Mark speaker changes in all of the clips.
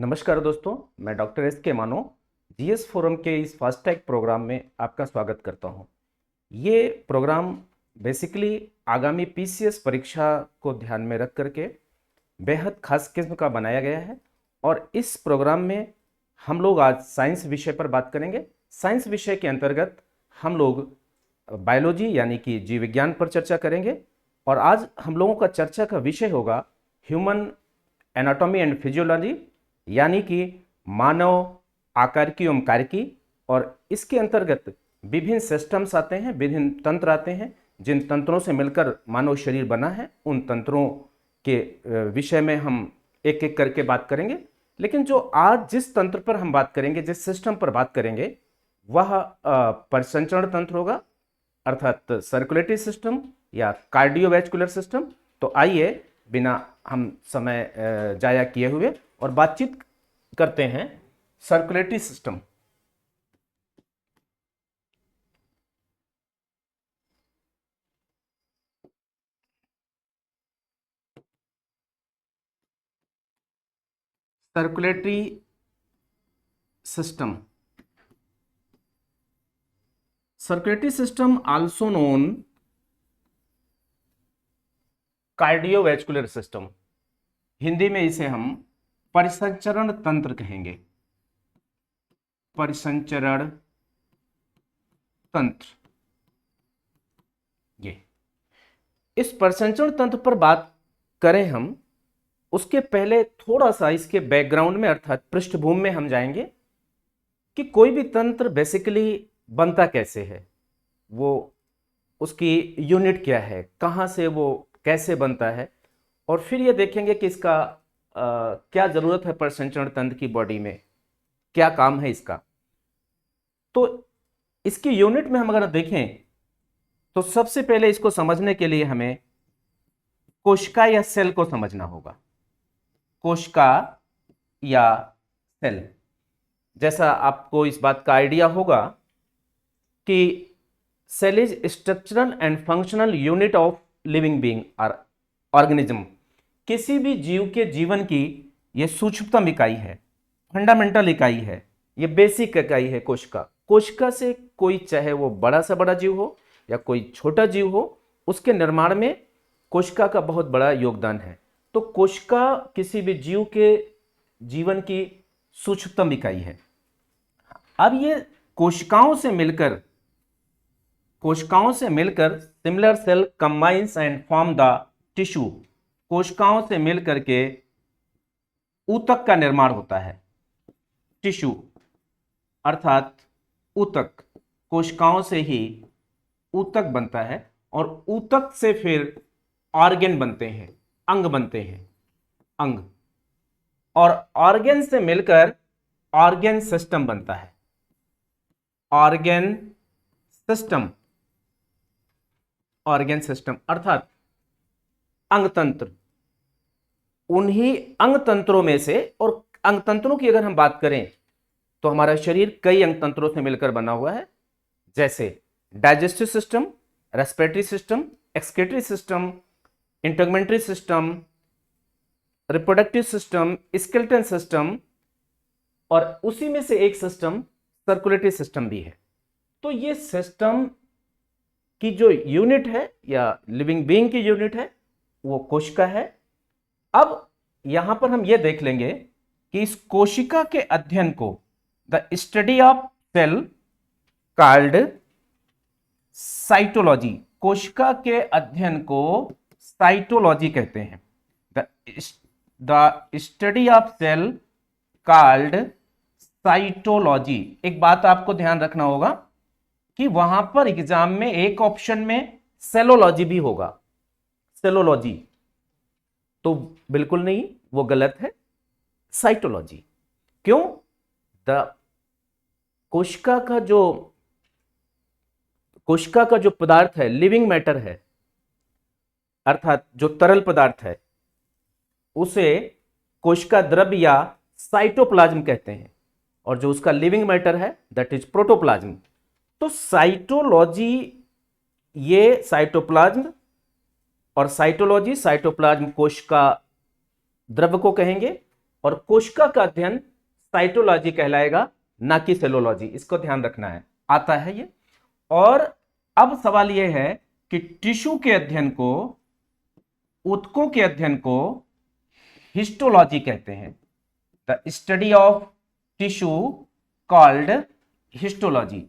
Speaker 1: नमस्कार दोस्तों, मैं डॉक्टर एस के मानो जीएस फोरम के इस फास्टैग प्रोग्राम में आपका स्वागत करता हूं। ये प्रोग्राम बेसिकली आगामी पीसीएस परीक्षा को ध्यान में रख करके बेहद खास किस्म का बनाया गया है और इस प्रोग्राम में हम लोग आज साइंस विषय पर बात करेंगे। साइंस विषय के अंतर्गत हम लोग बायोलॉजी यानी कि जीव विज्ञान पर चर्चा करेंगे और आज हम लोगों का चर्चा का विषय होगा ह्यूमन एनाटॉमी एंड फिजियोलॉजी यानी कि मानव आकारिकी एवं कार्यकी। और इसके अंतर्गत विभिन्न सिस्टम्स आते हैं, विभिन्न तंत्र आते हैं, जिन तंत्रों से मिलकर मानव शरीर बना है उन तंत्रों के विषय में हम एक एक करके बात करेंगे। लेकिन जो आज जिस तंत्र पर हम बात करेंगे, जिस सिस्टम पर बात करेंगे, वह परिसंचरण तंत्र होगा, अर्थात सर्कुलेटरी सिस्टम या कार्डियोवैस्कुलर सिस्टम। तो आइए बिना हम समय जाया किए हुए और बातचीत करते हैं circulatory system. Circulatory system, circulatory system also known cardiovascular system. Hindi में इसे हम परिसंचरण तंत्र कहेंगे। परिसंचरण तंत्र, ये इस परिसंचरण तंत्र पर बात करें हम, उसके पहले थोड़ा सा इसके बैकग्राउंड में अर्थात पृष्ठभूमि में हम जाएंगे कि कोई भी तंत्र बेसिकली बनता कैसे है, वो उसकी यूनिट क्या है, कहाँ से वो कैसे बनता है, और फिर ये देखेंगे कि इसका क्या जरूरत है परिसंचरण तंत्र की बॉडी में, क्या काम है इसका। तो इसकी यूनिट में हम अगर देखें तो सबसे पहले इसको समझने के लिए हमें कोशिका या सेल को समझना होगा। कोशिका या सेल, जैसा आपको इस बात का आइडिया होगा कि cell is structural and functional unit of living being और ऑर्गेनिज्म। किसी भी जीव के जीवन की यह सूक्ष्मतम इकाई है, फंडामेंटल इकाई है, यह बेसिक इकाई है कोशिका। कोशिका से कोई, चाहे वो बड़ा से बड़ा जीव हो या कोई छोटा जीव हो, उसके निर्माण में कोशिका का बहुत बड़ा योगदान है। तो कोशिका किसी भी जीव के जीवन की सूक्ष्मतम इकाई है। अब ये कोशिकाओं से मिलकर similar cell combines and form the tissue. कोशिकाओं से मिलकर के ऊतक का निर्माण होता है। टिश्यू अर्थात ऊतक, कोशिकाओं से ही ऊतक बनता है और ऊतक से फिर ऑर्गन बनते हैं, अंग बनते हैं, अंग, और ऑर्गन से मिलकर ऑर्गन सिस्टम बनता है। ऑर्गन सिस्टम अर्थात अंग तंत्र। उन्हीं अंग तंत्रों में से, और अंग तंत्रों की अगर हम बात करें तो हमारा शरीर कई अंग तंत्रों से मिलकर बना हुआ है, जैसे digestive system, respiratory system, excretory system, integumentary system, reproductive system, skeleton system, और उसी में से एक सिस्टम सर्कुलेटरी सिस्टम भी है। तो ये सिस्टम की जो यूनिट है या लिविंग बीइंग की यूनिट है वो कोशिका है। अब यहां पर हम ये देख लेंगे कि इस कोशिका के अध्ययन को the study of cell called cytology, कोशिका के अध्ययन को साइटोलॉजी कहते हैं। The study of cell called cytology. एक बात आपको ध्यान रखना होगा कि वहां पर एग्जाम में एक ऑप्शन में सेलोलॉजी भी होगा। सेलोलॉजी तो बिल्कुल नहीं, वो गलत है, साइटोलॉजी। क्यों? द कोशिका का जो पदार्थ है, लिविंग मैटर है, अर्थात जो तरल पदार्थ है, उसे कोशिका द्रव्य या साइटोप्लाज्म कहते हैं, और जो उसका लिविंग मैटर है दैट इज प्रोटोप्लाज्म। तो साइटोलॉजी ये साइटोप्लाज्म, और साइटोलॉजी साइटोप्लाज्म कोशिका द्रव्य को कहेंगे, और कोशिका का अध्ययन साइटोलॉजी कहलाएगा, ना कि सेलोलॉजी। इसको ध्यान रखना है, आता है ये। और अब सवाल यह है कि टिश्यू के अध्ययन को, ऊतकों के अध्ययन को हिस्टोलॉजी कहते हैं। The study of tissue called histology,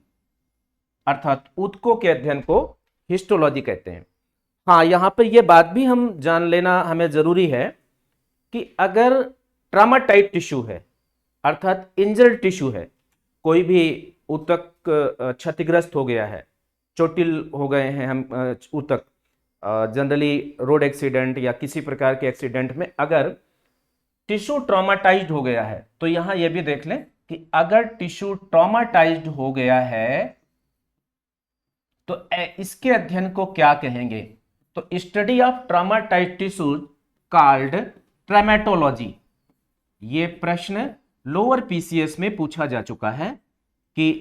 Speaker 1: अर्थात ऊतकों के अध्ययन को हिस्टोलॉजी कहते हैं। हाँ, यहां पर यह बात भी हम जान लेना हमें जरूरी है कि अगर ट्रामाटाइड टिश्यू है, अर्थात इंजर्ड टिश्यू है, कोई भी ऊतक क्षतिग्रस्त हो गया है, चोटिल हो गए हैं हम ऊतक, जनरली रोड एक्सीडेंट या किसी प्रकार के एक्सीडेंट में अगर टिश्यू ट्रॉमाटाइज्ड हो गया है, तो यहां यह भी देख लें कि अगर टिश्यू ट्रॉमाटाइज्ड हो गया है तो इसके अध्ययन को क्या कहेंगे? तो स्टडी ऑफ ट्रॉमाटाइज्ड टिश्यूज कॉल्ड ट्रैमेटोलॉजी। ये प्रश्न लोअर पीसीएस में पूछा जा चुका है कि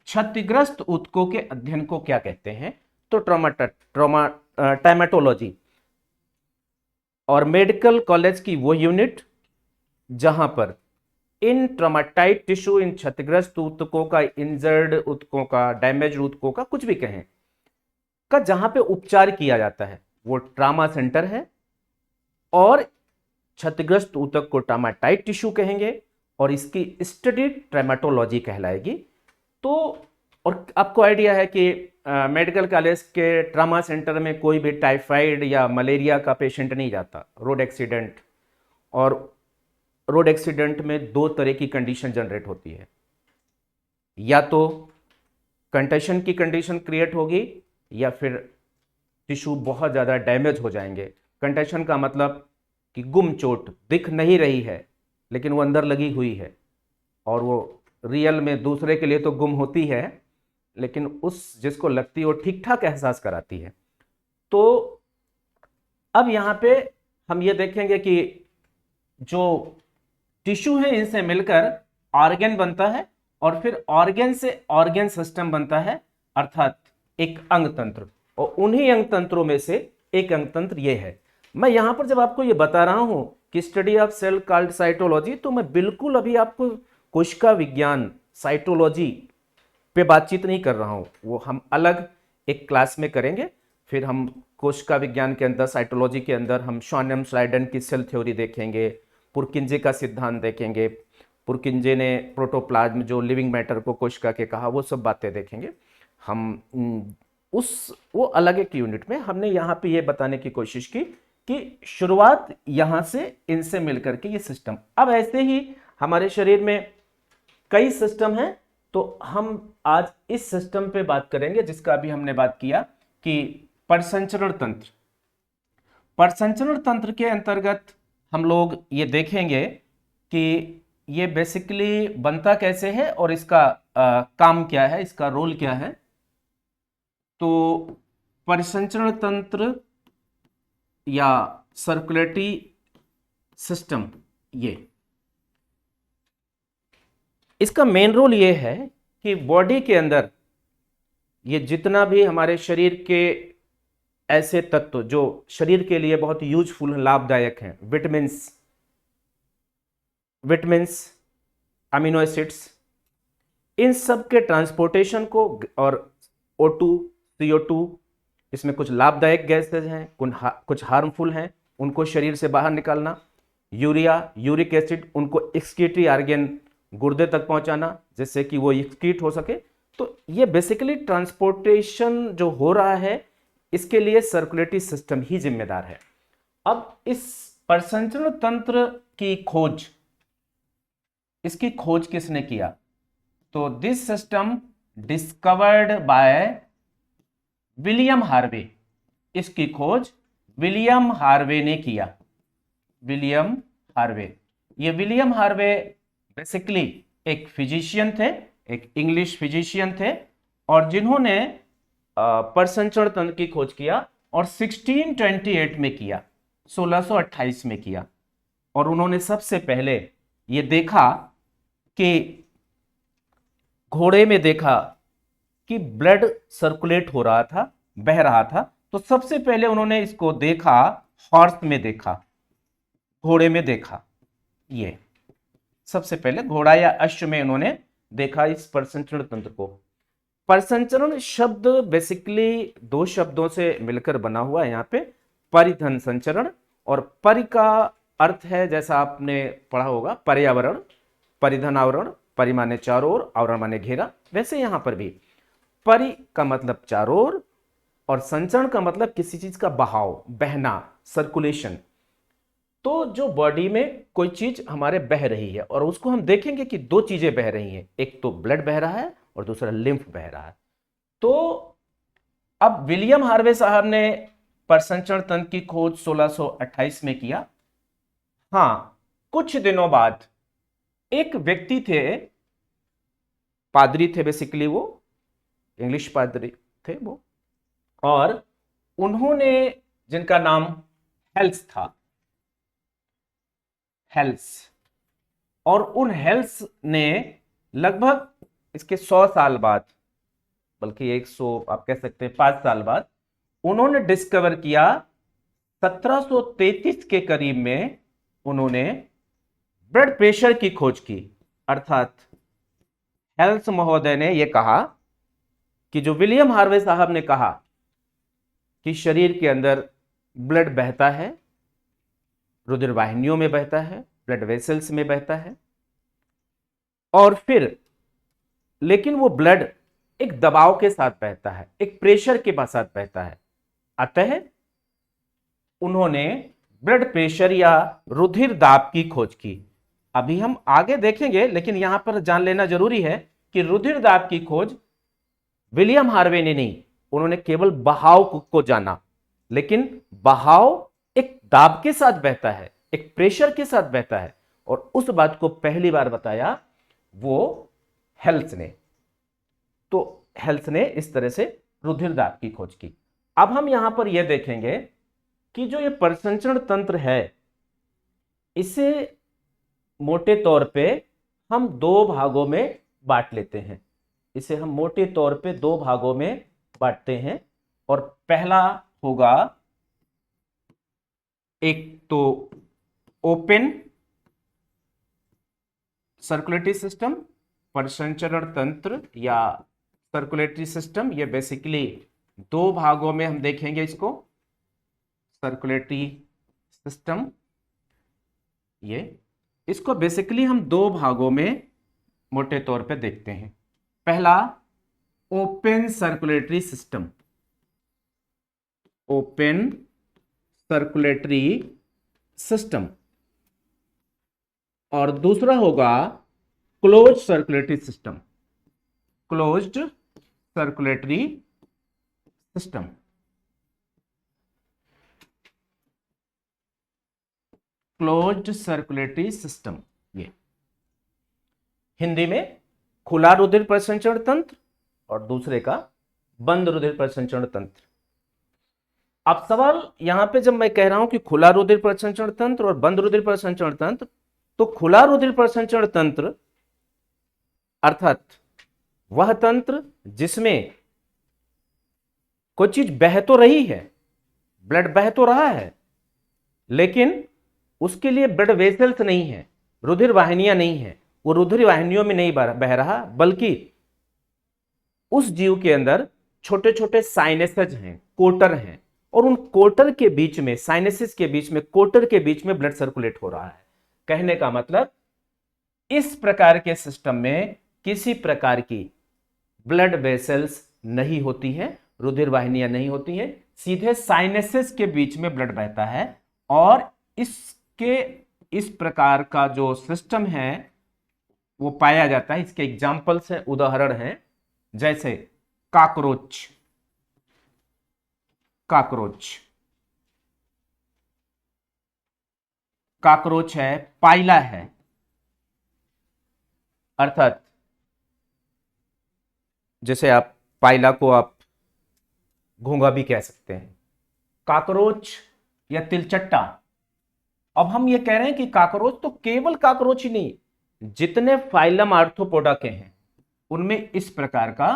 Speaker 1: क्षतिग्रस्त ऊतकों के अध्ययन को क्या कहते हैं? तो ट्रैमेटोलॉजी। और मेडिकल कॉलेज की वो यूनिट जहां पर इन ट्रॉमाटाइड टिश्यू, इन क्षतिग्रस्त ऊतकों का, इंजर्ड ऊतकों का, डैमेज ऊतकों का, कुछ भी कहें, का जहां पे उपचार किया जाता है वो ट्रामा सेंटर है। और क्षतिग्रस्त ऊतक को ट्रॉमाटाइड टिश्यू कहेंगे और इसकी स्टडी ट्रैमेटोलॉजी कहलाएगी। तो और आपको आइडिया है कि मेडिकल कॉलेज के ट्रामा सेंटर में कोई भी टाइफाइड या मलेरिया का पेशेंट नहीं जाता, रोड एक्सीडेंट। और रोड एक्सीडेंट में दो तरह की कंडीशन जनरेट होती है, या तो कंटेशन की कंडीशन क्रिएट होगी या फिर टिश्यू बहुत ज़्यादा डैमेज हो जाएंगे। कंटेशन का मतलब कि गुम चोट, दिख नहीं रही है लेकिन वो अंदर लगी हुई है, और वो रियल में दूसरे के लिए तो गुम होती है लेकिन उस जिसको लगती है वो ठीक ठाक एहसास कराती है। तो अब यहाँ पे हम ये देखेंगे कि जो टिश्यू है इनसे मिलकर ऑर्गन बनता है और फिर ऑर्गन से ऑर्गन सिस्टम बनता है, अर्थात एक अंग तंत्र। और उन्हीं अंग तंत्रों में से एक अंग तंत्र ये है। मैं यहां पर जब आपको ये बता रहा हूं कि study of cell called cytology, तो मैं बिल्कुल अभी आपको कोशिका विज्ञान, साइटोलॉजी पे बातचीत नहीं कर रहा हूं, वो हम अलग एक क्लास में करेंगे। फिर हम कोशिका विज्ञान के अंदर, साइटोलॉजी के अंदर हम शॉनम स्लाइडन की सेल थ्योरी देखेंगे, पुरकिंजे का सिद्धांत देखेंगे। पुरकिंजे ने प्रोटोप्लाज्म, जो लिविंग मैटर को कोशिका के कहा, वो सब बातें देखेंगे हम। वो अलग एक यूनिट में हमने यहाँ पे ये बताने की कोशिश की कि शुरुआत यहाँ से इनसे मिलकर के ये सिस्टम। अब ऐसे ही हमारे शरीर में कई सिस्टम हैं, तो हम आज इस सिस्टम पे बात करेंगे जिसका अभी हमने बात किया कि परिसंचरण तंत्र। परिसंचरण तंत्र के अंतर्गत हम लोग ये देखेंगे कि ये बेसिकली बनता कैसे है और इसका काम क्या है, इसका रोल क्या है। तो परिसंचरण तंत्र या सर्कुलेटरी सिस्टम, ये इसका मेन रोल ये है कि बॉडी के अंदर ये जितना भी हमारे शरीर के ऐसे तत्व जो शरीर के लिए बहुत यूजफुल, लाभदायक हैं, विटामिन्स, अमीनो एसिड्स, इन सब के ट्रांसपोर्टेशन को, और O2, CO2, इसमें कुछ लाभदायक गैसेज हैं, कुछ हार्मफुल हैं, उनको शरीर से बाहर निकालना, यूरिया, यूरिक एसिड, उनको एक्सक्रीटरी ऑर्गन गुर्दे तक पहुंचाना जिससे कि वो एक्सक्रीट हो सके। तो ये बेसिकली ट्रांसपोर्टेशन जो हो रहा है, इसके लिए सर्कुलेटरी सिस्टम ही जिम्मेदार है। अब इस परिसंचरण तंत्र की खोज, इसकी खोज किसने किया? तो this system discovered by William Harvey. इसकी खोज विलियम हार्वे ने किया। विलियम हार्वे, ये विलियम हार्वे बेसिकली एक फिजिशियन थे, एक इंग्लिश फिजिशियन थे, और जिन्होंने परिसंचरण तंत्र की खोज किया और 1628 में किया, 1628 में किया। और उन्होंने सबसे पहले ये देखा कि घोड़े में देखा कि ब्लड सर्कुलेट हो रहा था, बह रहा था। तो सबसे पहले उन्होंने इसको देखा, हॉर्स में देखा, घोड़े में देखा। ये सबसे पहले घोड़ा या अश्व में उन्होंने देखा इस परिसंचरण तंत्र को। परिसंचरण शब्द बेसिकली दो शब्दों से मिलकर बना हुआ है यहाँ पे, परिधन संचरण, और परि का अर्थ है जैसा आपने पढ़ा होगा पर्यावरण, परिधन आवरण, परि माने चारों ओर, आवरण माने घेरा, वैसे यहां पर भी परि का मतलब चारों ओर और संचरण का मतलब किसी चीज का बहाव, बहना, सर्कुलेशन। तो जो बॉडी में कोई चीज हमारे बह रही है और उसको हम देखेंगे कि दो चीजें बह रही हैं, एक तो ब्लड बह रहा है और दूसरा लिम्फ बह रहा है। तो अब विलियम हार्वे साहब ने परिसंचरण तंत्र की खोज 1628 में किया। हां, कुछ दिनों बाद एक व्यक्ति थे, पादरी थे बेसिकली, वो इंग्लिश पादरी थे वो, और उन्होंने, जिनका नाम हेल्स था, हेल्स, और उन हेल्स ने लगभग इसके 100 साल बाद, बल्कि 100 आप कह सकते हैं 5 साल बाद, उन्होंने डिस्कवर किया 1733 के करीब में उन्होंने ब्लड प्रेशर की खोज की। अर्थात हेल्स महोदय ने यह कहा कि जो विलियम हार्वे साहब ने कहा कि शरीर के अंदर ब्लड बहता है, रुधिर वाहिनियों में बहता है, ब्लड वेसल्स में बहता है, और फिर लेकिन वो ब्लड एक दबाव के साथ बहता है, एक प्रेशर के साथ बहता है। अतः उन्होंने ब्लड प्रेशर या रुधिर दाब की खोज की। अभी हम आगे देखेंगे, लेकिन यहां पर जान लेना जरूरी है कि रुधिर दाब की खोज विलियम हार्वे ने नहीं, उन्होंने केवल बहाव को जाना, लेकिन बहाव एक दाब के साथ बहता है, एक प्रेशर के साथ बहता है, और उस बात को पहली बार बताया वो हेल्स ने। तो हेल्स ने इस तरह से रुधिर दाब की खोज की। अब हम यहां पर यह देखेंगे कि जो ये परिसंचरण तंत्र है, इसे मोटे तौर पे हम दो भागों में बांट लेते हैं। इसे हम मोटे तौर पे दो भागों में बांटते हैं, और पहला होगा एक तो ओपन सर्कुलेटरी सिस्टम, परिसंचरण तंत्र या सर्कुलेटरी सिस्टम। ये बेसिकली दो भागों में हम देखेंगे इसको, सर्कुलेटरी सिस्टम। ये इसको बेसिकली हम दो भागों में मोटे तौर पे देखते हैं। पहला open circulatory system, open circulatory system, और दूसरा होगा close circulatory system, closed circulatory system. Closed circulatory system, ये हिंदी में खुला रुधिर परिसंचरण तंत्र और दूसरे का बंद रुधिर परिसंचरण तंत्र। अब सवाल यहां पे जब मैं कह रहा हूं कि खुला रुधिर परिसंचरण तंत्र और बंद रुधिर परिसंचरण तंत्र, तो खुला रुधिर परिसंचरण तंत्र अर्थात वह तंत्र जिसमें कोई चीज बह तो रही है, ब्लड बह तो रहा है, लेकिन उसके लिए ब्लड वेसल्स नहीं है, रुधिर वाहिनियां नहीं है, वो रुधिर वाहिनियों में नहीं बह रहा, बल्कि उस जीव के अंदर छोटे छोटे साइनेसेज हैं, कोटर हैं, और उन कोटर के बीच में, साइनेसिस के बीच में, कोटर के बीच में ब्लड सर्कुलेट हो रहा है। कहने का मतलब इस प्रकार के सिस्टम में किसी प्रकार की ब्लड वेसल्स नहीं होती हैं, रुधिर वाहिनियां नहीं होती हैं, सीधे साइनेसिस के बीच में ब्लड बहता है। और इसके इस प्रकार का जो सिस्टम है वो पाया जाता है। इसके एग्जाम्पल्स हैं, उदाहरण हैं, जैसे कॉकरोच, कॉकरोच, कॉकरोच है, पाइला है, अर्थात जैसे आप पाइला को आप घोंगा भी कह सकते हैं, कॉकरोच या तिलचट्टा। अब हम ये कह रहे हैं कि कॉकरोच तो केवल कॉकरोच ही नहीं, जितने फाइलम आर्थ्रोपोडा के हैं उनमें इस प्रकार का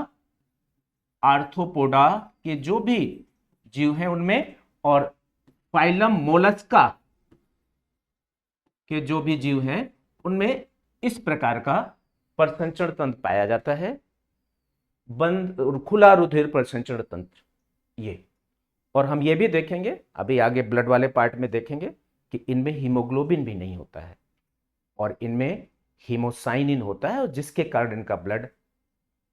Speaker 1: आर्थ्रोपोडा के जो भी जीव हैं उनमें, और फाइलम मोलस्का, के जो भी जीव हैं उनमें इस प्रकार का प्रसंचरण तंत्र पाया जाता है, बंद और खुला रुधिर प्रसंचरण तंत्र ये। और हम ये भी देखेंगे अभी आगे ब्लड वाले पार्ट में देखेंगे कि इनमें हीमोग्लोबिन भी नहीं होता है और इनमें हीमोसाइनिन होता है, और जिसके कारण इनका ब्लड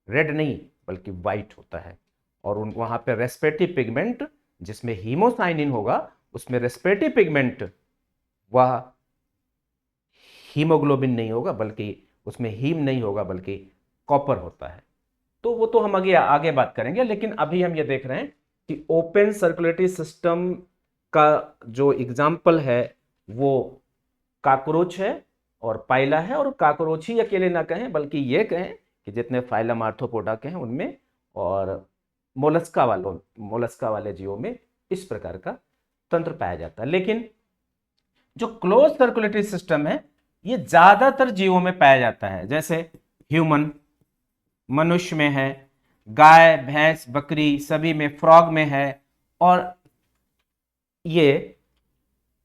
Speaker 1: रेड नहीं बल्कि व्हाइट होता है। और वहां पे रेस्पिरेटरी पिगमेंट जिसमें हीमोसाइनिन होगा उसमें रेस्पिरेटरी पिगमेंट वह हीमोग्लोबिन नहीं होगा, बल्कि उसमें हीम नहीं होगा बल्कि कॉपर होता है। तो वो तो हम आगे आगे बात करेंगे, लेकिन अभी हम ये देख रहे हैं कि ओपन सर्कुलेटरी सिस्टम का जो एग्जाम्पल है वो काकरोच है और पाइला है। और काकरोच ही अकेले ना कहें बल्कि ये कहें कि जितने फाइलम आर्थ्रोपोडा के हैं उनमें और मोलस्का वाले जीवों में इस प्रकार का तंत्र पाया जाता है। लेकिन जो क्लोज सर्कुलेटरी सिस्टम है ये ज्यादातर जीवों में पाया जाता है, जैसे ह्यूमन मनुष्य में है, गाय भैंस बकरी सभी में, फ्रॉग में है, और ये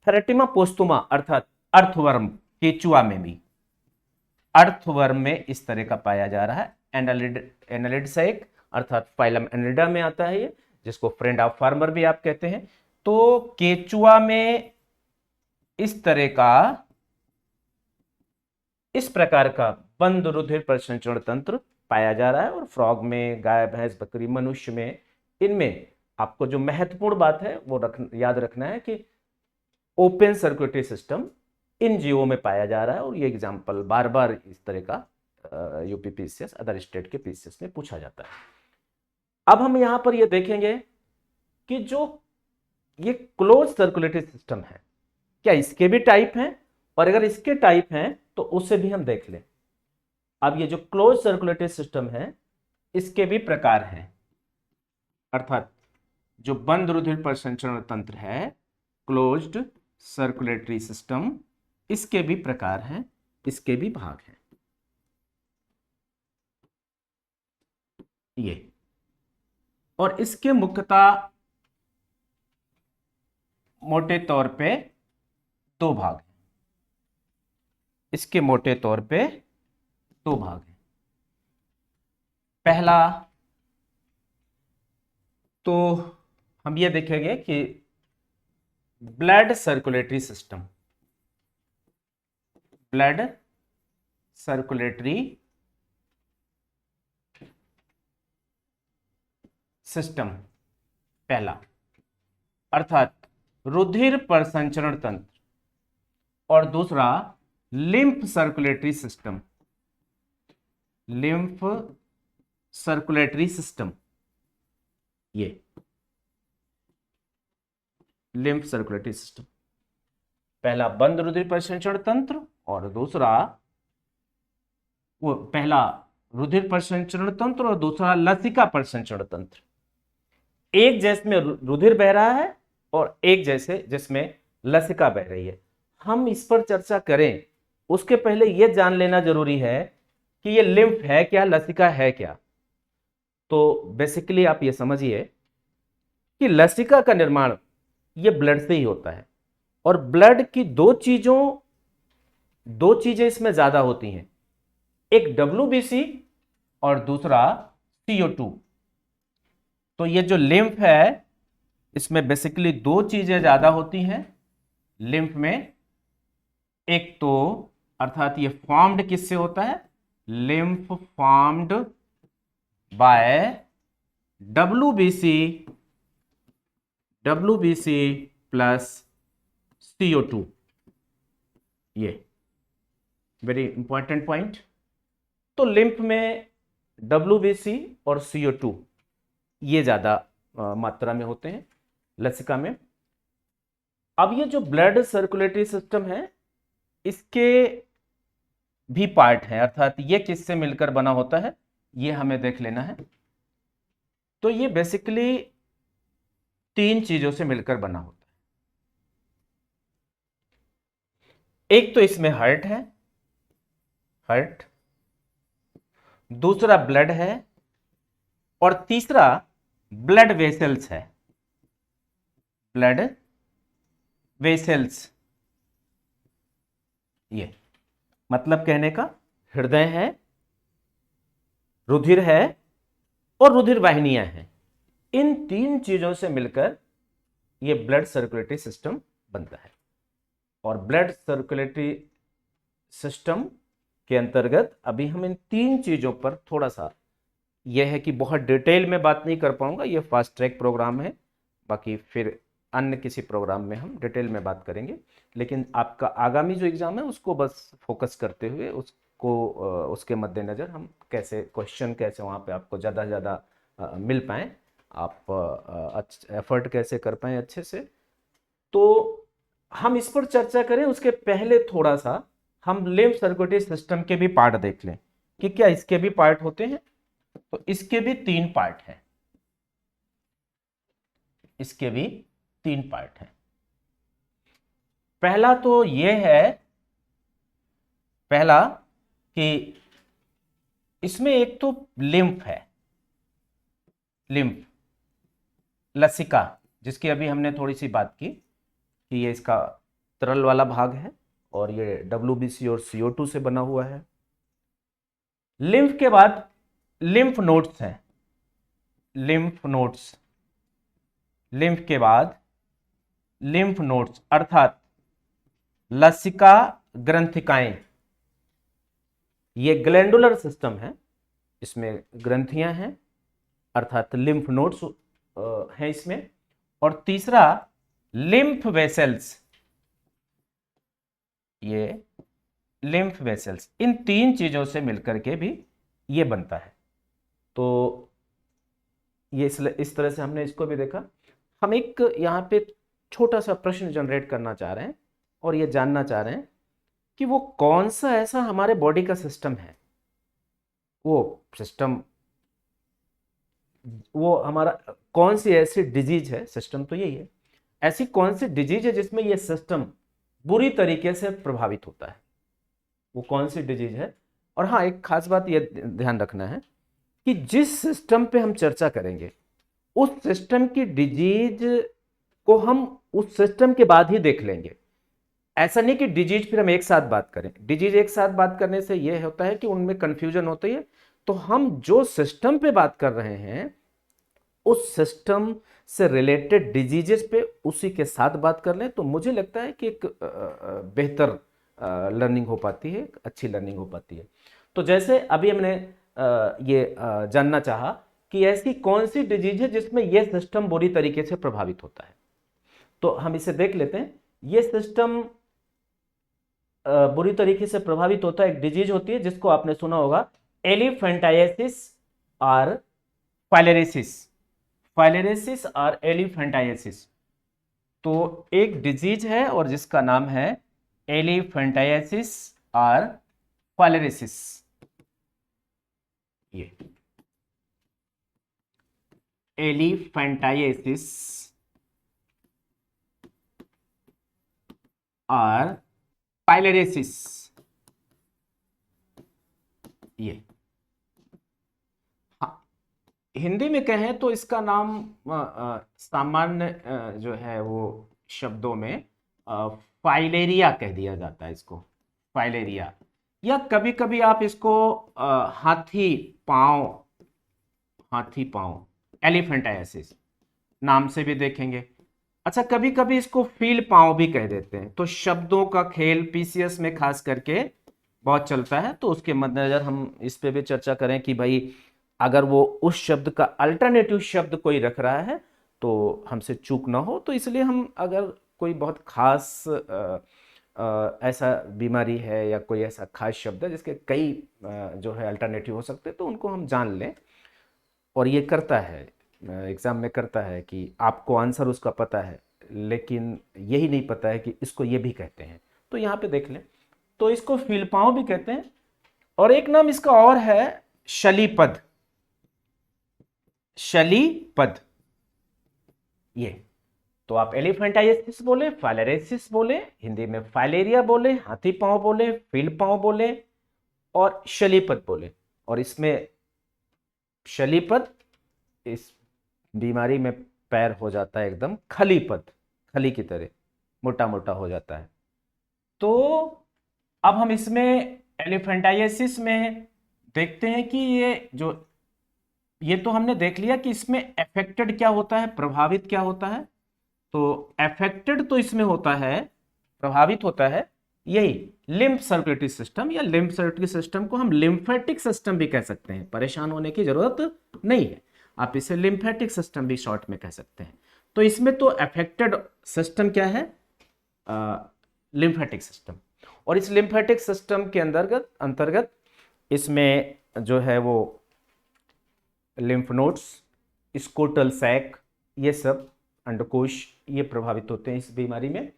Speaker 1: फेरेटिमा पोस्टुमा अर्थात अर्थवर्म केचुआ में भी, अर्थवर्म में इस तरह का पाया जा रहा है। एनालिड से एक अर्थात फाइलम एनालिडा में आता है ये, जिसको फ्रेंड ऑफ फार्मर भी आप कहते हैं। तो केचुआ में इस तरह का इस प्रकार का बंद रुधिर प्रसंचरण तंत्र पाया जा रहा है। और फ्रॉग में, गाय भैंस बकरी मनुष्य में, इनमें आपको जो महत्वपूर्ण बात है वो याद रखना है कि ओपन सर्कुलेटरी सिस्टम इन जीवों में पाया जा रहा है। और ये एग्जाम्पल बार बार इस तरह का यूपी पीसीएस अदर स्टेट के पीसीएस में पूछा जाता है। अब हम यहां पर ये देखेंगे कि जो ये क्लोज सर्कुलेटरी सिस्टम है क्या इसके भी टाइप हैं, और अगर इसके टाइप हैं तो उसे भी हम देख लें। अब ये जो क्लोज सर्कुलेटरी सिस्टम है इसके भी प्रकार हैं, अर्थात जो बंद रुधिर प्रसंचरण तंत्र है क्लोज्ड सर्कुलेटरी सिस्टम, इसके भी प्रकार हैं, इसके भी भाग हैं ये। और इसके मुख्यतः मोटे तौर पे दो भाग हैं, इसके मोटे तौर पे दो भाग हैं। पहला तो हम ये देखेंगे कि blood circulatory system, blood circulatory system पहला, अर्थात रुधिर प्रसंचरण तंत्र, और दूसरा lymph circulatory system, lymph circulatory system ये लिम्फ सर्कुलेटरी सिस्टम। पहला बंद रुधिर प्रसंचरण तंत्र और दूसरा वो पहला रुधिर प्रसंचरण तंत्र और दूसरा लसिका प्रसंचरण तंत्र। एक जिसमें रुधिर बह रहा है और एक जैसे जिसमें लसिका बह रही है। हम इस पर चर्चा करें उसके पहले यह जान लेना जरूरी है कि ये लिम्फ है क्या, लसिका है क्या। तो बेसिकली आप ये समझिए कि लसिका का निर्माण ये ब्लड से ही होता है, और ब्लड की दो चीजें इसमें ज्यादा होती हैं, एक WBC और दूसरा CO2। तो ये जो लिम्फ है इसमें बेसिकली दो चीजें ज्यादा होती हैं लिम्फ में। एक तो अर्थात ये फॉर्म्ड किससे होता है, lymph formed by WBC plus CO2। ये वेरी इंपॉर्टेंट पॉइंट। तो लिम्फ में WBC और CO2 ये ज्यादा मात्रा में होते हैं, लसिका में। अब ये जो ब्लड सर्कुलेटरी सिस्टम है इसके भी पार्ट है, अर्थात ये किससे मिलकर बना होता है ये हमें देख लेना है। तो ये बेसिकली तीन चीजों से मिलकर बना होता है। एक तो इसमें हार्ट है, हार्ट, दूसरा ब्लड है, और तीसरा ब्लड वेसल्स है, ब्लड वेसल्स। ये मतलब कहने का, हृदय है, रुधिर है और रुधिर वाहिनियां हैं। इन तीन चीजों से मिलकर ये ब्लड सर्कुलेटरी सिस्टम बनता है। और ब्लड सर्कुलेटरी सिस्टम के अंतर्गत अभी हम इन तीन चीजों पर थोड़ा सा, यह है कि बहुत डिटेल में बात नहीं कर पाऊंगा, ये फास्ट ट्रैक प्रोग्राम है, बाकी फिर अन्य किसी प्रोग्राम में हम डिटेल में बात करेंगे। लेकिन आपका आगामी जो एग्जाम है उसको बस फोकस करते हुए उसको उसके मद्देनजर हम कैसे क्वेश्चन, कैसे वहाँ पे आपको ज़्यादा से ज़्यादा मिल पाएँ, आप एफर्ट कैसे कर पाएँ अच्छे से, तो हम इस पर चर्चा करें। उसके पहले थोड़ा सा हम लिम्फ सर्कुलेटरी सिस्टम के भी पार्ट देख लें कि क्या इसके भी पार्ट होते हैं। तो इसके भी तीन पार्ट हैं, इसके भी तीन पार्ट हैं। पहला तो यह है, पहला कि इसमें एक तो लिम्फ है, लिम्फ लसिका, जिसकी अभी हमने थोड़ी सी बात की कि ये इसका तरल वाला भाग है और ये WBC और CO2 से बना हुआ है। लिम्फ के बाद लिम्फ नोड्स हैं, लिम्फ नोड्स, लिम्फ के बाद लिम्फ नोड्स अर्थात लसिका ग्रंथिकाएं। ये ग्लैंडुलर सिस्टम है, इसमें ग्रंथियां हैं अर्थात लिम्फ नोड्स हैं इसमें। और तीसरा लिम्फ वेसल्स, ये लिम्फ वेसल्स, इन तीन चीजों से मिलकर के भी ये बनता है। तो ये इस तरह से हमने इसको भी देखा। हम एक यहाँ पे छोटा सा प्रश्न जनरेट करना चाह रहे हैं और ये जानना चाह रहे हैं कि वो कौन सा ऐसा हमारे बॉडी का सिस्टम है, वो सिस्टम, वो हमारा कौन सी ऐसी डिजीज है, सिस्टम तो यही है, ऐसी कौन सी डिजीज है जिसमें ये सिस्टम बुरी तरीके से प्रभावित होता है, वो कौन सी डिजीज है। और हाँ, एक खास बात ये ध्यान रखना है कि जिस सिस्टम पे हम चर्चा करेंगे उस सिस्टम की डिजीज को हम उस सिस्टम के बाद ही देख लेंगे। ऐसा नहीं कि डिजीज फिर हम एक साथ बात करें, डिजीज एक साथ बात करने से यह होता है कि उनमें कंफ्यूजन होती है। तो हम जो सिस्टम पे बात कर रहे हैं उस सिस्टम से रिलेटेड डिजीजेस पे उसी के साथ बात कर लें, तो मुझे लगता है कि एक बेहतर लर्निंग हो पाती है, अच्छी लर्निंग हो पाती है। तो जैसे अभी हमने ये जानना चाहा कि ऐसी कौन सी डिजीज है जिसमें यह सिस्टम बुरी तरीके से प्रभावित होता है, तो हम इसे देख लेते हैं। ये सिस्टम बुरी तरीके से प्रभावित होता है, एक डिजीज होती है जिसको आपने सुना होगा, एलिफेंटाइसिस और फाइलेरिसिस, फाइलेरिसिस और एलिफेंटाइसिस। तो एक डिजीज है और जिसका नाम है एलिफेंटाइसिस और फाइलेरिसिस। ये एलिफेंटाइसिस और पाइलेरिसिस, ये हाँ, हिंदी में कहें तो इसका नाम सामान्य जो है वो शब्दों में फाइलेरिया कह दिया जाता है इसको, फाइलेरिया। या कभी कभी आप इसको हाथी पांव, हाथी पांव एलिफेंटाइसिस नाम से भी देखेंगे। अच्छा, कभी कभी इसको फील पांव भी कह देते हैं। तो शब्दों का खेल PCS में खास करके बहुत चलता है, तो उसके मद्देनजर हम इस पे भी चर्चा करें कि भाई अगर वो उस शब्द का अल्टरनेटिव शब्द कोई रख रहा है तो हमसे चूक ना हो। तो इसलिए हम अगर कोई बहुत खास ऐसा बीमारी है या कोई ऐसा खास शब्द है जिसके कई जो है अल्टरनेटिव हो सकते हैं, तो उनको हम जान लें। और ये करता है एग्जाम में, करता है कि आपको आंसर उसका पता है लेकिन यही नहीं पता है कि इसको ये भी कहते हैं, तो यहाँ पे देख लें। तो इसको फीलपांव भी कहते हैं और एक नाम इसका और है शलीपद, शलीपद। ये तो आप एलिफेंटाइसिस बोले, फाइलेरिसिस बोले, हिंदी में फाइलेरिया बोले, हाथी पांव बोले, फील पांव बोले और शलीपद बोले। और इसमें शलीपद, इस बीमारी में पैर हो जाता है एकदम खलीपद, खली की तरह मोटा मोटा हो जाता है। तो अब हम इसमें एलिफेंटाइसिस में देखते हैं कि ये तो हमने देख लिया कि इसमें अफेक्टेड क्या होता है, प्रभावित क्या होता है। तो अफेक्टेड तो इसमें होता है, प्रभावित होता है यही लिम्फ सर्कुलेटरी सिस्टम, या लिम्फ सर्कुलेटरी सिस्टम को हम लिम्फेटिक सिस्टम भी कह सकते हैं, परेशान होने की जरूरत नहीं है, आप इसे लिम्फेटिक सिस्टम भी शॉर्ट में कह सकते हैं। तो इसमें तो अफेक्टेड सिस्टम क्या है, लिम्फेटिक सिस्टम। और इस लिम्फेटिक सिस्टम के अंतर्गत इसमें जो है वो लिम्फ नोड्स, स्कोटल सैक, ये सब अंडकोश, ये प्रभावित होते हैं इस बीमारी में।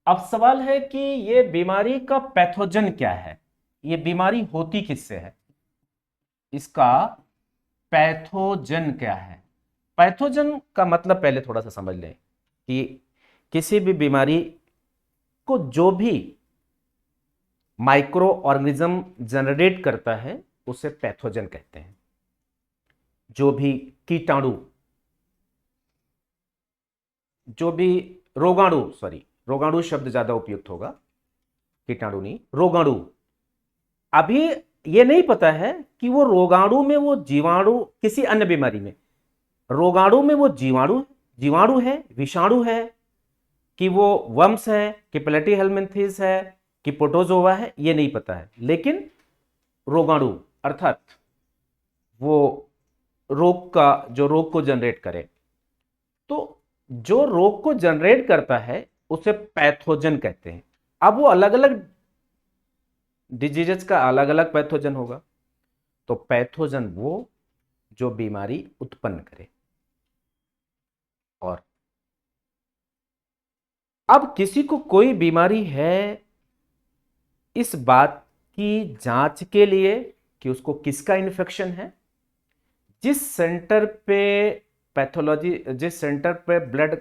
Speaker 1: अब सवाल है कि ये बीमारी का पैथोजन क्या है, ये बीमारी होती किससे है, इसका पैथोजन क्या है। पैथोजन का मतलब पहले थोड़ा सा समझ लें कि किसी भी बीमारी को जो भी माइक्रो ऑर्गेनिज्म जनरेट करता है उसे पैथोजन कहते हैं। जो भी कीटाणु, जो भी रोगाणु शब्द ज्यादा उपयुक्त होगा, कीटाणु नहीं, रोगाणु। अभी ये नहीं पता है कि वो रोगाणु में वो जीवाणु, किसी अन्य बीमारी में रोगाणु में वो जीवाणु है, विषाणु है, कि वो वम्स है, कि प्लेटीहेल्मिन्थेस है, कि प्रोटोजोआ है, ये नहीं पता है। लेकिन रोगाणु अर्थात वो रोग को जनरेट करे, तो जो रोग को जनरेट करता है उसे पैथोजन कहते हैं। अब वो अलग अलग डिजीजेस का अलग अलग पैथोजन होगा। तो पैथोजन वो जो बीमारी उत्पन्न करे। और अब किसी को कोई बीमारी है, इस बात की जांच के लिए कि उसको किसका इन्फेक्शन है, जिस सेंटर पे ब्लड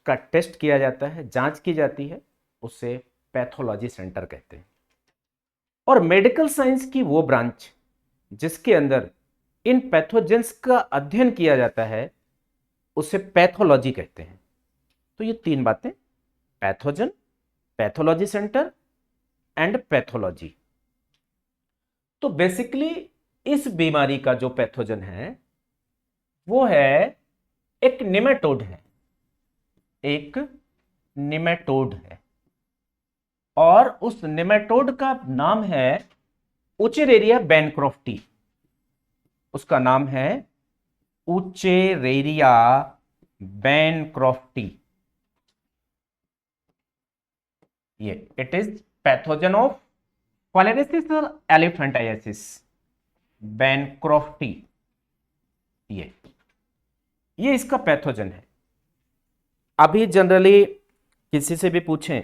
Speaker 1: का टेस्ट किया जाता है, जांच की जाती है, उसे पैथोलॉजी सेंटर कहते हैं। और मेडिकल साइंस की वो ब्रांच जिसके अंदर इन पैथोजेंस का अध्ययन किया जाता है उसे पैथोलॉजी कहते हैं। तो ये तीन बातें, pathogen, pathology centre and pathology. तो बेसिकली इस बीमारी का जो पैथोजन है वो है एक निमेटोड है, और उस निमेटोड का नाम है उचेरेरिया बैनक्रॉफ्टी। उसका नाम है उचेरेरिया बैनक्रॉफ्टी। ये it is pathogen of filariasis और एलिफेंटाइसिस, बैनक्रॉफ्टी। ये इसका पैथोजन है। अभी जनरली किसी से भी पूछें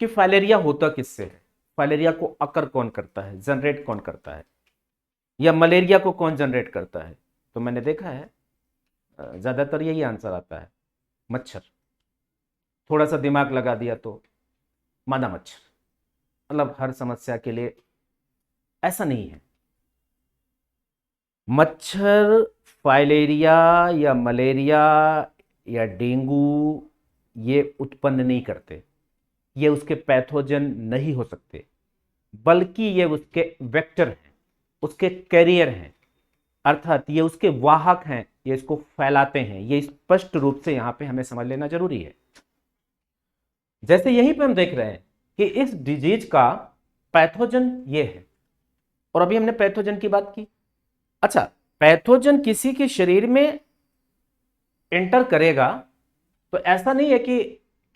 Speaker 1: कि फाइलेरिया होता किससे है, फाइलेरिया को अकर कौन करता है, जनरेट कौन करता है, या मलेरिया को कौन जनरेट करता है, तो मैंने देखा है ज्यादातर यही आंसर आता है, मच्छर। थोड़ा सा दिमाग लगा दिया तो मादा मच्छर। मतलब हर समस्या के लिए ऐसा नहीं है। मच्छर फाइलेरिया या मलेरिया या डेंगू ये उत्पन्न नहीं करते, ये उसके पैथोजन नहीं हो सकते, बल्कि ये उसके वेक्टर हैं, उसके कैरियर हैं, अर्थात ये उसके वाहक हैं, ये इसको फैलाते हैं। ये स्पष्ट रूप से यहां पे हमें समझ लेना जरूरी है। जैसे यहीं पे हम देख रहे हैं कि इस डिजीज का पैथोजन ये है, और अभी हमने पैथोजन की बात की। अच्छा, पैथोजन किसी के शरीर में एंटर करेगा तो ऐसा नहीं है कि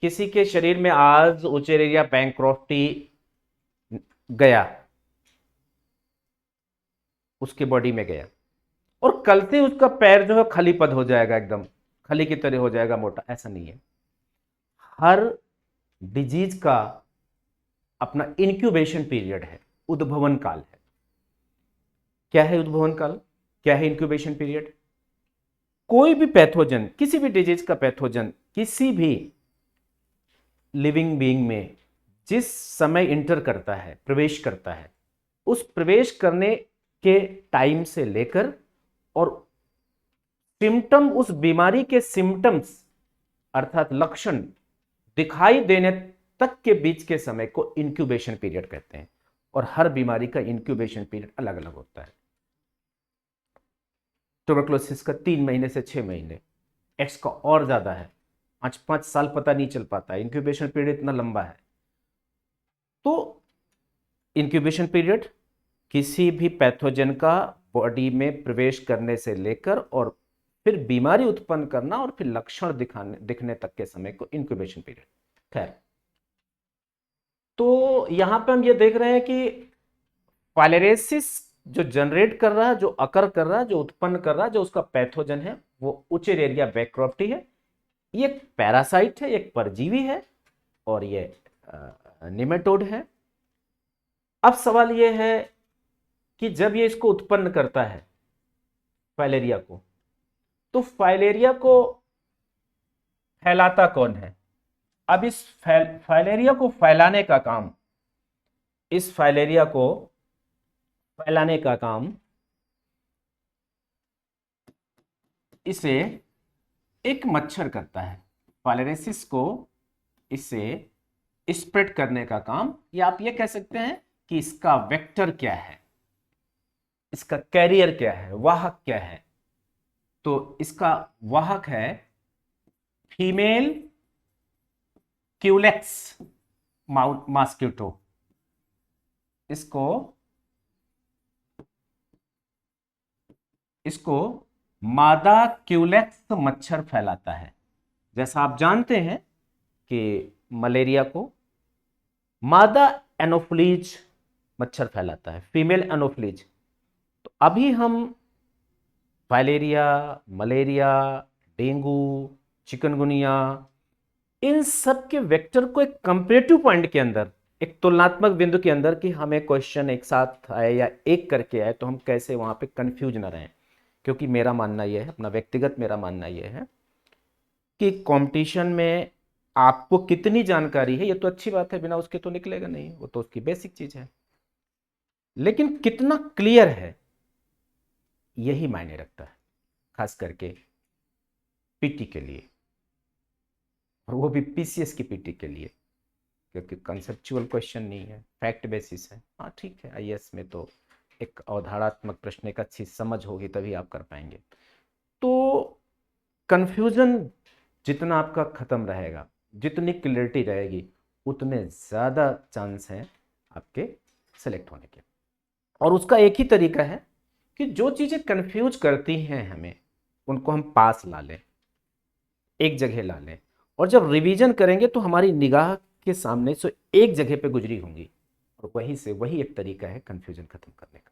Speaker 1: किसी के शरीर में आज उचेरेरिया बैनक्रॉफ्टी गया, उसकी बॉडी में गया, और कल से उसका पैर जो है खलीपद हो जाएगा, एकदम खली की तरह हो जाएगा, मोटा, ऐसा नहीं है। हर डिजीज का अपना इंक्यूबेशन पीरियड है, उद्भवन काल है। क्या है उद्भवन काल, क्या है इंक्यूबेशन पीरियड? कोई भी पैथोजन, किसी भी डिजीज का पैथोजन किसी भी लिविंग बीइंग में जिस समय इंटर करता है, प्रवेश करता है, उस प्रवेश करने के टाइम से लेकर और सिम्टम, उस बीमारी के सिम्टम्स अर्थात लक्षण दिखाई देने तक के बीच के समय को इंक्यूबेशन पीरियड कहते हैं, और हर बीमारी का इंक्यूबेशन पीरियड अलग अलग होता है। ट्यूबरकुलोसिस का 3 महीने से 6 महीने, एड्स का और ज्यादा है, 5 साल पता नहीं चल पाता, इंक्यूबेशन पीरियड इतना लंबा है। तो इंक्यूबेशन पीरियड किसी भी पैथोजन का बॉडी में प्रवेश करने से लेकर और फिर बीमारी उत्पन्न करना और फिर लक्षण दिखने तक के समय को इंक्यूबेशन पीरियड। खैर, तो यहां पे हम ये देख रहे हैं कि फाइलेरियोसिस जो जनरेट कर रहा है, जो अकर कर रहा है, जो उत्पन्न कर रहा है, जो उसका पैथोजन है, वो उचेरेरिया बैक्रोफ्टी है। ये एक पैरासाइट है, एक परजीवी है, और ये निमेटोड है। अब सवाल ये है कि जब ये इसको उत्पन्न करता है फाइलेरिया को, तो फाइलेरिया को फैलाता कौन है? अब इस फाइलेरिया को फैलाने का काम, इस फाइलेरिया को फैलाने का काम इसे एक मच्छर करता है। फाइलेरियोसिस को इसे स्प्रेड करने का काम, या आप ये कह सकते हैं कि इसका वेक्टर क्या है, इसका कैरियर क्या है, वाहक क्या है। तो इसका वाहक है फीमेल क्यूलेक्स मॉस्किटो। इसको मादा क्यूलेक्स मच्छर फैलाता है। जैसा आप जानते हैं कि मलेरिया को मादा एनोफ्लीज मच्छर फैलाता है, फीमेल एनोफ्लीज। तो अभी हम फाइलेरिया, मलेरिया, डेंगू, चिकनगुनिया, इन सब के वेक्टर को एक कंपेरेटिव पॉइंट के अंदर, एक तुलनात्मक बिंदु के अंदर कि हमें क्वेश्चन एक साथ आए या एक करके आए तो हम कैसे वहां पे कंफ्यूज ना रहें। क्योंकि मेरा मानना यह है, अपना व्यक्तिगत मेरा मानना यह है कि कंपटीशन में आपको कितनी जानकारी है ये तो अच्छी बात है, बिना उसके तो निकलेगा नहीं, वो तो उसकी बेसिक चीज है, लेकिन कितना क्लियर है यही मायने रखता है, खास करके पीटी के लिए, और वो भी पीसीएस की पीटी के लिए, क्योंकि कंसेप्चुअल क्वेश्चन नहीं है, फैक्ट बेसिस है। हाँ ठीक है, आईएएस में तो एक अवधारणात्मक प्रश्न, एक अच्छी समझ होगी तभी आप कर पाएंगे। तो कंफ्यूजन जितना आपका खत्म रहेगा, जितनी क्लियरिटी रहेगी, उतने ज्यादा चांस हैं आपके सेलेक्ट होने के। और उसका एक ही तरीका है कि जो चीजें कंफ्यूज करती हैं हमें, उनको हम पास ला लें, एक जगह ला लें, और जब रिवीजन करेंगे तो हमारी निगाह के सामने से एक जगह पे गुजरी होंगी, और वहीं से वही एक तरीका है कंफ्यूजन खत्म करने का।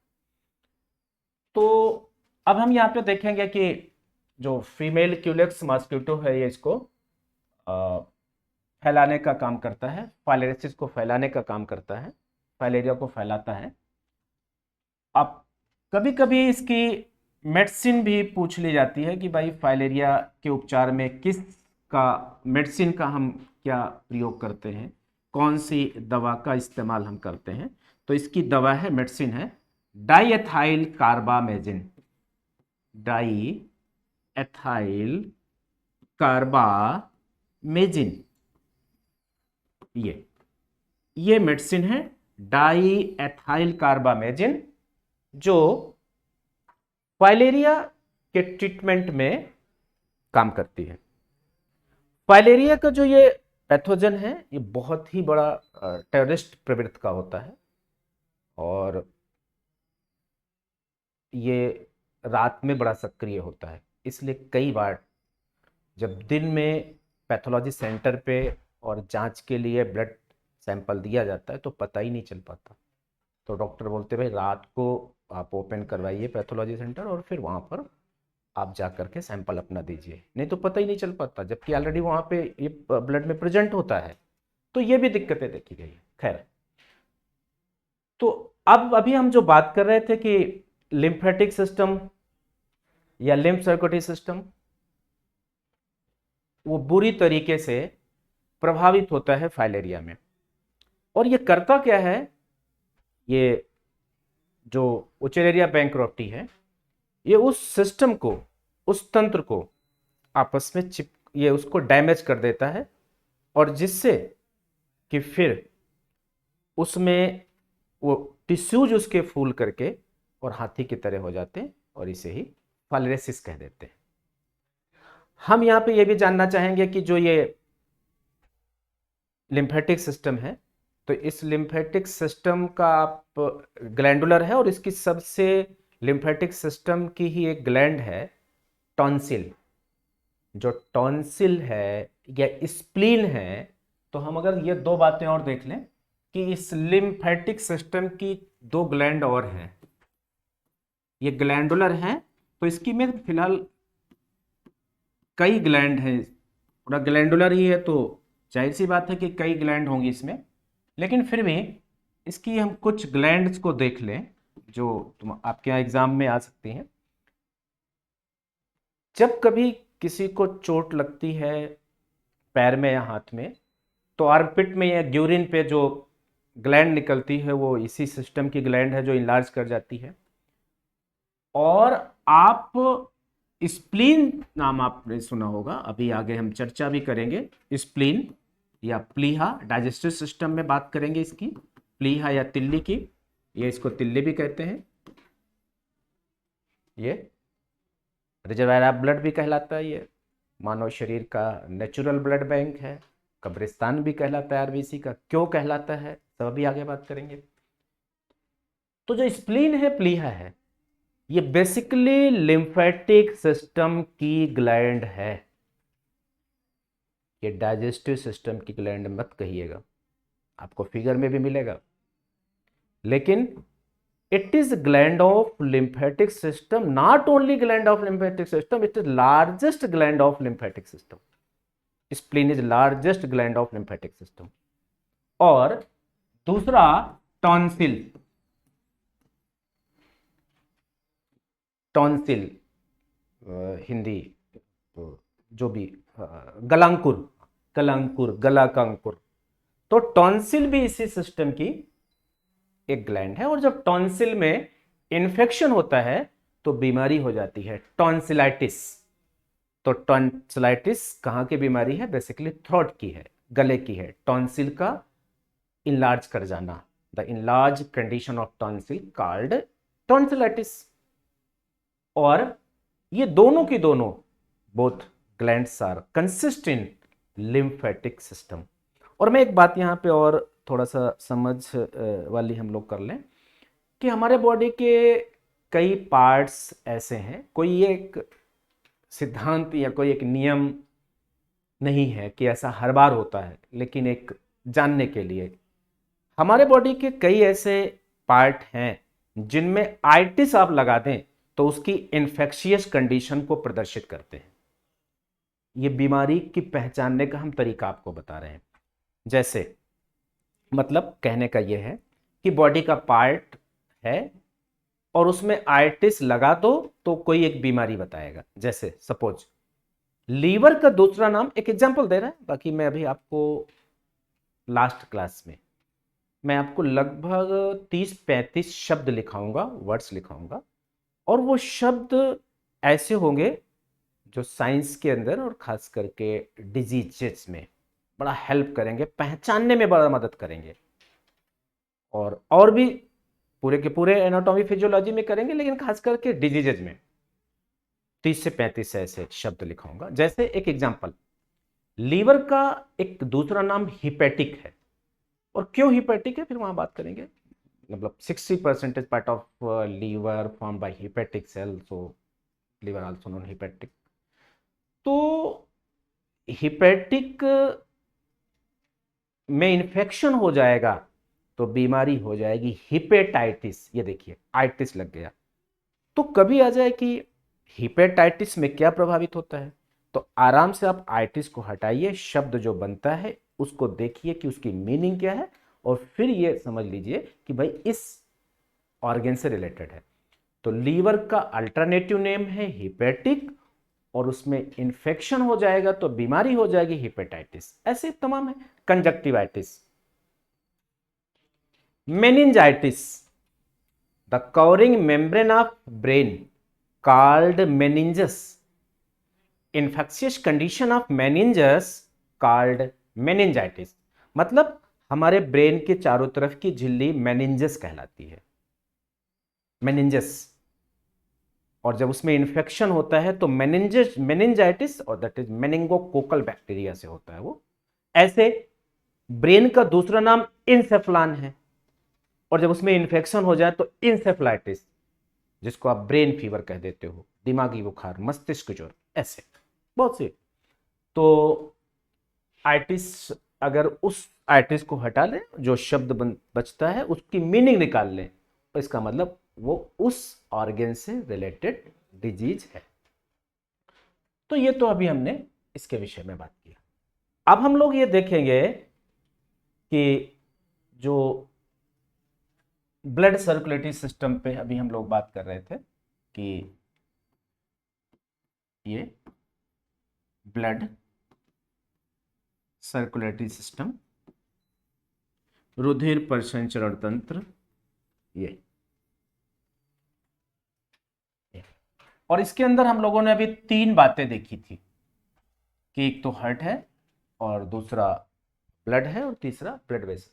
Speaker 1: तो अब हम यहाँ पे देखेंगे कि जो फीमेल क्यूलेक्स मॉस्किटो है, ये इसको फैलाने का काम करता है, फाइलेरियोसिस को फैलाने का काम करता है, फाइलेरिया को फैलाता है। अब कभी कभी इसकी मेडिसिन भी पूछ ली जाती है कि भाई फाइलेरिया के उपचार में किस का मेडिसिन का हम क्या प्रयोग करते हैं, कौन सी दवा का इस्तेमाल हम करते हैं। तो इसकी दवा है, मेडिसिन है डाइएथाइल कार्बामेजिन। डाइएथाइल कार्बामेजिन, ये मेडिसिन है डाइएथाइल कार्बामेजिन, जो फाइलेरिया के ट्रीटमेंट में काम करती है। फाइलेरिया का जो ये पैथोजन है, ये बहुत ही बड़ा टेररिस्ट प्रवृत्ति का होता है, और ये रात में बड़ा सक्रिय होता है। इसलिए कई बार जब दिन में पैथोलॉजी सेंटर पे और जांच के लिए ब्लड सैंपल दिया जाता है तो पता ही नहीं चल पाता। तो डॉक्टर बोलते भाई रात को आप ओपन करवाइए पैथोलॉजी सेंटर, और फिर वहाँ पर आप जा करके सैंपल अपना दीजिए, नहीं तो पता ही नहीं चल पाता, जबकि ऑलरेडी वहाँ पे ये ब्लड में प्रेजेंट होता है। तो ये भी दिक्कतें देखी गई है। खैर, तो अब अभी हम जो बात कर रहे थे कि लिम्फेटिक सिस्टम या लिम्फ सर्कुलेटरी सिस्टम, वो बुरी तरीके से प्रभावित होता है फाइलेरिया में। और ये करता क्या है, ये जो उचेरेरिया बैंक्रप्टी है, ये उस सिस्टम को, उस तंत्र को आपस में ये उसको डैमेज कर देता है, और जिससे कि फिर उसमें वो टिश्यूज उसके फूल करके और हाथी की तरह हो जाते हैं और इसे ही फाइलेरिसिस कह देते हैं। हम यहां पे ये भी जानना चाहेंगे कि जो ये लिम्फेटिक सिस्टम है, तो इस लिम्फेटिक सिस्टम का आप ग्लैंडुलर है और इसकी सबसे लिम्फेटिक सिस्टम की ही एक ग्लैंड है टॉन्सिल। जो टॉन्सिल है या स्प्लीन है, तो हम अगर ये दो बातें और देख लें कि इस लिम्फेटिक सिस्टम की दो ग्लैंड और हैं, ये ग्लैंडुलर है, तो इसकी में फिलहाल कई ग्लैंड हैं, पूरा ग्लैंडुलर ही है तो जाहिर सी बात है कि कई ग्लैंड होंगी इसमें, लेकिन फिर भी इसकी हम कुछ ग्लैंड्स को देख लें जो तुम आपके यहाँ एग्जाम में आ सकती हैं। जब कभी किसी को चोट लगती है पैर में या हाथ में, तो आर्मपिट में या यूरिन पे जो ग्लैंड निकलती है वो इसी सिस्टम की ग्लैंड है जो इनलार्ज कर जाती है। और आप स्प्लीन नाम आपने सुना होगा, अभी आगे हम चर्चा भी करेंगे स्प्लीन या प्लीहा, डाइजेस्टिव सिस्टम में बात करेंगे इसकी, प्लीहा या तिल्ली की, ये इसको तिल्ली भी कहते हैं। ये रिजर्वायर ऑफ ब्लड भी कहलाता है, ये मानव शरीर का नेचुरल ब्लड बैंक है, कब्रिस्तान भी कहलाता है आरबीसी का। क्यों कहलाता है सब अभी आगे बात करेंगे। तो जो स्प्लीन है, प्लीहा है, ये बेसिकली लिम्फेटिक सिस्टम की ग्लैंड है। ये डाइजेस्टिव सिस्टम की ग्लैंड मत कहिएगा, आपको फिगर में भी मिलेगा, लेकिन it is gland of lymphatic system, not only gland of lymphatic system, it is largest gland of lymphatic system. spleen is largest gland of lymphatic system. और दूसरा टॉन्सिल, टॉन्सिल हिंदी जो भी गलांकुर, गलांकुर, गला का अंकुर, तो टॉन्सिल भी इसी सिस्टम की एक ग्लैंड है। और जब टॉन्सिल में इन्फेक्शन होता है तो बीमारी हो जाती है टॉन्सिलाइटिस। तो टॉन्सिलाइटिस कहाँ की बीमारी है? बेसिकली थ्रोट की है, गले की है। टॉन्सिल का इनलार्ज कर जाना, the enlarge condition of tonsil called tonsillitis. और ये दोनों की दोनों, both glands are consist in lymphatic system. और मैं एक बात यहाँ पे और थोड़ा सा समझ वाली हम लोग कर लें कि हमारे बॉडी के कई पार्ट्स ऐसे हैं, कोई एक सिद्धांत या कोई एक नियम नहीं है कि ऐसा हर बार होता है, लेकिन एक जानने के लिए हमारे बॉडी के कई ऐसे पार्ट हैं जिनमें आइटिस आप लगा दें तो उसकी इन्फेक्शियस कंडीशन को प्रदर्शित करते हैं। ये बीमारी की पहचानने का हम तरीका आपको बता रहे हैं। जैसे मतलब कहने का यह है कि बॉडी का पार्ट है और उसमें आइटिस लगा दो तो कोई एक बीमारी बताएगा। जैसे सपोज लीवर का दूसरा नाम, एक एग्जांपल दे रहा है, बाकी मैं अभी आपको लास्ट क्लास में मैं आपको लगभग 30-35 शब्द लिखाऊंगा, वर्ड्स लिखाऊंगा, और वो शब्द ऐसे होंगे जो साइंस के अंदर और खास करके डिजीजेस में बड़ा हेल्प करेंगे, पहचानने में बड़ा मदद करेंगे। और भी पूरे के पूरे एनाटॉमी फिजियोलॉजी में करेंगे, लेकिन खास करके डिजीजेज में 30 से 35 ऐसे शब्द लिखाऊंगा। जैसे एक एग्जांपल, लीवर का एक दूसरा नाम हिपैटिक है। और क्यों हिपैटिक है फिर वहां बात करेंगे। मतलब 60% part of liver form by hepatic cell, so liver also known hepatic. तो हिपैटिक में इन्फेक्शन हो जाएगा तो बीमारी हो जाएगी हिपेटाइटिस। ये देखिए आइटिस लग गया, तो कभी आ जाए कि हिपेटाइटिस में क्या प्रभावित होता है, तो आराम से आप आइटिस को हटाइए, शब्द जो बनता है उसको देखिए कि उसकी मीनिंग क्या है, और फिर ये समझ लीजिए कि भाई इस ऑर्गन से रिलेटेड है। तो लीवर का अल्टरनेटिव नेम है हिपेटिक, और उसमें इंफेक्शन हो जाएगा तो बीमारी हो जाएगी हिपेटाइटिस। ऐसे तमाम है। Conjunctivitis, meningitis, the covering membrane of brain called meninges, infectious condition of meninges called meningitis। मतलब हमारे ब्रेन के चारों तरफ की झिल्ली मेनिंजस कहलाती है, मेनिंजस। और जब उसमें इन्फेक्शन होता है तो मेनिंजाइटिस, और दैट इज मेनिंगोकोकल बैक्टीरिया से होता है वो। ऐसे ब्रेन का दूसरा नाम इंसेफ्लान है, और जब उसमें इन्फेक्शन हो जाए तो इंसेफ्लाइटिस, जिसको आप ब्रेन फीवर कह देते हो, दिमागी बुखार, मस्तिष्क ज्वर, ऐसे बहुत से। तो आइटिस, अगर उस आइटिस को हटा लें, जो शब्द बचता है उसकी मीनिंग निकाल लें, तो इसका मतलब वो उस ऑर्गन से रिलेटेड डिजीज है। तो ये तो अभी हमने इसके विषय में बात किया। अब हम लोग ये देखेंगे कि जो ब्लड सर्कुलेटरी सिस्टम पे अभी हम लोग बात कर रहे थे कि ये ब्लड सर्कुलेटरी सिस्टम, रुधिर परिसंचरण तंत्र, ये और इसके अंदर हम लोगों ने अभी 3 बातें देखी थी कि एक तो हार्ट है, और दूसरा ब्लड है, और तीसरा ब्लड वेसल।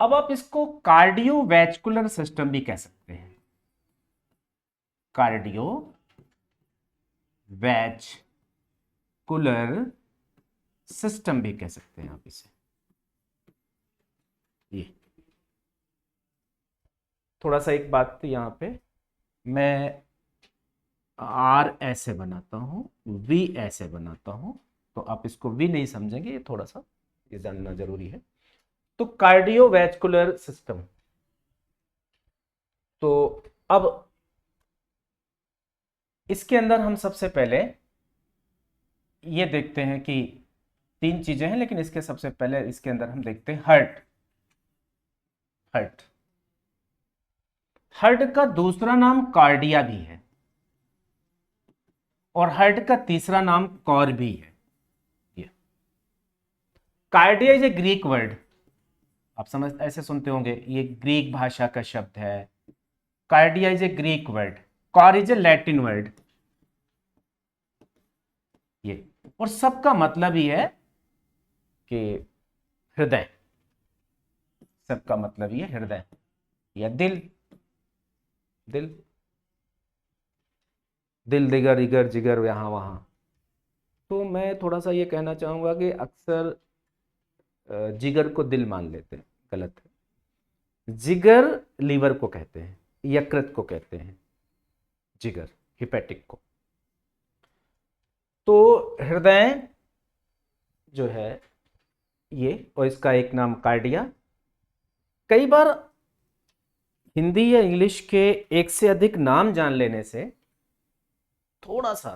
Speaker 1: अब आप इसको कार्डियोवैस्कुलर सिस्टम भी कह सकते हैं, कार्डियोवैस्कुलर सिस्टम भी कह सकते हैं आप इसे। ये थोड़ा सा एक बात यहां पे, मैं आर ऐसे बनाता हूं, वी ऐसे बनाता हूं, तो आप इसको वी नहीं समझेंगे, ये थोड़ा सा ये जानना जरूरी है। तो कार्डियोवैस्कुलर सिस्टम, तो अब इसके अंदर हम सबसे पहले ये देखते हैं कि 3 चीजें हैं, लेकिन इसके सबसे पहले इसके अंदर हम देखते हैं हार्ट। हार्ट हार्ट का दूसरा नाम कार्डिया भी है, और हार्ट का तीसरा नाम कॉर भी है। Cardia is a Greek word, आप समझ ऐसे सुनते होंगे, ये ग्रीक भाषा का शब्द है। Cardia is a Greek word, cor is a Latin word. ये और सबका मतलब ही है कि हृदय, सबका मतलब ही है हृदय या दिल। दिल, दिल दिगर इगर जिगर यहां वहां। तो मैं थोड़ा सा ये कहना चाहूंगा कि अक्सर जिगर को दिल मान लेते हैं, गलत है। जिगर लीवर को कहते हैं, यकृत को कहते हैं जिगर, हिपैटिक को। तो हृदय जो है ये, और इसका एक नाम कार्डिया। कई बार हिंदी या इंग्लिश के एक से अधिक नाम जान लेने से थोड़ा सा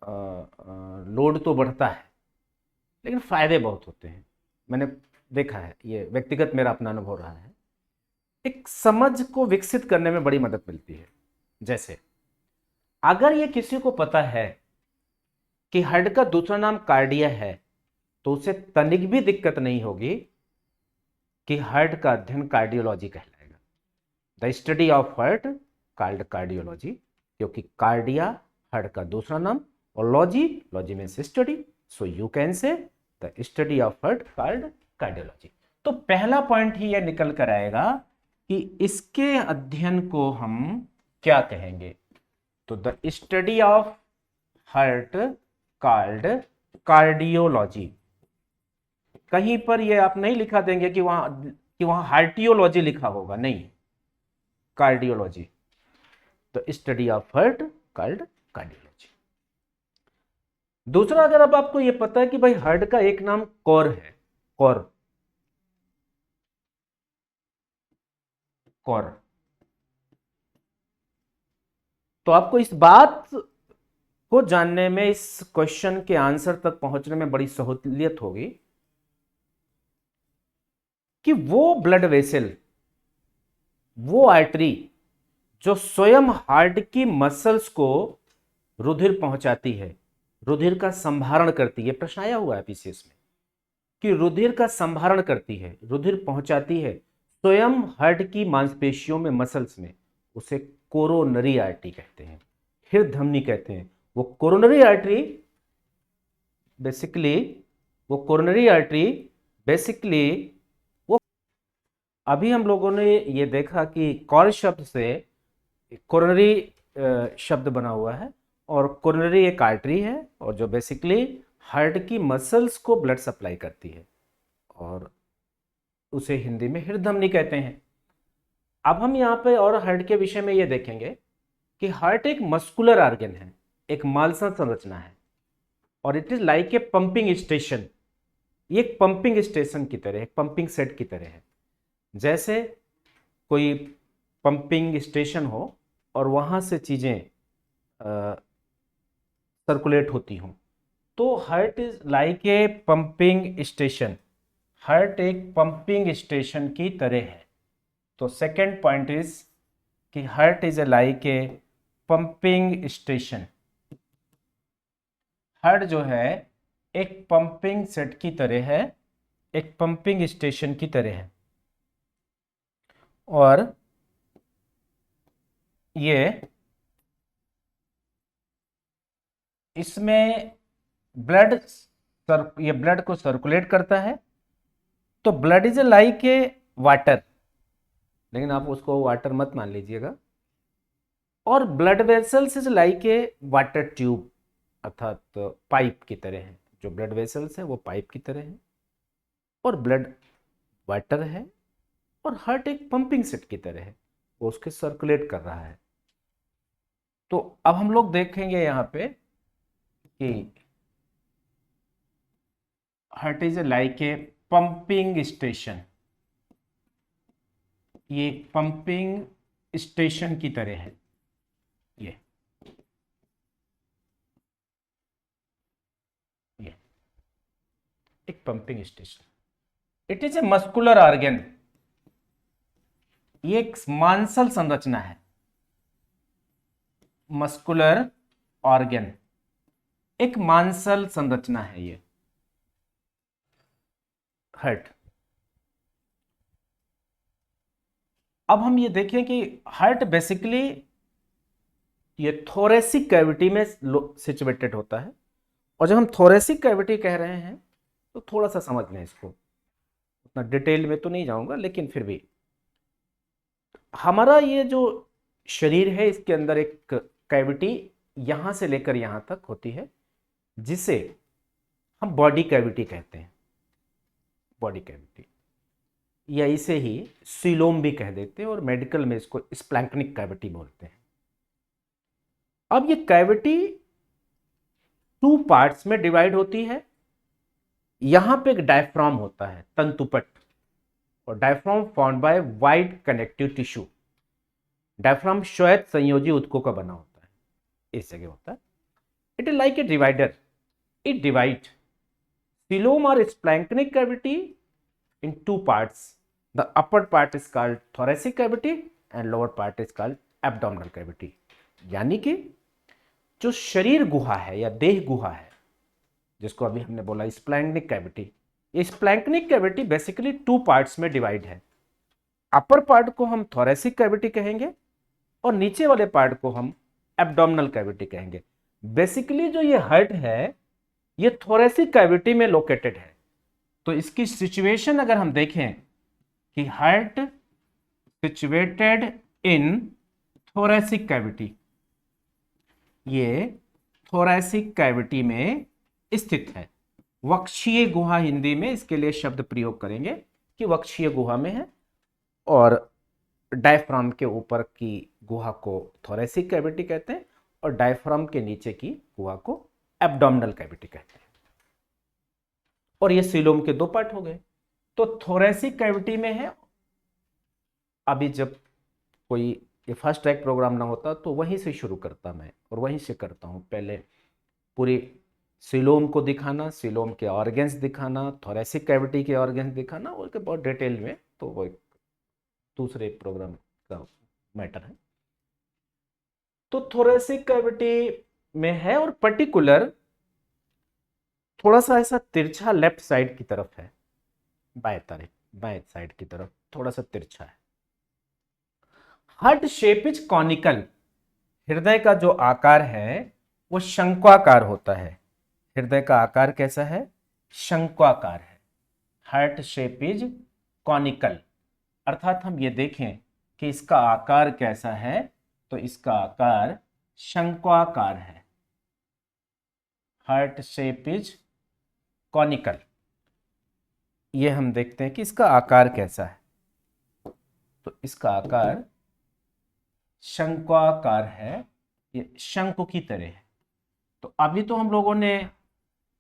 Speaker 1: लोड तो बढ़ता है, लेकिन फायदे बहुत होते हैं। मैंने देखा है, ये व्यक्तिगत मेरा अपना अनुभव रहा है। एक समझ को विकसित करने में बड़ी मदद मिलती है। जैसे अगर ये किसी को पता है कि हार्ट का दूसरा नाम कार्डिया है, तो उसे तनिक भी दिक्कत नहीं होगी कि हार्ट का अध्ययन कार्डियोलॉजी कहलाएगा। The study of heart called cardiology, क्योंकि कार्डिया हार्ट का दूसरा नाम, और logy, logy means study, so you can से the study of heart called cardiology. तो पहला पॉइंट ही यह निकल कर आएगा कि इसके अध्ययन को हम क्या कहेंगे। तो the study of heart called cardiology. कहीं पर ये आप नहीं लिखा देंगे कि वहां हार्टियोलॉजी लिखा होगा, नहीं, कार्डियोलॉजी। तो study of heart called cardiology. दूसरा, अगर अब आपको यह पता है कि भाई हार्ट का एक नाम कोर है, कोर, कोर, तो आपको इस बात को जानने में, इस क्वेश्चन के आंसर तक पहुंचने में बड़ी सहूलियत होगी कि वो ब्लड वेसल, वो आर्टरी जो स्वयं हार्ट की मसल्स को रुधिर पहुंचाती है, रुधिर का संभारण करती है। प्रश्न आया हुआ है पीसीएस में कि रुधिर का संभारण करती है, रुधिर पहुंचाती है स्वयं हार्ट की मांसपेशियों में, मसल्स में, उसे कोरोनरी आर्टरी कहते हैं, हृदय धमनी कहते हैं। वो कोरोनरी आर्टरी बेसिकली बेसिकली वो, अभी हम लोगों ने ये देखा कि कॉर शब्द से कोरोनरी शब्द बना हुआ है, और कोरोनरी एक आर्टरी है और जो बेसिकली हार्ट की मसल्स को ब्लड सप्लाई करती है, और उसे हिंदी में हृदय कहते हैं। अब हम यहाँ पे और हार्ट के विषय में ये देखेंगे कि हार्ट एक मस्कुलर ऑर्गन है, एक मालसा संरचना है, और it is like a pumping station. ये एक पंपिंग स्टेशन की तरह, एक पंपिंग सेट की तरह है। जैसे कोई पंपिंग स्टेशन हो और वहां से चीजें सर्कुलेट होती हों, तो heart is like a pumping station. Heart एक पंपिंग स्टेशन की तरह है। तो सेकेंड पॉइंट इज कि heart is a like a pumping station. Heart जो है एक पंपिंग सेट की तरह है, एक पंपिंग स्टेशन की तरह है, और इसमें ये ब्लड को सर्कुलेट करता है। तो blood is like a water, लेकिन आप उसको वाटर मत मान लीजिएगा। और blood vessels is like a water tube, अर्थात पाइप की तरह है। जो ब्लड वेसल्स है वो पाइप की तरह है, और ब्लड वाटर है, और हार्ट एक पंपिंग सेट की तरह है, वो उसके सर्कुलेट कर रहा है। तो अब हम लोग देखेंगे यहाँ पे कि heart is like a pumping station. ये एक पंपिंग स्टेशन की तरह है। ये एक pumping station. It is a muscular organ. ये एक मांसल संरचना है, मस्कुलर ऑर्गन, एक मांसल संरचना है ये हार्ट। अब हम ये देखें कि हार्ट बेसिकली ये थोरेसिक कैविटी में सिचुएटेड होता है। और जब हम थोरेसिक कैविटी कह रहे हैं तो थोड़ा सा समझ लें इसको, उतना डिटेल में तो नहीं जाऊंगा, लेकिन फिर भी हमारा ये जो शरीर है इसके अंदर एक कैविटी यहां से लेकर यहां तक होती है, जिसे हम बॉडी कैविटी कहते हैं। बॉडी कैविटी, या इसे ही सीलोम भी कह देते हैं, और मेडिकल में इसको स्प्लैंक्निक कैविटी बोलते हैं। अब ये कैविटी 2 पार्ट्स में डिवाइड होती है। यहां पे एक डायफ्राम होता है, तंतुपट, और diaphragm found by wide connective tissue. Diaphragm श्वेत संयोजी ऊतकों का बना होता है, इस जगह होता है। It is like a divider, it divide coelom और स्प्लैंक्निक cavity in 2 parts. The upper part is called thoracic cavity and lower part is called abdominal cavity. यानी कि जो शरीर गुहा है या देह गुहा है, जिसको अभी हमने बोला स्प्लैंक्निक कैविटी, ये स्प्लैंक्निक कैविटी बेसिकली 2 पार्ट्स में डिवाइड है। अपर पार्ट को हम थोरेसिक कैविटी कहेंगे और नीचे वाले पार्ट को हम एब्डोमिनल कैविटी कहेंगे। बेसिकली जो ये हार्ट है ये थोरेसिक कैविटी में लोकेटेड है। तो इसकी सिचुएशन अगर हम देखें कि heart situated in thoracic cavity, ये थोरेसिक कैविटी में स्थित है। वक्षीय गुहा हिंदी में इसके लिए शब्द प्रयोग करेंगे कि वक्षीय गुहा में है, और डायफ्राम के ऊपर की गुहा को थोरेसिक कैविटी कहते हैं, और डायफ्राम के नीचे की गुहा को एब्डोमिनल कैविटी कहते हैं। और ये सीलोम के 2 पार्ट हो गए। तो थोरेसिक कैविटी में है। अभी जब कोई ये फास्ट ट्रैक प्रोग्राम ना होता तो वहीं से शुरू करता मैं, और वहीं से करता हूँ। पहले पूरी सीलोम को दिखाना, सीलोम के ऑर्गन्स दिखाना, थोरेसिक कैविटी के ऑर्गन्स दिखाना, और उसके बहुत डिटेल में, तो वो एक दूसरे प्रोग्राम का मैटर है। तो थोरेसिक कैविटी में है, और पर्टिकुलर थोड़ा सा ऐसा तिरछा लेफ्ट साइड की तरफ है, बाएं साइड की तरफ थोड़ा सा तिरछा है। Heart shape is conical. हृदय का जो आकार है वो शंक्वाकार होता है। हृदय का आकार कैसा है? शंक्वाकार है। हार्ट शेप इज कॉनिकल, अर्थात हम ये देखें कि इसका आकार कैसा है, तो इसका आकार शंक्वाकार है। हार्ट शेप इज कॉनिकल, ये हम देखते हैं कि इसका आकार कैसा है, तो इसका आकार शंक्वाकार है, ये शंकु की तरह है। तो अभी तो हम लोगों ने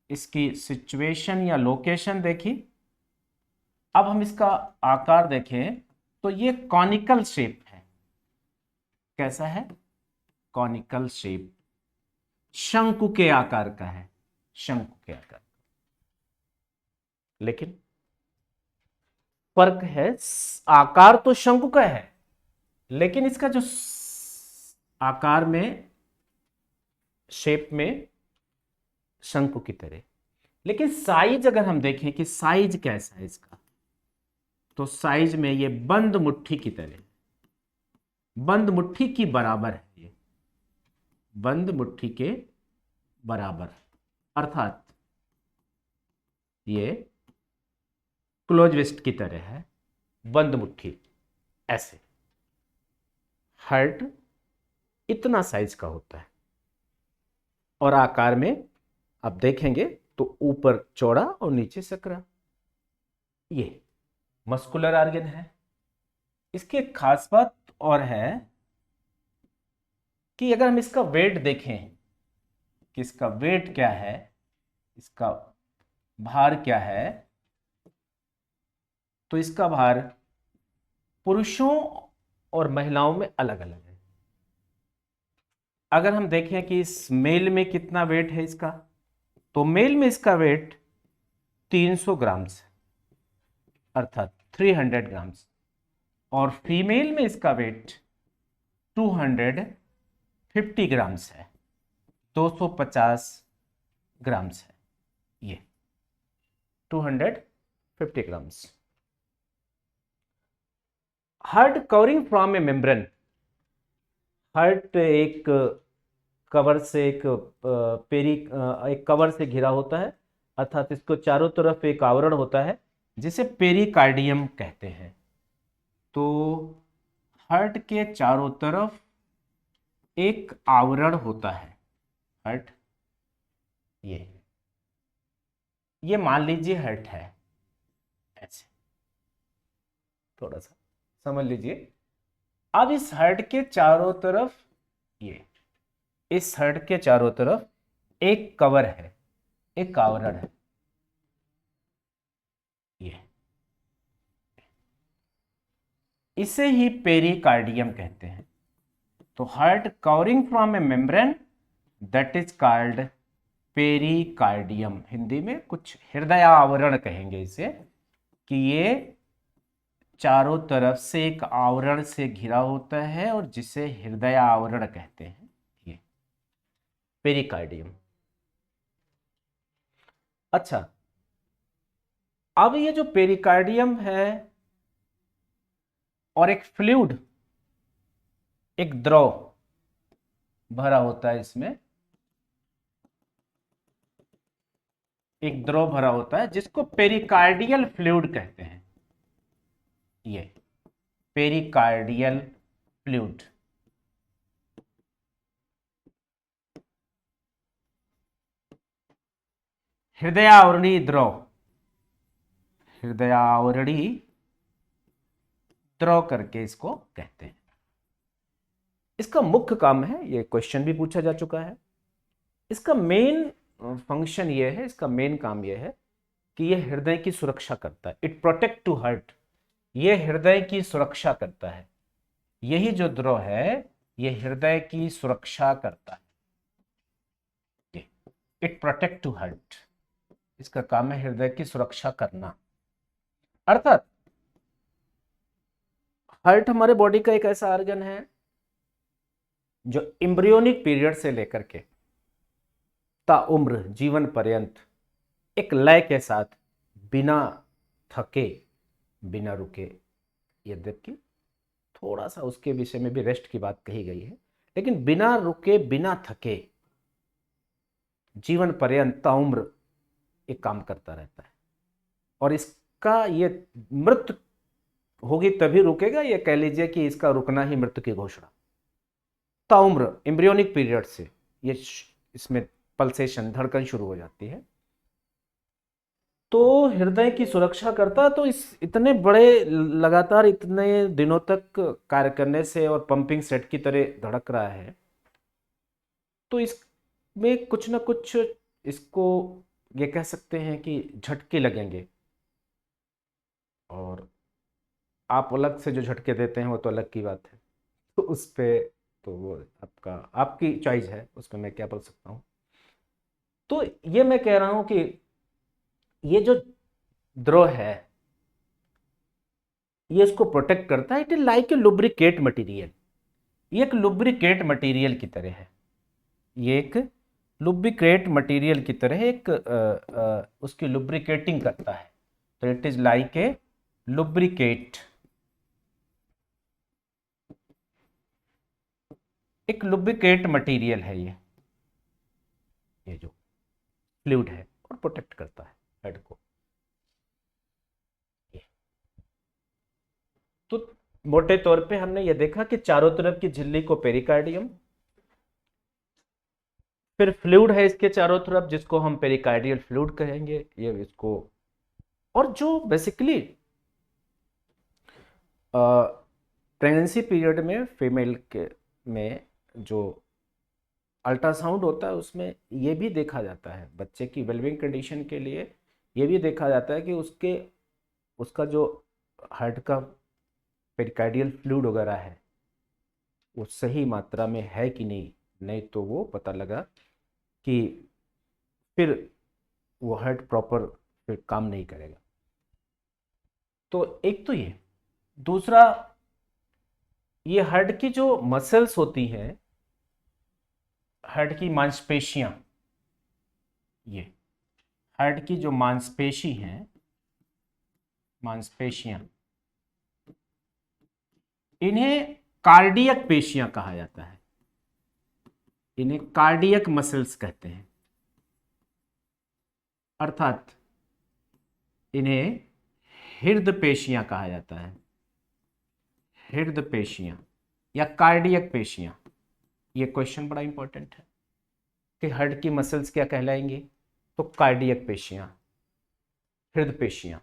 Speaker 1: इसकी सिचुएशन या लोकेशन देखी, अब हम इसका आकार देखें तो ये कॉनिकल शेप है। कैसा है? कॉनिकल शेप, शंकु के आकार का है, शंकु के आकार। लेकिन फर्क है, आकार तो शंकु का है, लेकिन इसका जो आकार में, शेप में शंकु की तरह, लेकिन साइज अगर हम देखें कि साइज कैसा है इसका, तो साइज में ये बंद मुट्ठी की तरह, बंद मुट्ठी की बराबर है, ये बंद मुट्ठी के बराबर, अर्थात ये क्लोज विस्ट की तरह है, बंद मुट्ठी ऐसे। हार्ट इतना साइज का होता है और आकार में आप देखेंगे तो ऊपर चौड़ा और नीचे सकरा, ये मस्कुलर ऑर्गन है। इसकी एक खास बात और है कि अगर हम इसका वेट देखें कि इसका वेट क्या है, इसका भार क्या है, तो इसका भार पुरुषों और महिलाओं में अलग अलग है। अगर हम देखें कि इस मेल में कितना वेट है इसका, तो मेल में इसका वेट 300 ग्राम्स है, अर्थात 300 ग्राम्स, और फीमेल में इसका वेट 250 ग्राम्स है, 250 ग्राम्स है, ये 250 grams. Heart covering from A membrane, heart एक कवर से, एक एक कवर से घिरा होता है, अर्थात इसको चारों तरफ एक आवरण होता है जिसे पेरिकार्डियम कहते हैं। तो हार्ट के चारों तरफ एक आवरण होता है, हार्ट ये मान लीजिए हार्ट है, ऐसे थोड़ा सा समझ लीजिए। अब इस हार्ट के चारों तरफ, ये इस हार्ट के चारों तरफ एक कवर है, एक आवरण है, ये इसे ही पेरिकार्डियम कहते हैं। तो heart covering from A membrane, that is called pericardium. Hindi में कुछ हृदय आवरण कहेंगे इसे, कि ये चारों तरफ से एक आवरण से घिरा होता है और जिसे हृदय आवरण कहते हैं, ये पेरिकार्डियम। अच्छा, अब ये जो पेरिकार्डियम है और एक फ्लूइड, एक द्रव भरा होता है इसमें, एक द्रव भरा होता है जिसको पेरिकार्डियल फ्लूइड कहते हैं, ये पेरिकार्डियल फ्लूइड। हृदयावरणी द्रव, हृदयावरणी द्रव करके इसको कहते हैं। इसका मुख्य काम है, ये क्वेश्चन भी पूछा जा चुका है, इसका मेन फंक्शन ये है, इसका मेन काम ये है कि ये हृदय की सुरक्षा करता है, इट प्रोटेक्ट टू हार्ट, ये हृदय की सुरक्षा करता है। यही जो द्रव है ये हृदय की सुरक्षा करता है, इट प्रोटेक्ट टू हार्ट, इसका काम है हृदय की सुरक्षा करना। अर्थात हार्ट हमारे बॉडी का एक ऐसा ऑर्गन है जो एम्ब्रियोनिक पीरियड से लेकर के ताउम्र जीवन पर्यंत एक लय के साथ, बिना थके, बिना रुके, यद्यपि थोड़ा सा उसके विषय में भी रेस्ट की बात कही गई है, लेकिन बिना रुके, बिना थके, जीवन पर्यंत ताउम्र एक काम करता रहता है। और इस का ये मृत्यु होगी तभी रुकेगा, ये कह लीजिए कि इसका रुकना ही मृत्यु की घोषणा। ताउम्र एम्ब्रियोनिक पीरियड से ये इसमें पल्सेशन, धड़कन शुरू हो जाती है। तो हृदय की सुरक्षा करता, तो इस इतने बड़े लगातार इतने दिनों तक कार्य करने से और पंपिंग सेट की तरह धड़क रहा है, तो इसमें कुछ ना कुछ इसको ये कह सकते हैं कि झटके लगेंगे। और आप अलग से जो झटके देते हैं वो तो अलग की बात है, तो उस पे तो वो आपकी चॉइस है, उस पर मैं क्या बोल सकता हूँ। तो ये मैं कह रहा हूँ कि ये जो द्रव है ये इसको प्रोटेक्ट करता है। It is like a lubricate material, ये एक लुब्रिकेट मटेरियल की तरह है, ये एक लुब्रिकेट मटेरियल की तरह एक उसकी लुब्रिकेटिंग करता है। तो it is like a lubricate, एक लुब्रिकेट मटेरियल है ये जो फ्लूइड है, और प्रोटेक्ट करता है हेड को। तो मोटे तौर पे हमने ये देखा कि चारों तरफ की झिल्ली को पेरिकार्डियम, फिर फ्लूइड है इसके चारों तरफ जिसको हम पेरिकार्डियल फ्लूइड कहेंगे, ये इसको। और जो बेसिकली प्रेगनेंसी पीरियड में फीमेल के में जो अल्ट्रासाउंड होता है उसमें ये भी देखा जाता है, बच्चे की वेलबिंग कंडीशन के लिए ये भी देखा जाता है कि उसका जो हार्ट का पेरिकार्डियल फ्लूइड वगैरह है वो सही मात्रा में है कि नहीं तो वो पता लगा कि फिर वो हार्ट प्रॉपर फिर काम नहीं करेगा। तो एक तो ये, दूसरा ये हार्ट की जो मसल्स होती हैं, हार्ट की मांसपेशियां, ये हार्ट की जो मांसपेशी हैं, मांसपेशियां, इन्हें कार्डियक पेशियां कहा जाता है, इन्हें कार्डियक मसल्स कहते हैं, अर्थात इन्हें हृदय पेशियां कहा जाता है, हृदय पेशियां या कार्डियक पेशियां। ये क्वेश्चन बड़ा इंपॉर्टेंट है कि हार्ट की मसल्स क्या कहलाएंगी, तो कार्डियक पेशियां, हृदय पेशियां।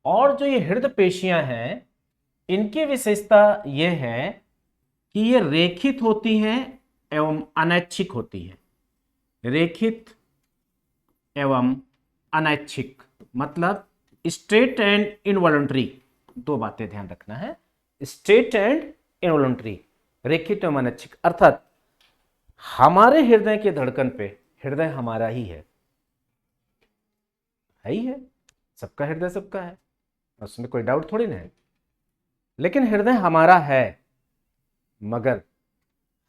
Speaker 1: और जो ये हृदय पेशियां हैं इनकी विशेषता यह है कि ये रेखित होती हैं एवं अनैच्छिक होती हैं, रेखित एवं अनैच्छिक, मतलब स्ट्रेट एंड इनवॉलंटरी, दो बातें ध्यान रखना है, स्ट्रेट एंड इनवॉलंटरी, रेखित एवं अनैच्छिक। अर्थात हमारे हृदय के धड़कन पे, हृदय हमारा ही है ही है, सबका हृदय सबका है, उसमें कोई डाउट थोड़ी ना है, लेकिन हृदय हमारा है, मगर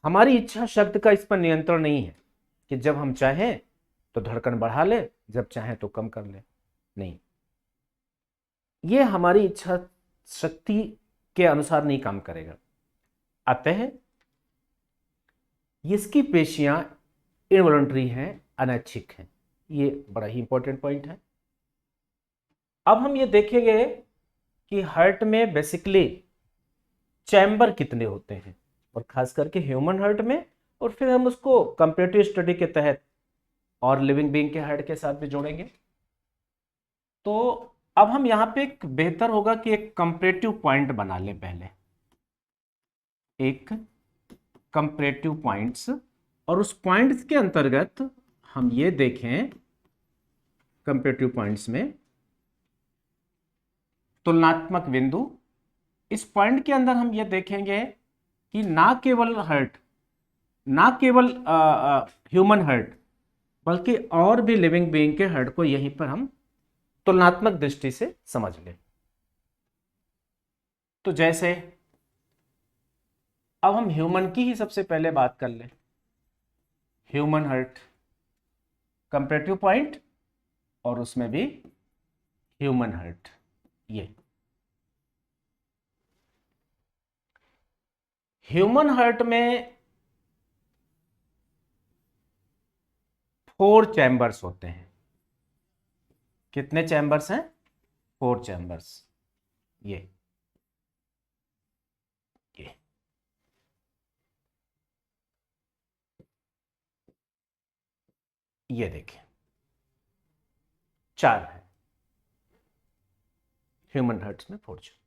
Speaker 1: हमारी इच्छा शक्ति का इस पर नियंत्रण नहीं है कि जब हम चाहें तो धड़कन बढ़ा ले, जब चाहें तो कम कर ले, नहीं, ये हमारी इच्छा शक्ति के अनुसार नहीं काम करेगा। अतः इसकी पेशियां इनवॉलंटरी हैं, अनैच्छिक हैं, ये बड़ा ही इंपॉर्टेंट पॉइंट है। अब हम ये देखेंगे कि हार्ट में बेसिकली चैम्बर कितने होते हैं, और खास करके ह्यूमन हार्ट में, और फिर हम उसको कंपैरेटिव स्टडी के तहत और लिविंग बीइंग के हार्ट के साथ भी जोड़ेंगे। तो अब हम यहाँ पे एक बेहतर होगा कि एक कंपैरेटिव पॉइंट बना लें पहले, एक कंपैरेटिव पॉइंट्स, और उस पॉइंट्स के अंतर्गत हम ये देखें, कंपैरेटिव पॉइंट्स में तुलनात्मक बिंदु, इस पॉइंट के अंदर हम ये देखेंगे कि ना केवल ह्यूमन हार्ट बल्कि और भी लिविंग बीइंग के हार्ट को यहीं पर हम तुलनात्मक दृष्टि से समझ लें। तो जैसे अब हम ह्यूमन की ही सबसे पहले बात कर लें, ह्यूमन हार्ट कंपैरेटिव पॉइंट, और उसमें भी ह्यूमन हार्ट, ये ह्यूमन हार्ट में 4 चैम्बर्स होते हैं, कितने चैम्बर्स हैं? 4 चैम्बर्स। ये ये ये देखिए 4 है ह्यूमन हार्ट्स में, 4 चैम्बर।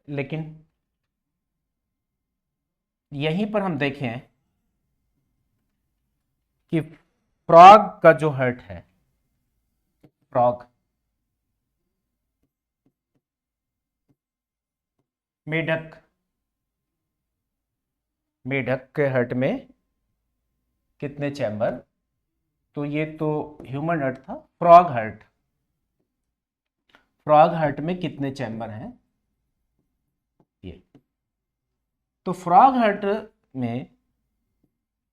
Speaker 1: लेकिन यहीं पर हम देखें कि फ्रॉग का जो हार्ट है, फ्रॉग, मेढक, मेढक के हार्ट में कितने चैम्बर? तो ये तो ह्यूमन हार्ट था, फ्रॉग हार्ट, फ्रॉग हार्ट में कितने चैम्बर हैं? ये तो फ्रॉग हार्ट में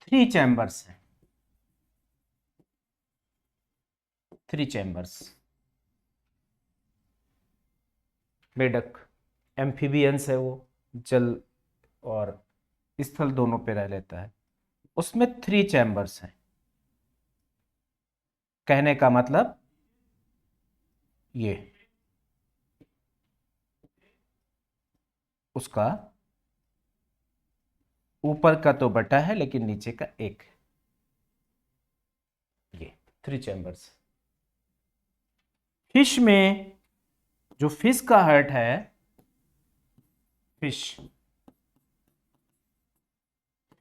Speaker 1: 3 चैम्बर्स हैं, 3 चैम्बर्स। मेढक एम्फीबियंस है, वो जल और स्थल दोनों पे रह लेता है, उसमें 3 चैम्बर्स हैं। कहने का मतलब ये उसका ऊपर का तो बटा है लेकिन नीचे का एक है, ये 3 चैम्बर्स। फिश में, जो फिश का हार्ट है, फिश,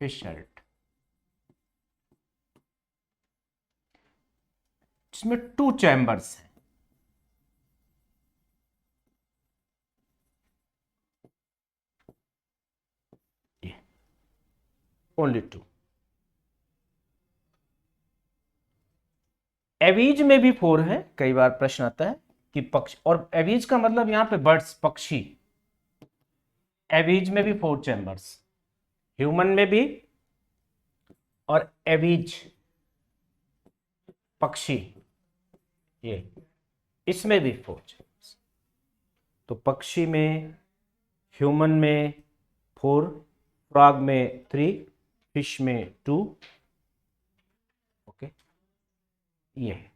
Speaker 1: फिश हार्ट, इसमें 2 चैम्बर्स हैं। ये ओनली 2। एवीज में भी 4 है, कई बार प्रश्न आता है कि पक्षी, और एवीज का मतलब यहां पे बर्ड्स, पक्षी, एवीज में भी 4 चैम्बर्स, ह्यूमन में भी, और एवीज पक्षी, ये इसमें भी 4 चैम्बर्स। तो पक्षी में, ह्यूमन में 4, फ्रॉग में 3, फिश में 2। ओके, ये है।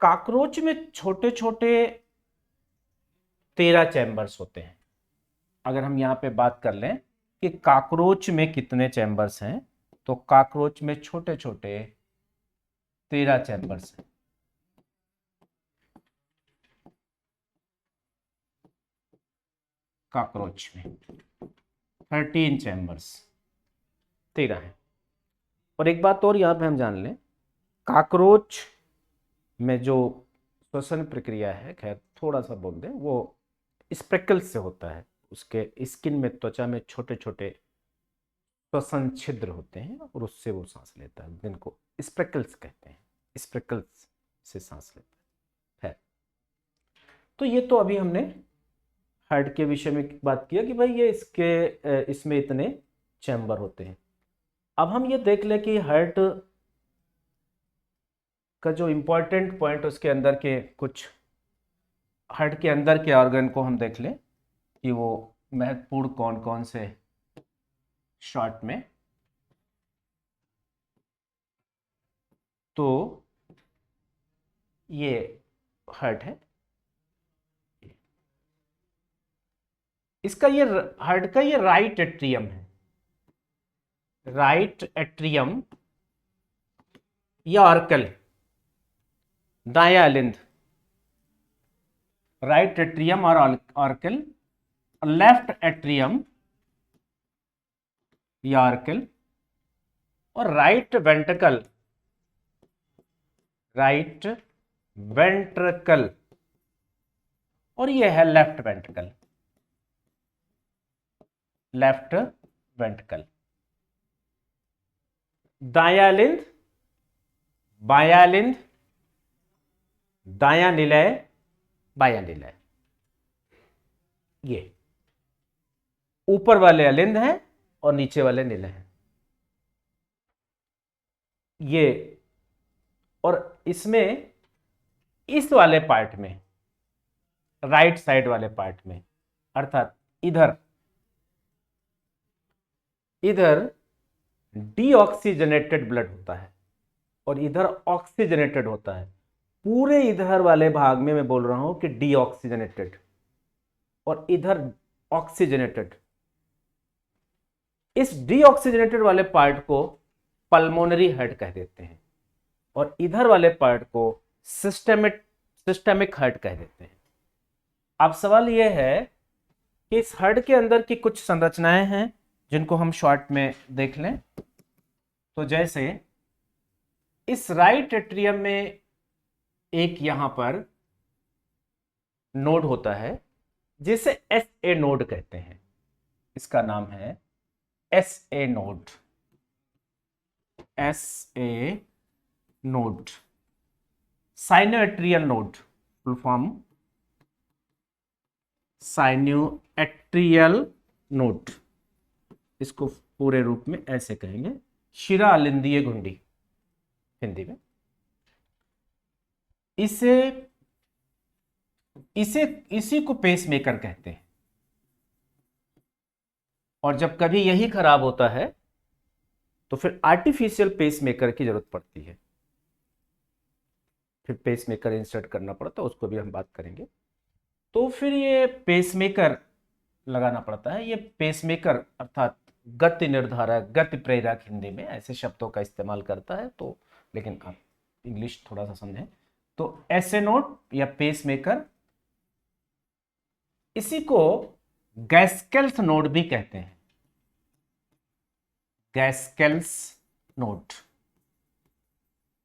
Speaker 1: कॉकरोच में छोटे छोटे 13 चैम्बर्स होते हैं। अगर हम यहां पे बात कर लें कि कॉकरोच में कितने चैम्बर्स हैं, तो कॉकरोच में छोटे छोटे 13 चैम्बर्स हैं। कॉकरोच में 13 चैम्बर्स, 13 है। और एक बात और यहां पे हम जान लें, कॉकरोच में जो श्वसन प्रक्रिया है, खैर थोड़ा सा बोल दें, वो स्प्रेकल्स से होता है। उसके स्किन में, त्वचा में छोटे छोटे श्वसन छिद्र होते हैं और उससे वो सांस लेता है, जिनको स्प्रेकल्स कहते हैं, स्प्रेकल्स से सांस लेता है। तो ये तो अभी हमने हार्ट के विषय में बात किया कि भाई ये इसमें इतने चैम्बर होते हैं। अब हम ये देख लें कि हार्ट का जो इंपॉर्टेंट पॉइंट, उसके अंदर के कुछ, हार्ट के अंदर के ऑर्गन को हम देख लें कि वो महत्वपूर्ण कौन कौन से, शॉर्ट में। तो ये हार्ट है, इसका ये हार्ट का ये राइट एट्रियम है, राइट एट्रियम या ऑर्कल, दायां अलिंद, राइट एट्रियम और ऑर्कल, लेफ्ट एट्रियम या ऑर्कल, और राइट वेंट्रिकल, राइट वेंट्रिकल, और ये है लेफ्ट वेंट्रिकल, लेफ्ट वेंट्रिकल। दायां अलिंद, बायां अलिंद, दायां निलय, बायां निलय, ये ऊपर वाले अलिंद हैं और नीचे वाले निलय हैं, ये। और इसमें इस वाले पार्ट में, राइट साइड वाले पार्ट में, अर्थात इधर, इधर डीऑक्सीजनेटेड ब्लड होता है और इधर ऑक्सीजनेटेड होता है। पूरे इधर वाले भाग में मैं बोल रहा हूं कि डीऑक्सीजनेटेड और इधर ऑक्सीजनेटेड। इस डीऑक्सीजनेटेड वाले पार्ट को पल्मोनरी हार्ट कह देते हैं और इधर वाले पार्ट को सिस्टेमिक हार्ट कह देते हैं। अब सवाल यह है कि इस हार्ट के अंदर की कुछ संरचनाएं हैं जिनको हम शॉर्ट में देख लें। तो जैसे इस राइट एट्रियम में एक यहां पर नोड होता है जिसे एस ए नोड कहते हैं। इसका नाम है S A node. S A node, sinoatrial node, full form sinoatrial node, इसको पूरे रूप में ऐसे कहेंगे, शिरा अलिंदीय घुंडी हिंदी में। इसी को पेसमेकर कहते हैं। और जब कभी यही खराब होता है तो फिर आर्टिफिशियल पेसमेकर की जरूरत पड़ती है, फिर पेसमेकर इंसर्ट करना पड़ता है, उसको भी हम बात करेंगे। तो फिर ये पेसमेकर लगाना पड़ता है। ये पेसमेकर अर्थात गति निर्धारक, गति प्रेरक हिंदी में ऐसे शब्दों का इस्तेमाल करता है। तो लेकिन आप इंग्लिश थोड़ा सा समझें। तो एसए नोड या पेसमेकर, इसी को गैस्केल्स नोड भी कहते हैं। गैस्केल्स नोड।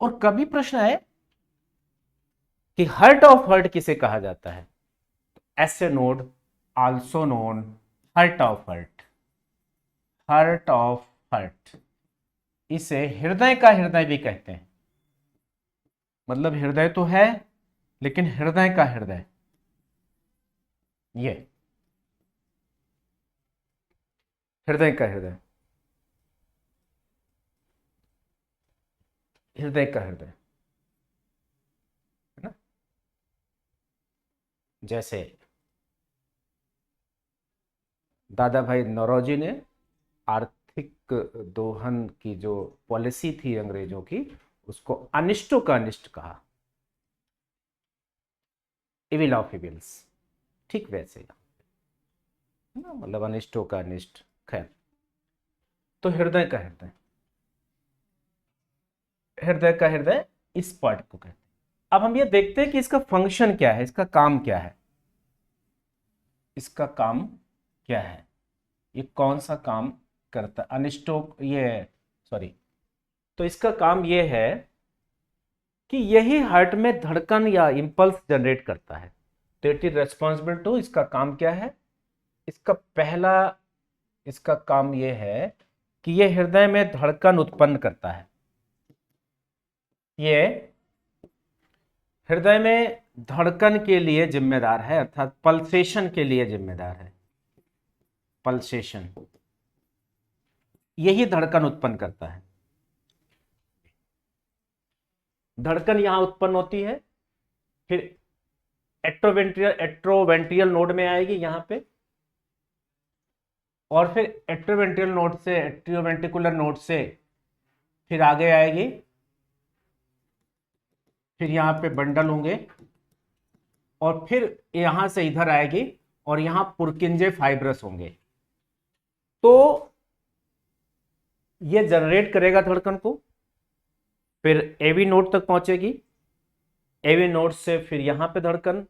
Speaker 1: और कभी प्रश्न आए कि हार्ट ऑफ हार्ट किसे कहा जाता है? SA node also known heart of heart. Heart of heart, इसे हृदय का हृदय भी कहते हैं। मतलब हृदय तो है लेकिन हृदय का हृदय, ये हृदय का हृदय, हृदय का हृदय, है ना। जैसे दादा भाई नौरोजी ने आर्थिक दोहन की जो पॉलिसी थी अंग्रेजों की, उसको अनिष्टों का अनिष्ट कहा, इविल ऑफ इविल्स। ठीक वैसे ना, मतलब अनिष्टों का अनिष्ट। खैर, तो हृदय का हृदय, हृदय का हृदय इस पार्ट को कहते हैं। अब हम ये देखते हैं कि इसका फंक्शन क्या है, इसका काम क्या है। इसका काम क्या है, ये कौन सा काम करता है? अनिष्टों, ये सॉरी, तो इसका काम ये है कि यही हार्ट में धड़कन या इंपल्स जनरेट करता है। तो इट इज रेस्पॉन्सिबल टू, इसका काम क्या है? इसका पहला, इसका काम यह है कि यह हृदय में धड़कन उत्पन्न करता है। ये हृदय में धड़कन के लिए जिम्मेदार है, अर्थात पल्सेशन के लिए जिम्मेदार है। पल्सेशन, यही धड़कन उत्पन्न करता है। धड़कन यहां उत्पन्न होती है, फिर एट्रोवेंट्रियल नोड में आएगी यहां पे, और फिर एट्रोवेंट्रियल नोड से, एट्रियोवेंट्रिकुलर नोड से फिर आगे आएगी, फिर यहां पे बंडल होंगे, और फिर यहां से इधर आएगी और यहां पुरकिंजे फाइब्रस होंगे। तो ये जनरेट करेगा धड़कन को, फिर एवी नोड तक पहुंचेगी, एवी नोड से फिर यहां पे धड़कन,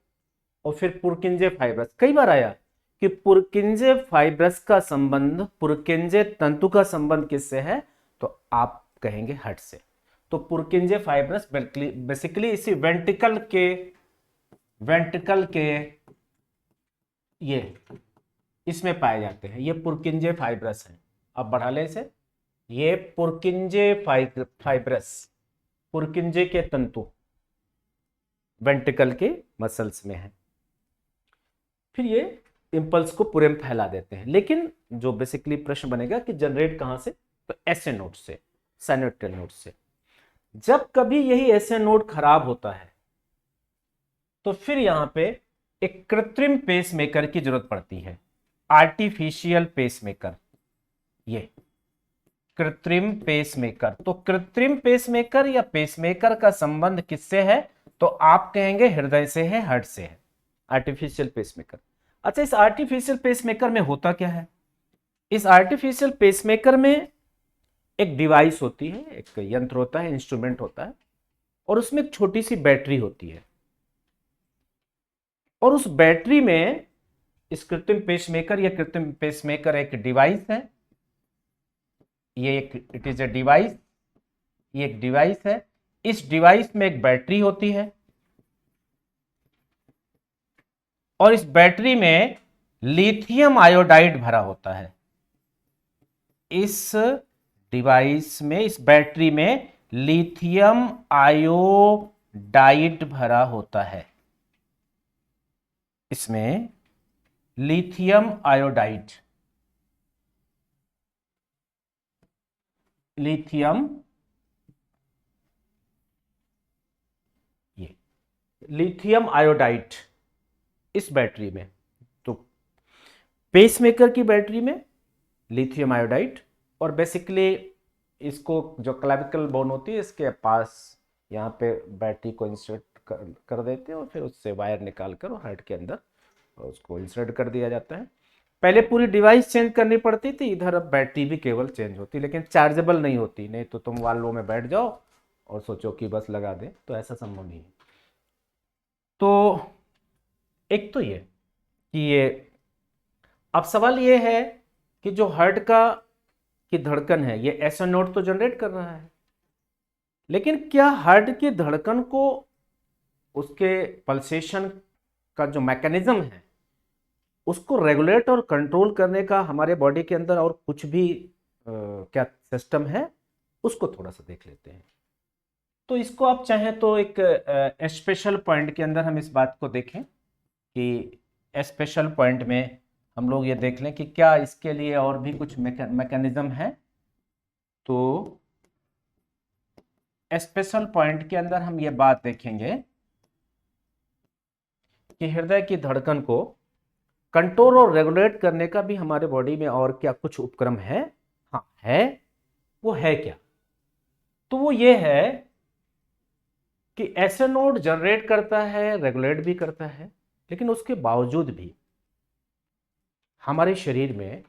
Speaker 1: और फिर पुरकिंजे फाइब्रस। कई बार आया कि पुरकिंजे फाइब्रस का संबंध, पुरकिंजे तंतु का संबंध किससे है? तो आप कहेंगे हार्ट से। तो पुरकिंजे फाइब्रस बेसिकली इसी वेंट्रिकल के ये इसमें पाए जाते हैं। ये पुरकिंजे फाइब्रस है। अब बढ़ा ले इसे, ये पुरकिंजे फाइब्रस, पुरकिंजे के तंतु वेंट्रिकल के मसल्स में है। फिर ये इंपल्स को पूरे में फैला देते हैं। लेकिन जो बेसिकली प्रश्न बनेगा कि जनरेट कहां से? तो एसए नोड से, साइनोएट्रियल नोड से। जब कभी यही एसए नोड खराब होता है तो फिर यहां पे एक कृत्रिम पेसमेकर की जरूरत पड़ती है, आर्टिफिशियल पेसमेकर। ये कृत्रिम पेसमेकर। तो कृत्रिम पेसमेकर या पेसमेकर का संबंध किससे है? तो आप कहेंगे हृदय से है, हार्ट से है, आर्टिफिशियल पेसमेकर। अच्छा, इस आर्टिफिशियल पेसमेकर में होता क्या है? इस आर्टिफिशियल पेसमेकर में एक डिवाइस होती है, एक यंत्र होता है, इंस्ट्रूमेंट होता है, और उसमें एक छोटी सी बैटरी होती है, और उस बैटरी में इस कृत्रिम पेसमेकर या कृत्रिम पेसमेकर एक डिवाइस है। ये एक इट इज ए डिवाइस, ये एक डिवाइस है। इस डिवाइस में एक बैटरी होती है, और इस बैटरी में लिथियम आयोडाइड भरा होता है। इस डिवाइस में, इस बैटरी में लिथियम आयोडाइड भरा होता है। इसमें लिथियम आयोडाइड, लिथियम, ये लिथियम आयोडाइड इस बैटरी में। तो पेसमेकर की बैटरी में लिथियम आयोडाइड, और बेसिकली इसको जो क्लेविकल बोन होती है इसके पास यहाँ पे बैटरी को इंसर्ट कर देते हैं, और फिर उससे वायर निकाल कर हार्ट के अंदर उसको इंसर्ट कर दिया जाता है। पहले पूरी डिवाइस चेंज करनी पड़ती थी, इधर अब बैटरी भी केवल चेंज होती, लेकिन चार्जेबल नहीं होती। नहीं तो तुम वाल्वों में बैठ जाओ और सोचो कि बस लगा दे, तो ऐसा संभव नहीं है। तो एक तो ये कि ये, अब सवाल ये है कि जो हार्ट का की धड़कन है, ये ऐसा नोट तो जनरेट कर रहा है, लेकिन क्या हार्ट की धड़कन को, उसके पल्सेशन का जो मैकेनिज्म है, उसको रेगुलेट और कंट्रोल करने का हमारे बॉडी के अंदर और कुछ भी क्या सिस्टम है, उसको थोड़ा सा देख लेते हैं। तो इसको आप चाहें तो एक स्पेशल पॉइंट के अंदर हम इस बात को देखें कि स्पेशल पॉइंट में हम लोग ये देख लें कि क्या इसके लिए और भी कुछ मैकेनिज्म है। तो स्पेशल पॉइंट के अंदर हम ये बात देखेंगे कि हृदय की धड़कन को कंट्रोल और रेगुलेट करने का भी हमारे बॉडी में और क्या कुछ उपक्रम है। हाँ है। वो है क्या? तो वो ये है कि ऐसे नोड जनरेट करता है, रेगुलेट भी करता है, लेकिन उसके बावजूद भी हमारे शरीर में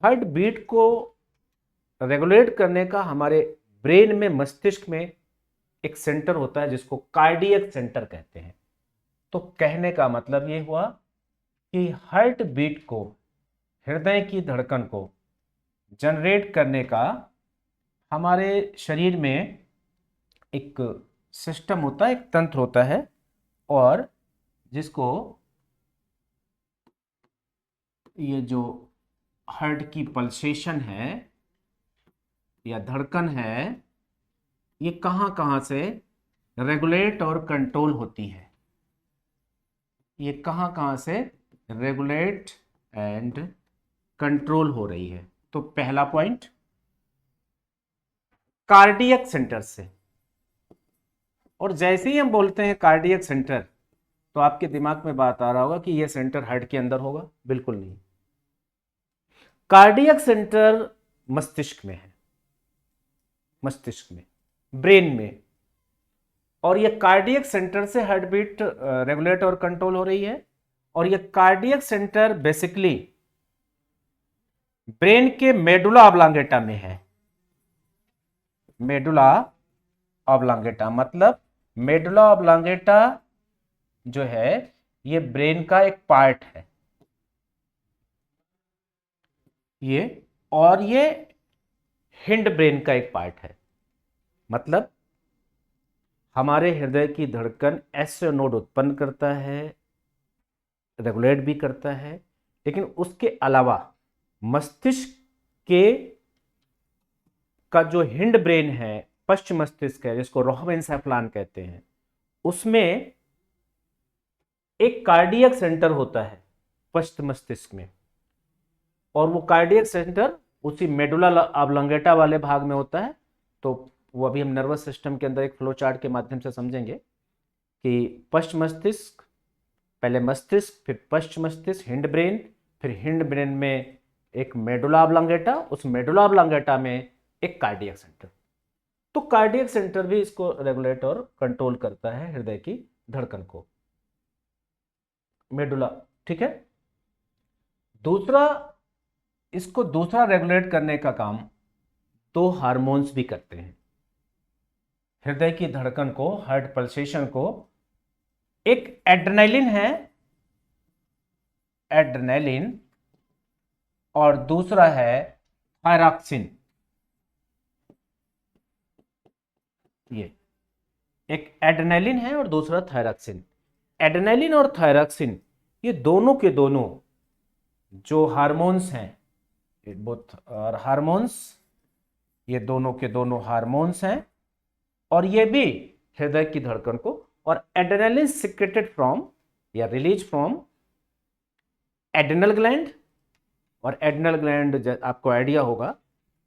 Speaker 1: हार्ट बीट को रेगुलेट करने का हमारे ब्रेन में, मस्तिष्क में एक सेंटर होता है जिसको कार्डियक सेंटर कहते हैं। तो कहने का मतलब ये हुआ कि हार्ट बीट को, हृदय की धड़कन को जनरेट करने का हमारे शरीर में एक सिस्टम होता है, एक तंत्र होता है, और जिसको ये जो हार्ट की पल्सेशन है या धड़कन है, ये कहाँ कहाँ से रेगुलेट और कंट्रोल होती है, ये कहाँ कहाँ से रेगुलेट एंड कंट्रोल हो रही है। तो पहला पॉइंट कार्डियक सेंटर से। और जैसे ही हम बोलते हैं कार्डियक सेंटर, तो आपके दिमाग में बात आ रहा होगा कि यह सेंटर हार्ट के अंदर होगा। बिल्कुल नहीं। कार्डियक सेंटर मस्तिष्क में है, मस्तिष्क में, ब्रेन में। और यह कार्डियक सेंटर से हार्ट बीट रेगुलेट और कंट्रोल हो रही है। और यह कार्डियक सेंटर बेसिकली ब्रेन के मेडुला ऑब्लांगेटा में है। मेडुला ऑब्लांगेटा मतलब मेडुला ऑब्लांगेटा जो है ये ब्रेन का एक पार्ट है ये, और ये हिंड ब्रेन का एक पार्ट है। मतलब हमारे हृदय की धड़कन ऐसे नोड उत्पन्न करता है, रेगुलेट भी करता है, लेकिन उसके अलावा मस्तिष्क के का जो हिंड ब्रेन है, पश्च मस्तिष्क है, जिसको रोहमेंसेफ्लान कहते हैं, उसमें एक कार्डियक सेंटर होता है पश्च मस्तिष्क में। और वो कार्डियक सेंटर उसी मेडुला ऑब्लांगेटा वाले भाग में होता है। तो वो अभी हम नर्वस सिस्टम के अंदर एक फ्लो चार्ट के माध्यम से समझेंगे कि पश्च मस्तिष्क, पहले मस्तिष्क, फिर पश्च मस्तिष्क, हिंड ब्रेन, फिर हिंड ब्रेन में एक मेडुला ऑब्लांगेटा, उस मेडुला ऑब्लांगेटा में एक कार्डियक सेंटर। तो कार्डियक सेंटर भी इसको रेगुलेट और कंट्रोल करता है हृदय की धड़कन को, मेडुला। ठीक है। दूसरा, इसको दूसरा रेगुलेट करने का काम दो हार्मोन्स भी करते हैं हृदय की धड़कन को, हार्ट पल्सेशन को। एक एड्रेनालिन है, एड्रेनालिन, और दूसरा है थायरॉक्सिन। ये एक एड्रेनालिन है और दूसरा थायरॉक्सिन। एड्रेनालिन और थायरॉक्सिन ये दोनों के दोनों जो हार्मोन्स हैं, बोथ आर हार्मोन्स, ये दोनों के दोनों हार्मोन्स हैं, और ये भी हृदय की धड़कन को, और एड्रेनालिन सिक्रेटेड फ्रॉम या रिलीज फ्रॉम एड्रेनल ग्लैंड, और एड्रेनल ग्लैंड आपको आइडिया होगा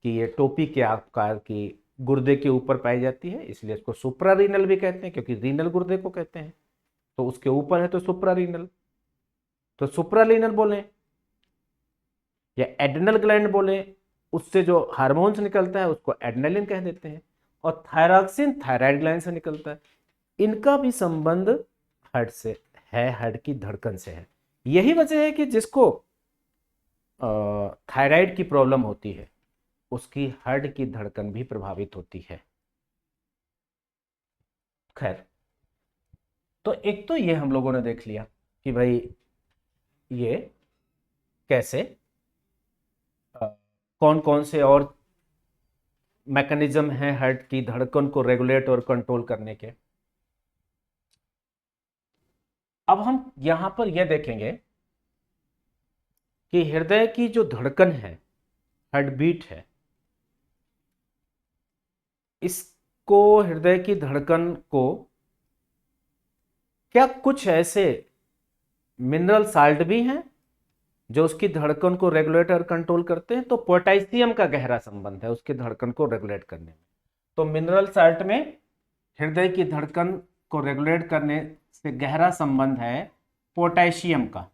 Speaker 1: कि ये टोपी के आकार की गुर्दे के ऊपर पाई जाती है, इसलिए इसको सुप्रारीनल भी कहते हैं, क्योंकि रीनल गुर्दे को कहते हैं, तो उसके ऊपर है तो सुप्रारीनल। तो सुप्रारीनल बोले या एड्रेनल ग्लैंड बोले, उससे जो हार्मोन्स निकलता है उसको एड्रेनलिन कह देते हैं, और थायरॉक्सिन थायराइड ग्लैंड से निकलता है। इनका भी संबंध हार्ट से है, हार्ट की धड़कन से है। यही वजह है कि जिसको थायराइड की प्रॉब्लम होती है उसकी हार्ट की धड़कन भी प्रभावित होती है। खैर, तो एक तो ये हम लोगों ने देख लिया कि भाई ये कैसे कौन कौन से और मैकेनिज्म हैं हार्ट की धड़कन को रेगुलेट और कंट्रोल करने के। अब हम यहां पर यह देखेंगे कि हृदय की जो धड़कन है, हार्ट बीट है, इसको, हृदय की धड़कन को क्या कुछ ऐसे मिनरल साल्ट भी हैं जो उसकी धड़कन को रेगुलेट और कंट्रोल करते हैं। तो पोटेशियम का गहरा संबंध है उसकी धड़कन को रेगुलेट करने में। तो मिनरल साल्ट में हृदय की धड़कन को रेगुलेट करने से गहरा संबंध है पोटेशियम का।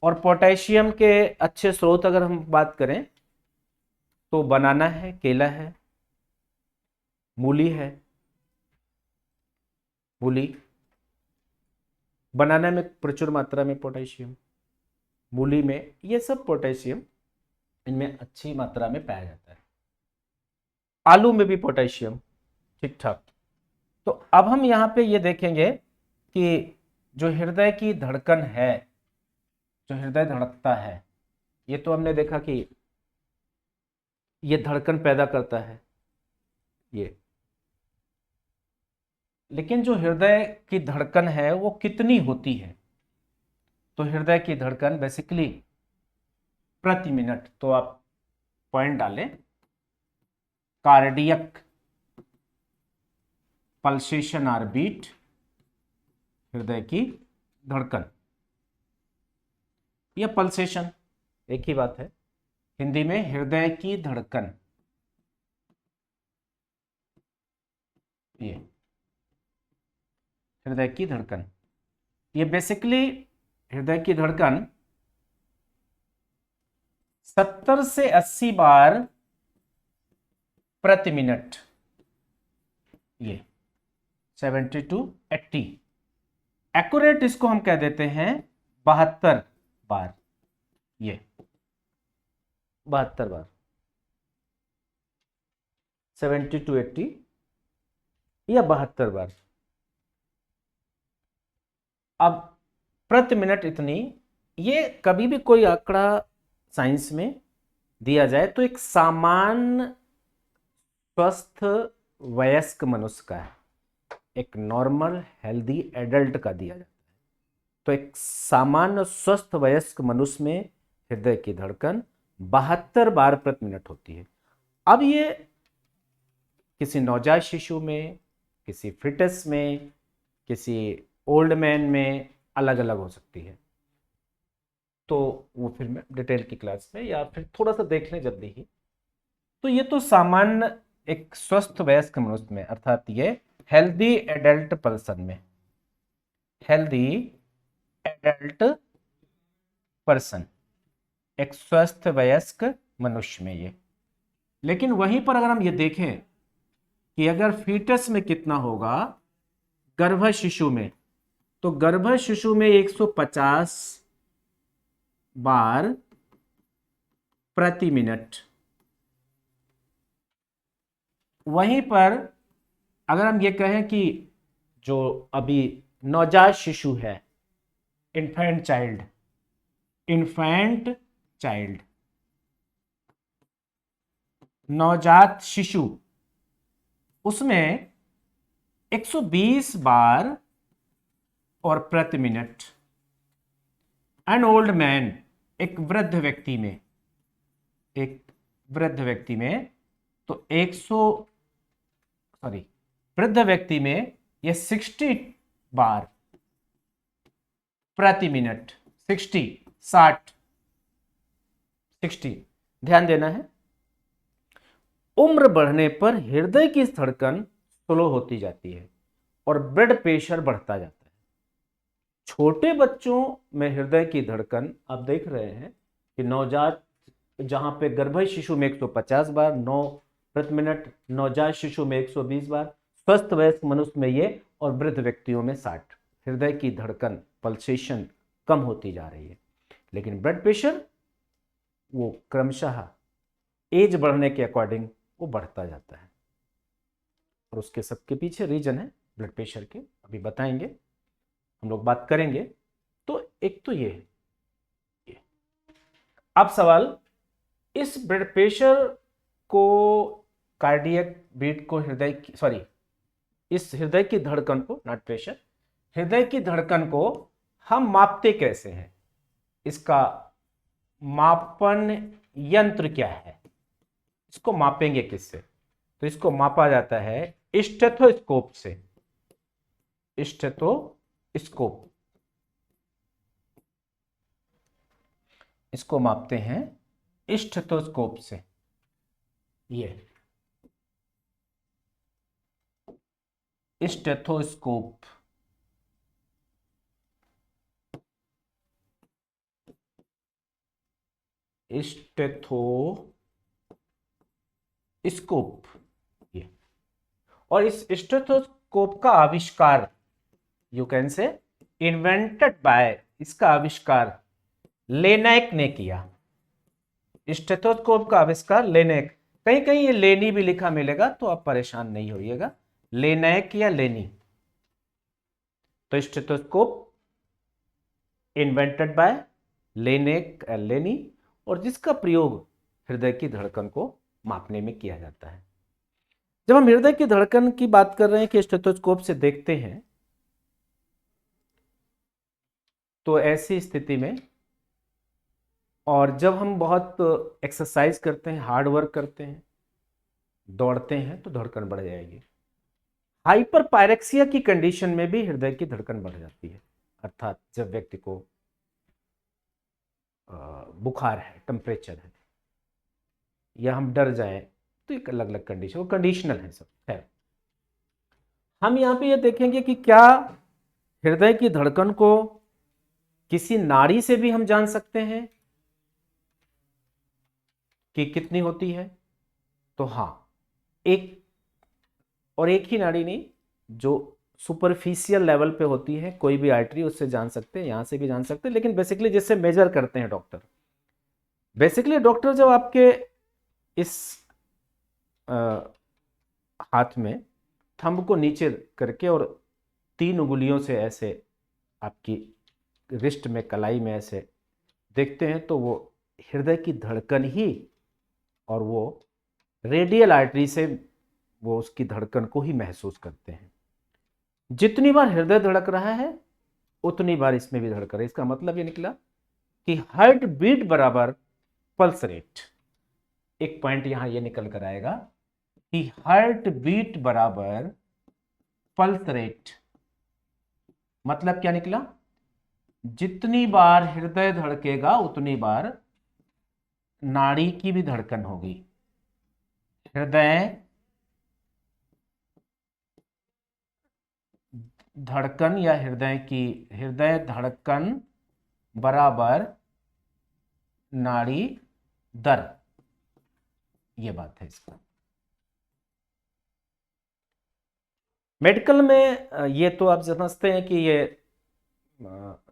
Speaker 1: और पोटेशियम के अच्छे स्रोत अगर हम बात करें तो बनाना है, केला है, मूली है। मूली, बनाना में प्रचुर मात्रा में पोटेशियम, मूली में, ये सब पोटेशियम इनमें अच्छी मात्रा में पाया जाता है। आलू में भी पोटेशियम, ठीक ठाक। तो अब हम यहाँ पे ये देखेंगे कि जो हृदय की धड़कन है, जो हृदय धड़कता है, ये तो हमने देखा कि ये धड़कन पैदा करता है ये, लेकिन जो हृदय की धड़कन है वो कितनी होती है। तो हृदय की धड़कन बेसिकली प्रति मिनट, तो आप पॉइंट डालें कार्डियक पल्सेशन आर बीट, हृदय की धड़कन या पल्सेशन एक ही बात है, हिंदी में हृदय की धड़कन। ये हृदय की धड़कन, ये बेसिकली हृदय की धड़कन 70 से 80 बार प्रति मिनट, ये 70 to 80, एक्यूरेट इसको हम कह देते हैं 72 बार, ये 72 बार, 70 to 80 या 72 बार। अब प्रति मिनट इतनी, ये कभी भी कोई आंकड़ा साइंस में दिया जाए तो एक सामान्य स्वस्थ वयस्क मनुष्य का है, एक नॉर्मल हेल्दी एडल्ट का दिया जाता है। तो एक सामान्य स्वस्थ वयस्क मनुष्य में हृदय की धड़कन 72 बार प्रति मिनट होती है। अब ये किसी नवजात शिशु में, किसी फिटस में, किसी ओल्ड मैन में अलग अलग हो सकती है। तो वो फिर मैं डिटेल की क्लास में या फिर थोड़ा सा देख लें जल्दी ही। तो ये तो सामान्य एक स्वस्थ वयस्क मनुष्य में, अर्थात ये हेल्दी एडल्ट पर्सन में, हेल्दी एडल्ट पर्सन एक स्वस्थ वयस्क मनुष्य में ये। लेकिन वहीं पर अगर हम ये देखें कि अगर फीटस में कितना होगा, गर्भ शिशु में, तो गर्भ शिशु में 150 बार प्रति मिनट। वहीं पर अगर हम ये कहें कि जो अभी नवजात शिशु है, इन्फेंट चाइल्ड, नवजात शिशु, उसमें 120 बार और प्रति मिनट। एन ओल्ड मैन, एक वृद्ध व्यक्ति में तो 100 वृद्ध व्यक्ति में यह 60 बार प्रति मिनट। 60 ध्यान देना है। उम्र बढ़ने पर हृदय की धड़कन स्लो होती जाती है और ब्लड प्रेशर बढ़ता जाता है। छोटे बच्चों में हृदय की धड़कन आप देख रहे हैं कि नवजात, जहां पे गर्भ शिशु में 150 बार 9 प्रति मिनट, नवजात शिशु में 120 बार, स्वस्थ वयस्क मनुष्य में ये, और वृद्ध व्यक्तियों में 60। हृदय की धड़कन, पल्सेशन कम होती जा रही है। लेकिन ब्लड प्रेशर वो क्रमशः एज बढ़ने के अकॉर्डिंग वो बढ़ता जाता है, और उसके सबके पीछे रीजन है ब्लड प्रेशर के, अभी बताएंगे, हम लोग बात करेंगे। तो एक तो ये है। अब सवाल, इस ब्लड प्रेशर को, कार्डियक बीट को, इस हृदय की धड़कन को, नॉट प्रेशर, हृदय की धड़कन को हम मापते कैसे हैं? इसका मापन यंत्र क्या है? इसको मापेंगे किससे? तो इसको मापा जाता है स्टेथोस्कोप से। स्टेथोस्कोप, इसको मापते हैं स्टेथोस्कोप से। ये स्टेथोस्कोप, स्टेथोस्कोप ये। और इस स्टेथोस्कोप का आविष्कार, यू कैन से इन्वेंटेड बाय, इसका आविष्कार लेनाक ने किया। स्टेथोस्कोप का आविष्कार लेनाक, कहीं कहीं ये लेनी भी लिखा मिलेगा तो आप परेशान नहीं होइएगा, लेनाक या लेनी। तो स्टेथोस्कोप इन्वेंटेड बाय लेनाक, लेनी, और जिसका प्रयोग हृदय की धड़कन को मापने में किया जाता है। जब हम हृदय की धड़कन की बात कर रहे हैं कि स्टेथोस्कोप से देखते हैं, तो ऐसी स्थिति में, और जब हम बहुत एक्सरसाइज करते हैं, हार्ड वर्क करते हैं, दौड़ते हैं, तो धड़कन बढ़ जाएगी। हाइपर पायरेक्सिया की कंडीशन में भी हृदय की धड़कन बढ़ जाती है, अर्थात जब व्यक्ति को बुखार है, टेम्परेचर है, या हम डर जाए, तो एक अलग अलग कंडीशन, वो कंडीशनल है सब। खैर, हम यहां पे ये देखेंगे कि क्या हृदय की धड़कन को किसी नाड़ी से भी हम जान सकते हैं कि कितनी होती है? तो हाँ, एक ही नाड़ी नहीं, जो सुपरफिशियल लेवल पे होती है, कोई भी आर्टरी, उससे जान सकते हैं, यहां से भी जान सकते हैं। लेकिन बेसिकली जिससे मेजर करते हैं डॉक्टर, जब आपके इस हाथ में थंब को नीचे करके और 3 उंगलियों से ऐसे आपकी रिस्ट में, कलाई में ऐसे देखते हैं, तो वो हृदय की धड़कन ही, और वो रेडियल आर्टरी से वो उसकी धड़कन को ही महसूस करते हैं। जितनी बार हृदय धड़क रहा है उतनी बार इसमें भी धड़क रहा है। इसका मतलब ये निकला कि हार्ट बीट बराबर पल्स रेट। एक पॉइंट यहां ये निकल कर आएगा कि हार्ट बीट बराबर पल्स रेट। मतलब क्या निकला? जितनी बार हृदय धड़केगा उतनी बार नाड़ी की भी धड़कन होगी। हृदय धड़कन या हृदय धड़कन बराबर नाड़ी दर, ये बात है इसका। मेडिकल में ये तो आप समझते हैं कि ये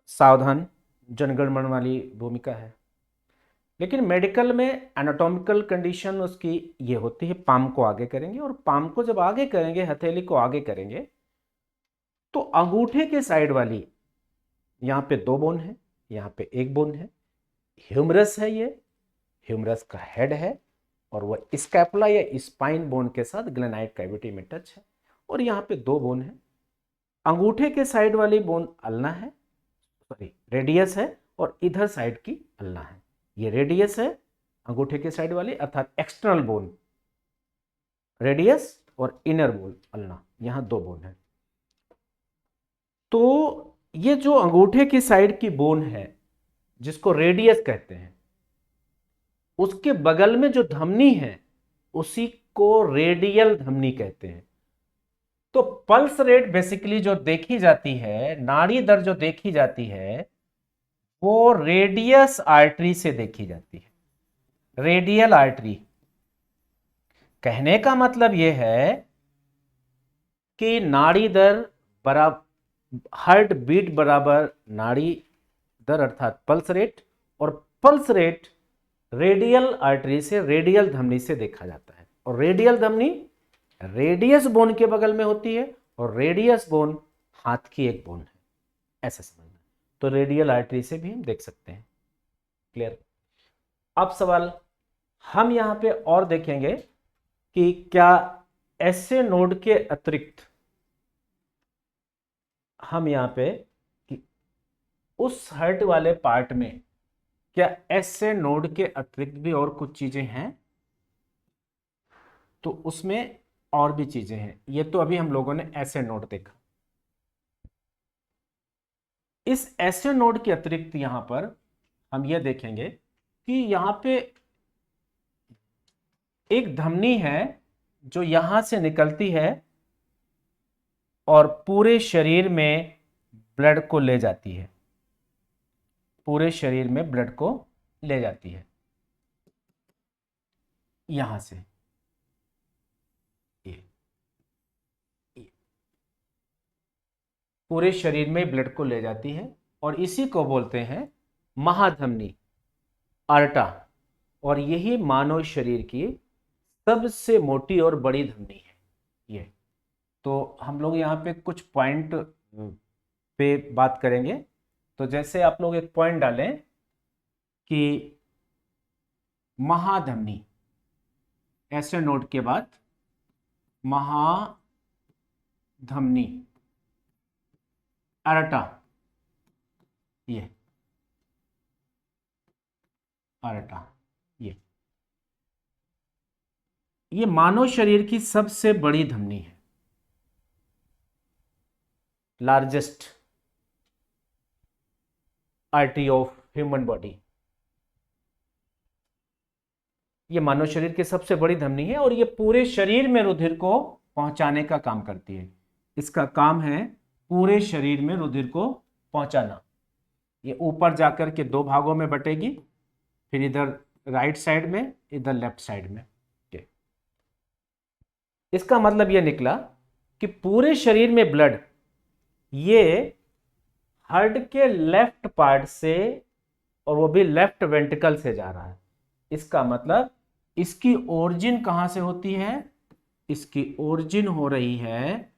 Speaker 1: सावधान जनगणमन वाली भूमिका है, लेकिन मेडिकल में एनाटॉमिकल कंडीशन उसकी ये होती है, पाम को आगे करेंगे, और पाम को जब आगे करेंगे, हथेली को आगे करेंगे, तो अंगूठे के साइड वाली, यहाँ पे 2 बोन है, यहाँ पे 1 बोन है, ह्यूमरस है, ये ह्यूमरस का हेड है, और वह स्कैपुला या स्पाइन बोन के साथ ग्लेनाइड कैविटी में टच है, और यहाँ पे 2 बोन है। अंगूठे के साइड वाली बोन अल्ना है, सॉरी रेडियस है, और इधर साइड की अल्ना है। ये रेडियस है अंगूठे के साइड वाली, अर्थात एक्सटर्नल बोन रेडियस, और इनर बोन अल्ना, यहाँ 2 बोन है। तो ये जो अंगूठे की साइड की बोन है, जिसको रेडियस कहते हैं, उसके बगल में जो धमनी है उसी को रेडियल धमनी कहते हैं। तो पल्स रेट बेसिकली जो देखी जाती है, नाड़ी दर जो देखी जाती है, वो रेडियस आर्टरी से देखी जाती है, रेडियल आर्टरी। कहने का मतलब यह है कि नाड़ी दर बराबर, हार्ट बीट बराबर नाड़ी दर अर्थात पल्स रेट, और पल्स रेट रेडियल आर्टरी से, रेडियल धमनी से देखा जाता है। और रेडियल धमनी रेडियस बोन के बगल में होती है, और रेडियस बोन हाथ की एक बोन है, ऐसा समझना। तो रेडियल आर्टरी से भी हम देख सकते हैं। क्लियर? अब सवाल हम यहां पे और देखेंगे कि क्या ऐसे नोड के अतिरिक्त हम यहां पे कि उस हर्ट वाले पार्ट में क्या ऐसे नोड के अतिरिक्त भी और कुछ चीजें हैं, तो उसमें और भी चीजें हैं। ये तो अभी हम लोगों ने ऐसे नोड देखा। इस ऐसे नोड के अतिरिक्त यहां पर हम ये देखेंगे कि यहां पे एक धमनी है जो यहां से निकलती है और पूरे शरीर में ब्लड को ले जाती है, पूरे शरीर में ब्लड को ले जाती है, यहां से ये पूरे शरीर में ब्लड को ले जाती है, और इसी को बोलते हैं महाधमनी, आर्टा। और यही मानव शरीर की सबसे मोटी और बड़ी धमनी है ये। तो हम लोग यहाँ पे कुछ पॉइंट पे बात करेंगे। तो जैसे आप लोग एक पॉइंट डालें कि महाधमनी, ऐसे नोट के बाद महाधमनी, आर्टा, ये आर्टा, ये मानव शरीर की सबसे बड़ी धमनी है, largest artery of human body. ये मानव शरीर की सबसे बड़ी धमनी है, और ये पूरे शरीर में रुधिर को पहुंचाने का काम करती है। इसका काम है पूरे शरीर में रुधिर को पहुंचाना। ये ऊपर जाकर के 2 भागों में बटेगी, फिर इधर राइट साइड में, इधर लेफ्ट साइड में। इसका मतलब यह निकला कि पूरे शरीर में ब्लड ये हार्ट के लेफ्ट पार्ट से, और वो भी लेफ्ट वेंट्रिकल से जा रहा है। इसका मतलब इसकी ओरिजिन कहां से होती है? इसकी ओरिजिन हो रही है,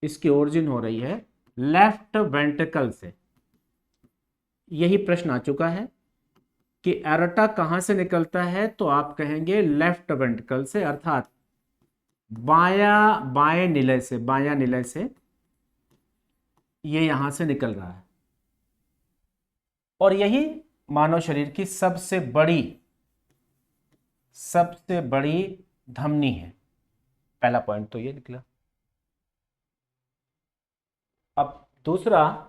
Speaker 1: इसकी ओरिजिन हो रही है लेफ्ट वेंट्रिकल से। यही प्रश्न आ चुका है कि एरोटा कहां से निकलता है, तो आप कहेंगे लेफ्ट वेंट्रिकल से, अर्थात बाएं निलय से, बायां निलय से ये यहां से निकल रहा है। और यही मानव शरीर की सबसे बड़ी धमनी है। पहला पॉइंट तो ये निकला। अब दूसरा,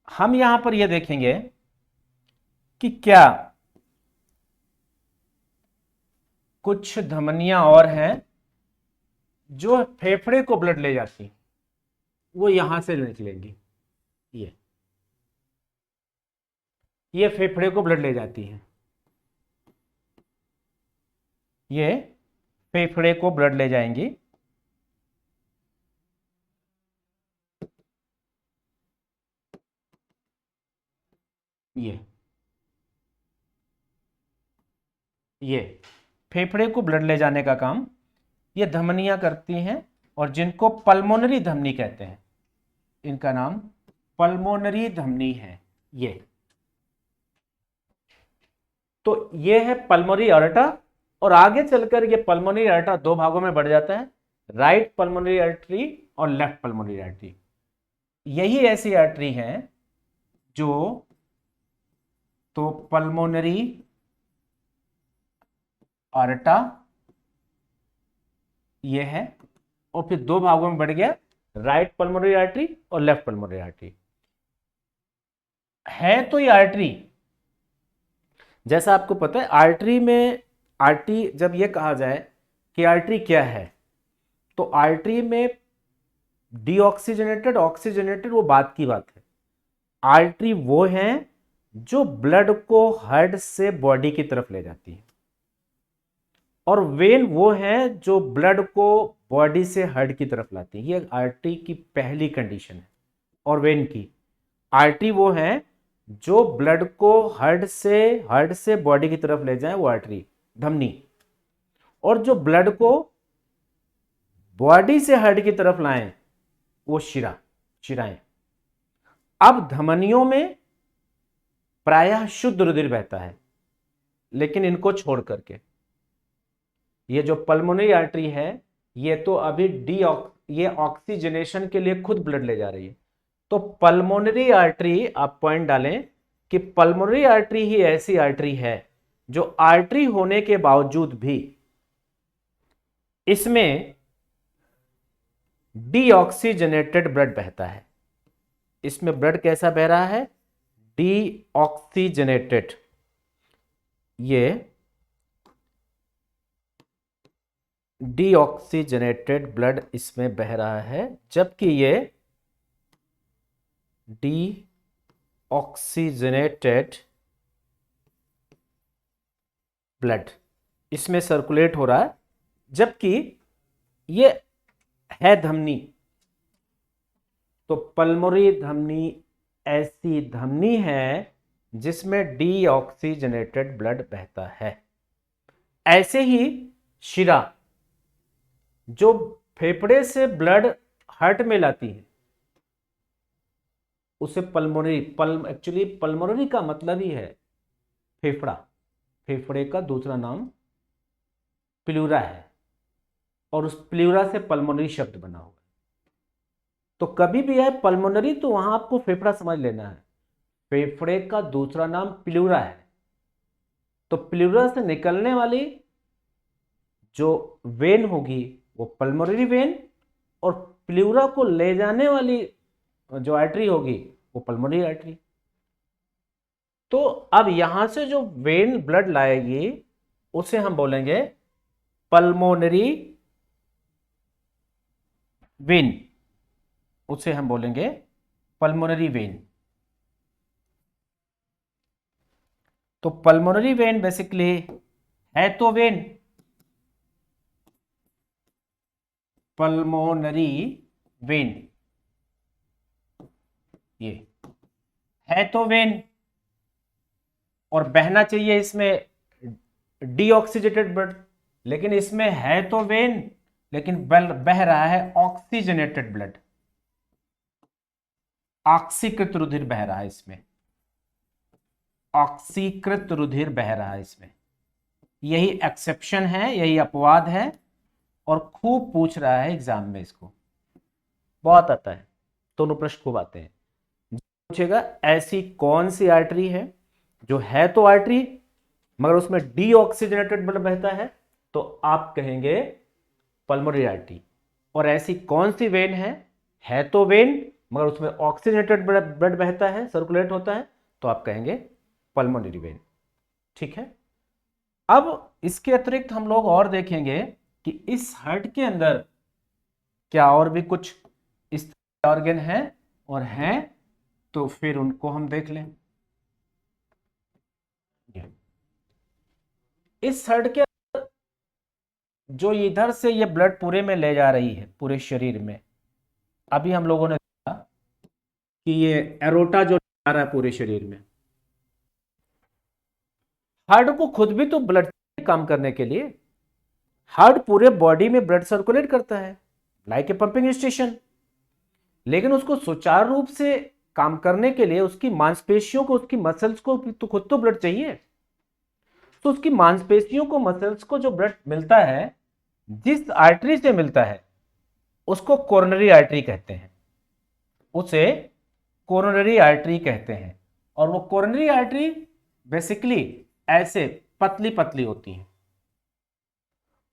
Speaker 1: हम यहां पर यह देखेंगे कि क्या कुछ धमनियां और हैं जो फेफड़े को ब्लड ले जाती, वो यहां से निकलेंगी। ये फेफड़े को ब्लड ले जाती है, ये फेफड़े को ब्लड ले जाएंगी। ये फेफड़े को ब्लड ले जाने का काम ये धमनियां करती हैं, और जिनको पल्मोनरी धमनी कहते हैं, इनका नाम पल्मोनरी धमनी है। ये तो ये है पल्मोनरी अर्टा, और आगे चलकर ये पल्मोनरी अर्टा दो भागों में बढ़ जाता है, राइट पल्मोनरी आर्टरी और लेफ्ट पल्मोनरी आर्टरी। यही ऐसी आर्टरी है जो तो पल्मोनरी अर्टा ये है, और फिर दो भागों में बढ़ गया, राइट पल्मोनरी आर्टरी और लेफ्ट पल्मोनरी आर्टरी। है तो ये आर्टरी, जैसा आपको पता है आर्टरी में, आर्टरी जब ये कहा जाए कि आर्टरी क्या है, तो आर्टरी में डीऑक्सीजनेटेड ऑक्सीजनेटेड वो बात की बात है। आर्टरी वो है जो ब्लड को हार्ट से बॉडी की तरफ ले जाती है, और वेन वो है जो ब्लड को बॉडी से हार्ट की तरफ लाती है। ये आर्टरी की पहली कंडीशन है। और वेन की, आर्टरी वो है जो ब्लड को हार्ट से बॉडी की तरफ ले जाए, वो आर्टरी धमनी, और जो ब्लड को बॉडी से हार्ट की तरफ लाएं वो शिराएं। अब धमनियों में प्रायः शुद्ध रुधिर बहता है, लेकिन इनको छोड़ करके ये जो पल्मोनरी आर्टरी है, ये तो अभी ये ऑक्सीजनेशन के लिए खुद ब्लड ले जा रही है। तो पल्मोनरी आर्टरी, आप पॉइंट डालें कि पल्मोनरी आर्टरी ही ऐसी आर्टरी है जो आर्टरी होने के बावजूद भी इसमें डीऑक्सीजनेटेड ब्लड बहता है। इसमें ब्लड कैसा बह रहा है? डीऑक्सीजनेटेड। ये डीऑक्सीजनेटेड ब्लड इसमें बह रहा है, जबकि ये डीऑक्सीजनेटेड ब्लड इसमें सर्कुलेट हो रहा है, जबकि ये है धमनी। तो पल्मोनरी धमनी ऐसी धमनी है जिसमें डीऑक्सीजनेटेड ब्लड बहता है। ऐसे ही शिरा जो फेफड़े से ब्लड हार्ट में लाती है, उसे पल्मोनरी, एक्चुअली पल्मोनरी का मतलब ही है फेफड़ा। फेफड़े का दूसरा नाम प्लूरा है, और उस प्लूरा से पल्मोनरी शब्द बना हुआ है। तो कभी भी है पल्मोनरी, तो वहां आपको फेफड़ा समझ लेना है। फेफड़े का दूसरा नाम प्लूरा है, तो प्लूरा से निकलने वाली जो वेन होगी वो पल्मोनरी वेन, और प्लूरा को ले जाने वाली जो आर्टरी होगी वो पल्मोनरी आर्टरी। तो अब यहां से जो वेन ब्लड लाएगी उसे हम बोलेंगे पल्मोनरी वेन, उसे हम बोलेंगे पल्मोनरी वेन। तो पल्मोनरी वेन बेसिकली है तो वेन, पल्मोनरी वेन ये है तो वेन, और बहना चाहिए इसमें डीऑक्सीजेटेड ब्लड, लेकिन इसमें है तो वेन, लेकिन बह रहा है ऑक्सीजनेटेड ब्लड, ऑक्सीकृत रुधिर बह रहा है इसमें, ऑक्सीकृत रुधिर बह रहा है इसमें। यही एक्सेप्शन है, यही अपवाद है, और खूब पूछ रहा है एग्जाम में, इसको बहुत आता है, दोनों प्रश्न खूब आते हैं। पूछेगा ऐसी कौन सी आर्टरी है जो है तो आर्टरी मगर उसमें डीऑक्सीजनेटेड ब्लड बहता है, तो आप कहेंगे पल्मोनरी आर्टरी। और ऐसी कौन सी वेन है तो वेन मगर उसमें ऑक्सीजनेटेड ब्लड बहता है, सर्कुलेट होता है, तो आप कहेंगे पल्मोनरी वेन। ठीक है। अब इसके अतिरिक्त हम लोग और देखेंगे कि इस हार्ट के अंदर क्या और भी कुछ इस ऑर्गन है, और हैं तो फिर उनको हम देख लें। इस हार्ट के जो इधर से ये ब्लड पूरे में ले जा रही है पूरे शरीर में, अभी हम लोगों ने देखा कि ये एरोटा जो जा रहा है पूरे शरीर में, हार्ट को खुद भी तो ब्लड काम करने के लिए, हार्ट पूरे बॉडी में ब्लड सर्कुलेट करता है लाइक ए पंपिंग स्टेशन, लेकिन उसको सुचारू रूप से काम करने के लिए उसकी मांसपेशियों को, उसकी मसल्स को तो खुद तो ब्लड चाहिए। तो उसकी मांसपेशियों को, मसल्स को जो ब्लड मिलता है, जिस आर्टरी से मिलता है उसको कोरोनरी आर्टरी कहते हैं, उसे कोरोनरी आर्टरी कहते हैं। और वो कोरोनरी आर्टरी बेसिकली ऐसे पतली पतली होती हैं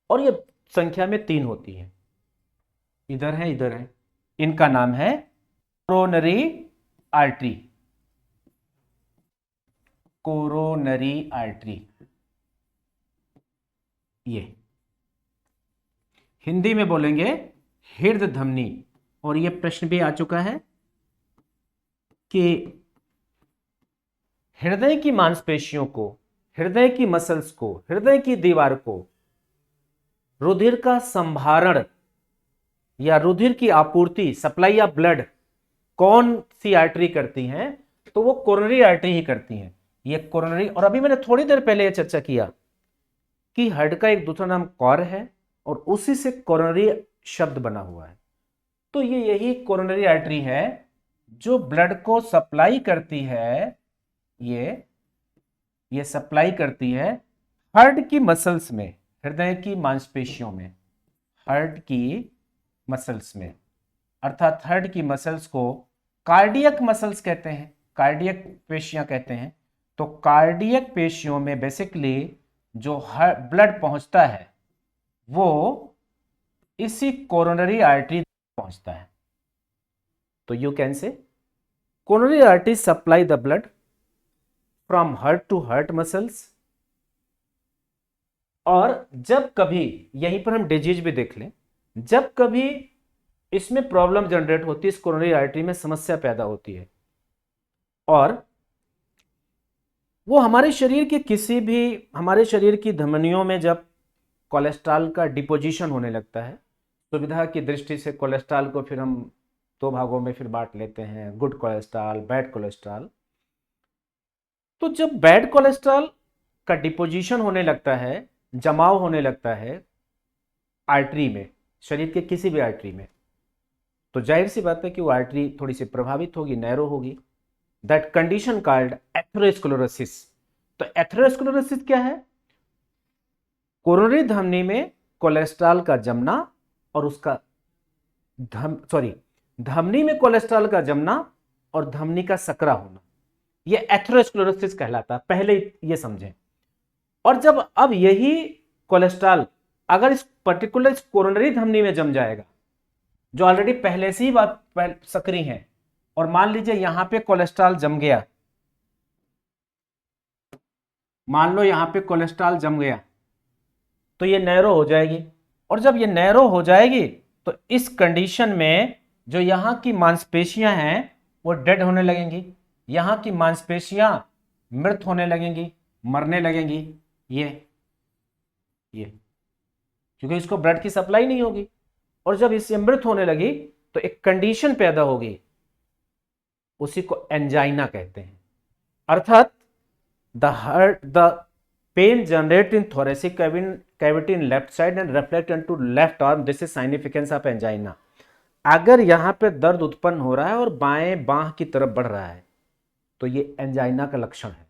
Speaker 1: और ये संख्या में 3 होती हैं, इधर है इधर है, इनका नाम है कोरोनरी आर्टरी, कोरोनरी आर्टरी। ये हिंदी में बोलेंगे हृदय धमनी। और ये प्रश्न भी आ चुका है कि हृदय की मांसपेशियों को, हृदय की मसल्स को, हृदय की दीवार को रुधिर का संभारण या रुधिर की आपूर्ति, सप्लाई ऑफ ब्लड कौन सी आर्टरी करती हैं? तो वो कोरोनरी आर्टरी ही करती हैं। ये कोरोनरी, और अभी मैंने थोड़ी देर पहले ये चर्चा किया कि हार्ट का एक दूसरा नाम कॉर है और उसी से कोरोनरी शब्द बना हुआ है। तो ये यही कोरोनरी आर्टरी है जो ब्लड को सप्लाई करती है, ये सप्लाई करती है हार्ट की मसल्स में, हृदय की मांसपेशियों में, हार्ट की मसल्स में, अर्थात हार्ट की मसल्स को कार्डियक मसल्स कहते हैं, कार्डियक पेशियां कहते हैं। तो कार्डियक पेशियों में बेसिकली जो ब्लड पहुंचता है वो इसी कोरोनरी आर्टरी पहुंचता है। तो you can say coronary artery supply the blood from heart to heart muscles. और जब कभी, यहीं पर हम डिजीज भी देख लें, जब कभी इसमें प्रॉब्लम जनरेट होती है, इस कोरोनरी आर्टरी में समस्या पैदा होती है, और वो हमारे शरीर के किसी भी, हमारे शरीर की धमनियों में जब कोलेस्ट्रॉल का डिपोजिशन होने लगता है, सुविधा की दृष्टि से कोलेस्ट्रॉल को फिर हम 2 भागों में फिर बांट लेते हैं, गुड कोलेस्ट्रॉल, बैड कोलेस्ट्रॉल। तो जब बैड कोलेस्ट्रॉल का डिपोजिशन होने लगता है, जमाव होने लगता है आर्टरी में, शरीर के किसी भी आर्टरी में, तो जाहिर सी बात है कि वो आर्टरी थोड़ी सी प्रभावित होगी, नैरो होगी। That condition called atherosclerosis. तो एथेरोस्क्लेरोसिस क्या है? कोरोनरी धमनी में कोलेस्ट्रॉल का जमना और उसका धमनी में कोलेस्ट्रॉल का जमना और धमनी का सकरा होना, यह एथेरोस्क्लेरोसिस कहलाता है। पहले यह समझें। और जब अब यही कोलेस्ट्रॉल अगर इस पर्टिकुलर कोरोनरी धमनी में जम जाएगा, जो ऑलरेडी पहले से ही बात सक्रिय है, और मान लीजिए यहां पे कोलेस्ट्रॉल जम गया, मान लो यहां पे कोलेस्ट्रॉल जम गया, तो ये नैरो हो जाएगी। और जब ये नैरो हो जाएगी तो इस कंडीशन में जो यहां की मांसपेशियां हैं वो डेड होने लगेंगी, यहां की मांसपेशियां मृत होने लगेंगी, मरने लगेंगी। ये क्योंकि इसको ब्लड की सप्लाई नहीं होगी। और जब इससे मृत होने लगी तो एक कंडीशन पैदा होगी, उसी को एंजाइना कहते हैं। अर्थात the pain generate in thoracic cavity in left side and reflect into left arm, this is significance of angina। अगर यहां पे दर्द उत्पन्न हो रहा है और बाएं बांह की तरफ बढ़ रहा है तो ये एंजाइना का लक्षण है।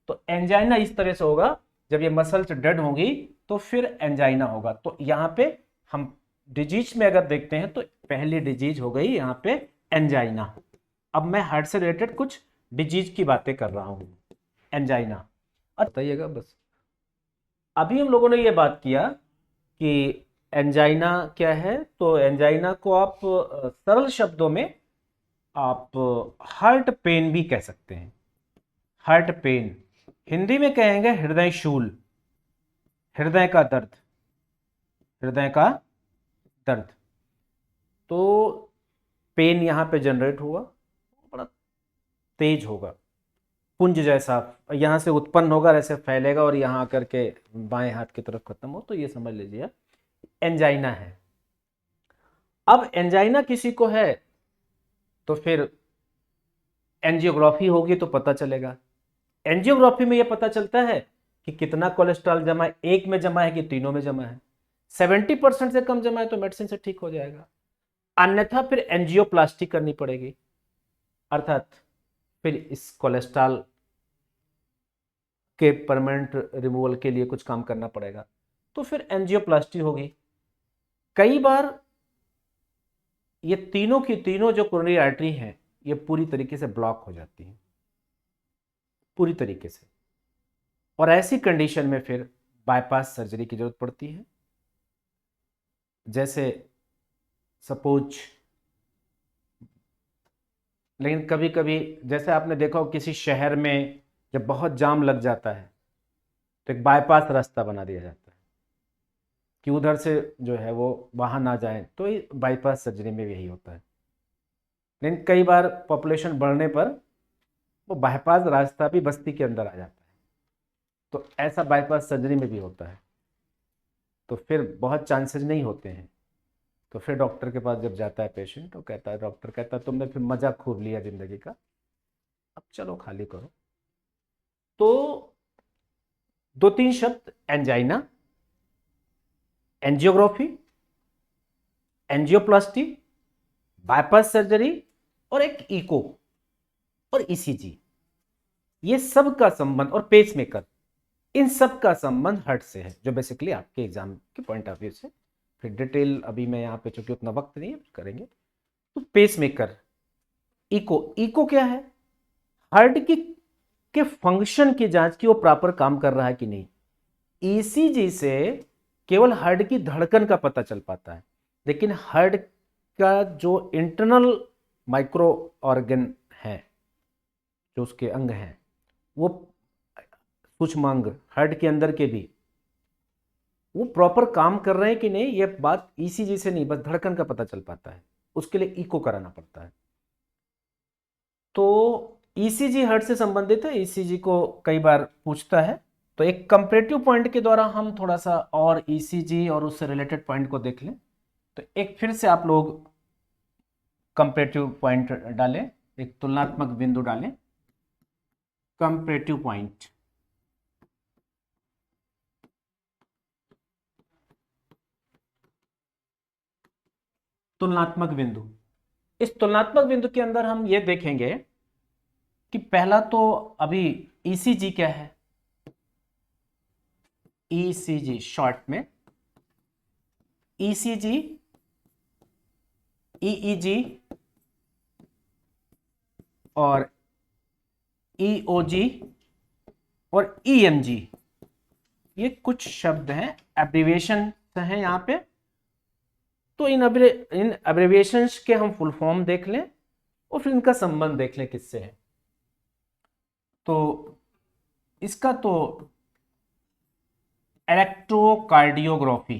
Speaker 1: तो एंजाइना इस तरह से होगा, जब ये मसल्स डेड होंगी तो फिर एंजाइना होगा। तो यहां पे हम डिजीज में अगर देखते हैं तो पहली डिजीज हो गई यहां पे एंजाइना। अब मैं हार्ट से रिलेटेड कुछ डिजीज की बातें कर रहा हूं। एंजाइना बताइएगा बस। अभी हम लोगों ने ये बात किया कि एंजाइना क्या है, तो एंजाइना को आप सरल शब्दों में आप हार्ट पेन भी कह सकते हैं। हार्ट पेन हिंदी में कहेंगे हृदय शूल, हृदय का दर्द, हृदय का दर्द। तो पेन यहां पे जनरेट हुआ, बड़ा तेज होगा, पुंज जैसा यहाँ से उत्पन्न होगा और ऐसे फैलेगा और यहाँ आकर के बाएं हाथ की तरफ खत्म हो, तो ये समझ लीजिए एंजाइना है। अब एंजाइना किसी को है तो फिर एंजियोग्राफी होगी तो पता चलेगा। एंजियोग्राफी में यह पता चलता है कि कितना कोलेस्ट्रॉल जमा है, एक में जमा है कि तीनों में जमा है। 70% से कम जमा है तो मेडिसिन से ठीक हो जाएगा, अन्यथा फिर एंजियोप्लास्टी करनी पड़ेगी, अर्थात फिर इस कोलेस्ट्रॉल के परमानेंट रिमूवल के लिए कुछ काम करना पड़ेगा, तो फिर एंजियोप्लास्टी होगी। कई बार ये तीनों की तीनों जो कोरोनरी आर्टरी हैं ये पूरी तरीके से ब्लॉक हो जाती हैं, पूरी तरीके से, और ऐसी कंडीशन में फिर बाईपास सर्जरी की जरूरत पड़ती है। जैसे सपोज, लेकिन कभी कभी जैसे आपने देखा हो किसी शहर में जब बहुत जाम लग जाता है तो एक बाईपास रास्ता बना दिया जाता है कि उधर से जो है वो वहां ना जाए, तो बाईपास सर्जरी में भी यही होता है। लेकिन कई बार पॉपुलेशन बढ़ने पर वो बाईपास रास्ता भी बस्ती के अंदर आ जाता है, तो ऐसा बाईपास सर्जरी में भी होता है, तो फिर बहुत चांसेस नहीं होते हैं। तो फिर डॉक्टर के पास जब जाता है पेशेंट तो कहता है, डॉक्टर कहता है तुमने फिर मजा खूब लिया जिंदगी का, अब चलो खाली करो। तो दो तीन शब्द: angina, angiography, angioplasty, bypass surgery और एक इको और ईसीजी, ये सब का संबंध, और पेसमेकर, इन सब का संबंध हार्ट से है, जो बेसिकली आपके एग्जाम के पॉइंट ऑफ व्यू से, फिर डिटेल अभी मैं यहाँ पे चूंकि उतना वक्त नहीं है करेंगे। तो पेसमेकर, इको, इको क्या है? हार्ट की के फंक्शन की जांच की वो प्रॉपर काम कर रहा है कि नहीं। ईसीजी से केवल हार्ट की धड़कन का पता चल पाता है, लेकिन हार्ट का जो इंटरनल माइक्रो ऑर्गन है, जो उसके अंग हैं, वो सूक्ष्म अंग हार्ट के अंदर के भी, वो प्रॉपर काम कर रहे हैं कि नहीं, ये बात ईसीजी से नहीं, बस धड़कन का पता चल पाता है, उसके लिए इको कराना पड़ता है। तो ईसीजी हार्ट से संबंधित है, ईसीजी को कई बार पूछता है, तो एक कंपैरेटिव पॉइंट के द्वारा हम थोड़ा सा और ईसीजी और उससे रिलेटेड पॉइंट को देख लें। तो एक फिर से आप लोग कंपैरेटिव पॉइंट डालें, एक तुलनात्मक बिंदु डालें, कंपैरेटिव पॉइंट। तुलनात्मक बिंदु, इस तुलनात्मक बिंदु के अंदर हम ये देखेंगे कि पहला तो अभी ईसीजी क्या है। ईसीजी शॉर्ट में ईसीजी, ईईजी और ईओजी और ईएमजी, ये कुछ शब्द हैं, एब्रिविएशन हैं यहां पे। तो इन एब्रिविएशंस के हम फुल फॉर्म देख लें और फिर इनका संबंध देख लें किससे है। तो इसका तो electrocardiography,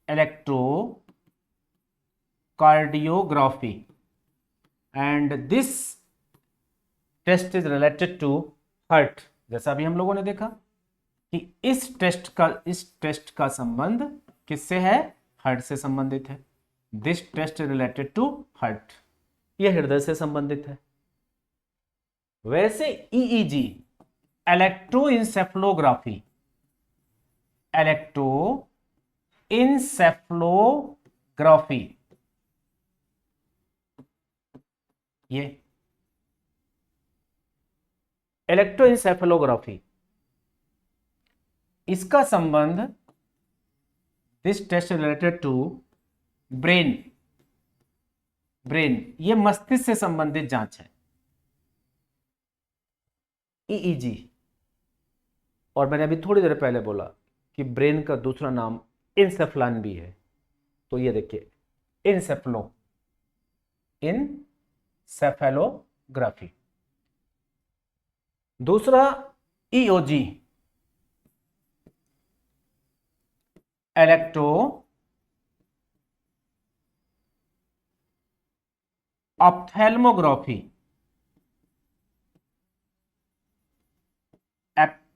Speaker 1: electrocardiography, and this test is related to heart. जैसा अभी हम लोगों ने देखा कि इस टेस्ट का संबंध किससे है? हार्ट से संबंधित है। This test related to heart, यह हृदय से संबंधित है। वैसे ईईजी, इलेक्ट्रोइंसेफलोग्राफी, इलेक्ट्रोइंसेफलोग्राफी, ये इलेक्ट्रोइंसेफलोग्राफी, इसका संबंध, this test related to brain, brain, ये मस्तिष्क से संबंधित जांच है, ईईजी। और मैंने अभी थोड़ी देर पहले बोला कि ब्रेन का दूसरा नाम इंसेफ्लान भी है, तो ये देखिए इंसेफेलोग्राफी। दूसरा ईओजी, इलेक्ट्रो ऑप्थेल्मोग्राफी,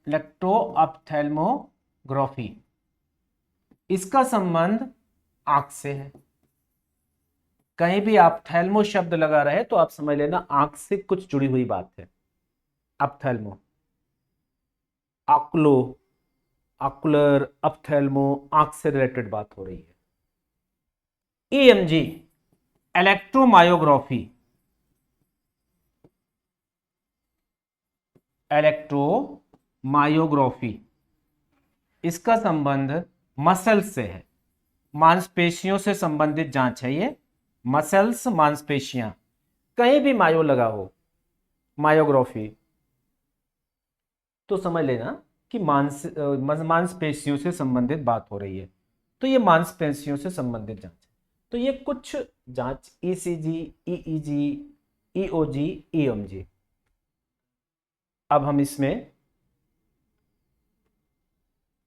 Speaker 1: इलेक्ट्रोऑप्थेल्मोग्राफी, इसका संबंध आंख से है। कहीं भी आप थैल्मो शब्द लगा रहे तो आप समझ लेना आंख से कुछ जुड़ी हुई बात है। अपथैल्मो, आकुलो, आकुलर, अपथैल्मो, आंख से रिलेटेड बात हो रही है। ईएमजी, इलेक्ट्रोमायोग्राफी, इलेक्ट्रोमायोग्राफी, इसका संबंध मसल से है, मांसपेशियों से संबंधित जांच है ये। मसल्स, मांसपेशियां, कहीं भी मायो लगा हो, मायोग्राफी, तो समझ लेना कि मांसपेशियों से संबंधित बात हो रही है। तो ये मांसपेशियों से संबंधित जांच है। तो ये कुछ जांच ईसीजी, ईईजी, ईओजी, ईएमजी। अब हम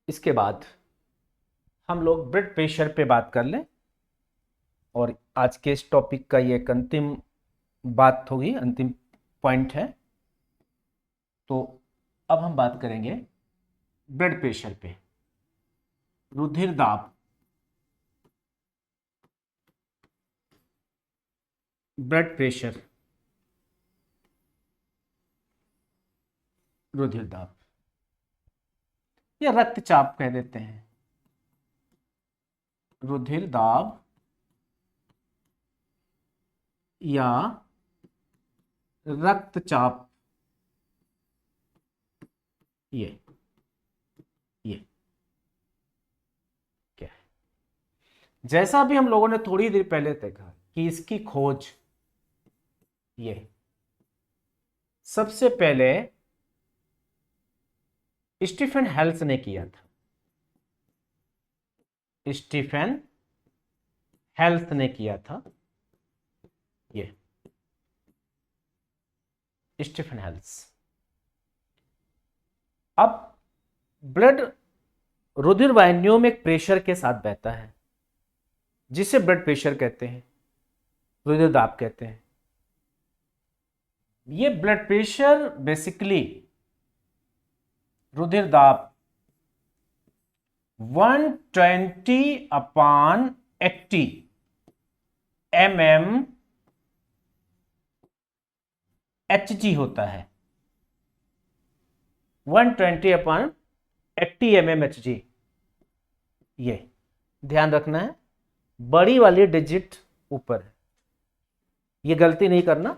Speaker 1: इसके बाद हम लोग ब्लड प्रेशर पे बात कर लें, और आज के इस टॉपिक का ये एक अंतिम बात होगी, अंतिम पॉइंट है। तो अब हम बात करेंगे ब्लड प्रेशर पे, रुधिर दाब, ब्लड प्रेशर, रुधिर दाब या रक्तचाप कह देते हैं। रुधिर दाब या रक्तचाप, ये क्या है? जैसा भी हम लोगों ने थोड़ी देर पहले देखा कि इसकी खोज ये सबसे पहले स्टीफन हेल्स ने किया था। स्टीफन हेल्स ने किया था, ये स्टीफन हेल्स। अब ब्लड रुधिर वाहिनियों में एक प्रेशर के साथ बहता है जिसे ब्लड प्रेशर कहते हैं, रुधिर दाब कहते हैं। ये ब्लड प्रेशर बेसिकली, रुधिर दाब 120/80 mm Hg होता है। 120/80 mm Hg, ये ध्यान रखना है। बड़ी वाली डिजिट ऊपर है, ये गलती नहीं करना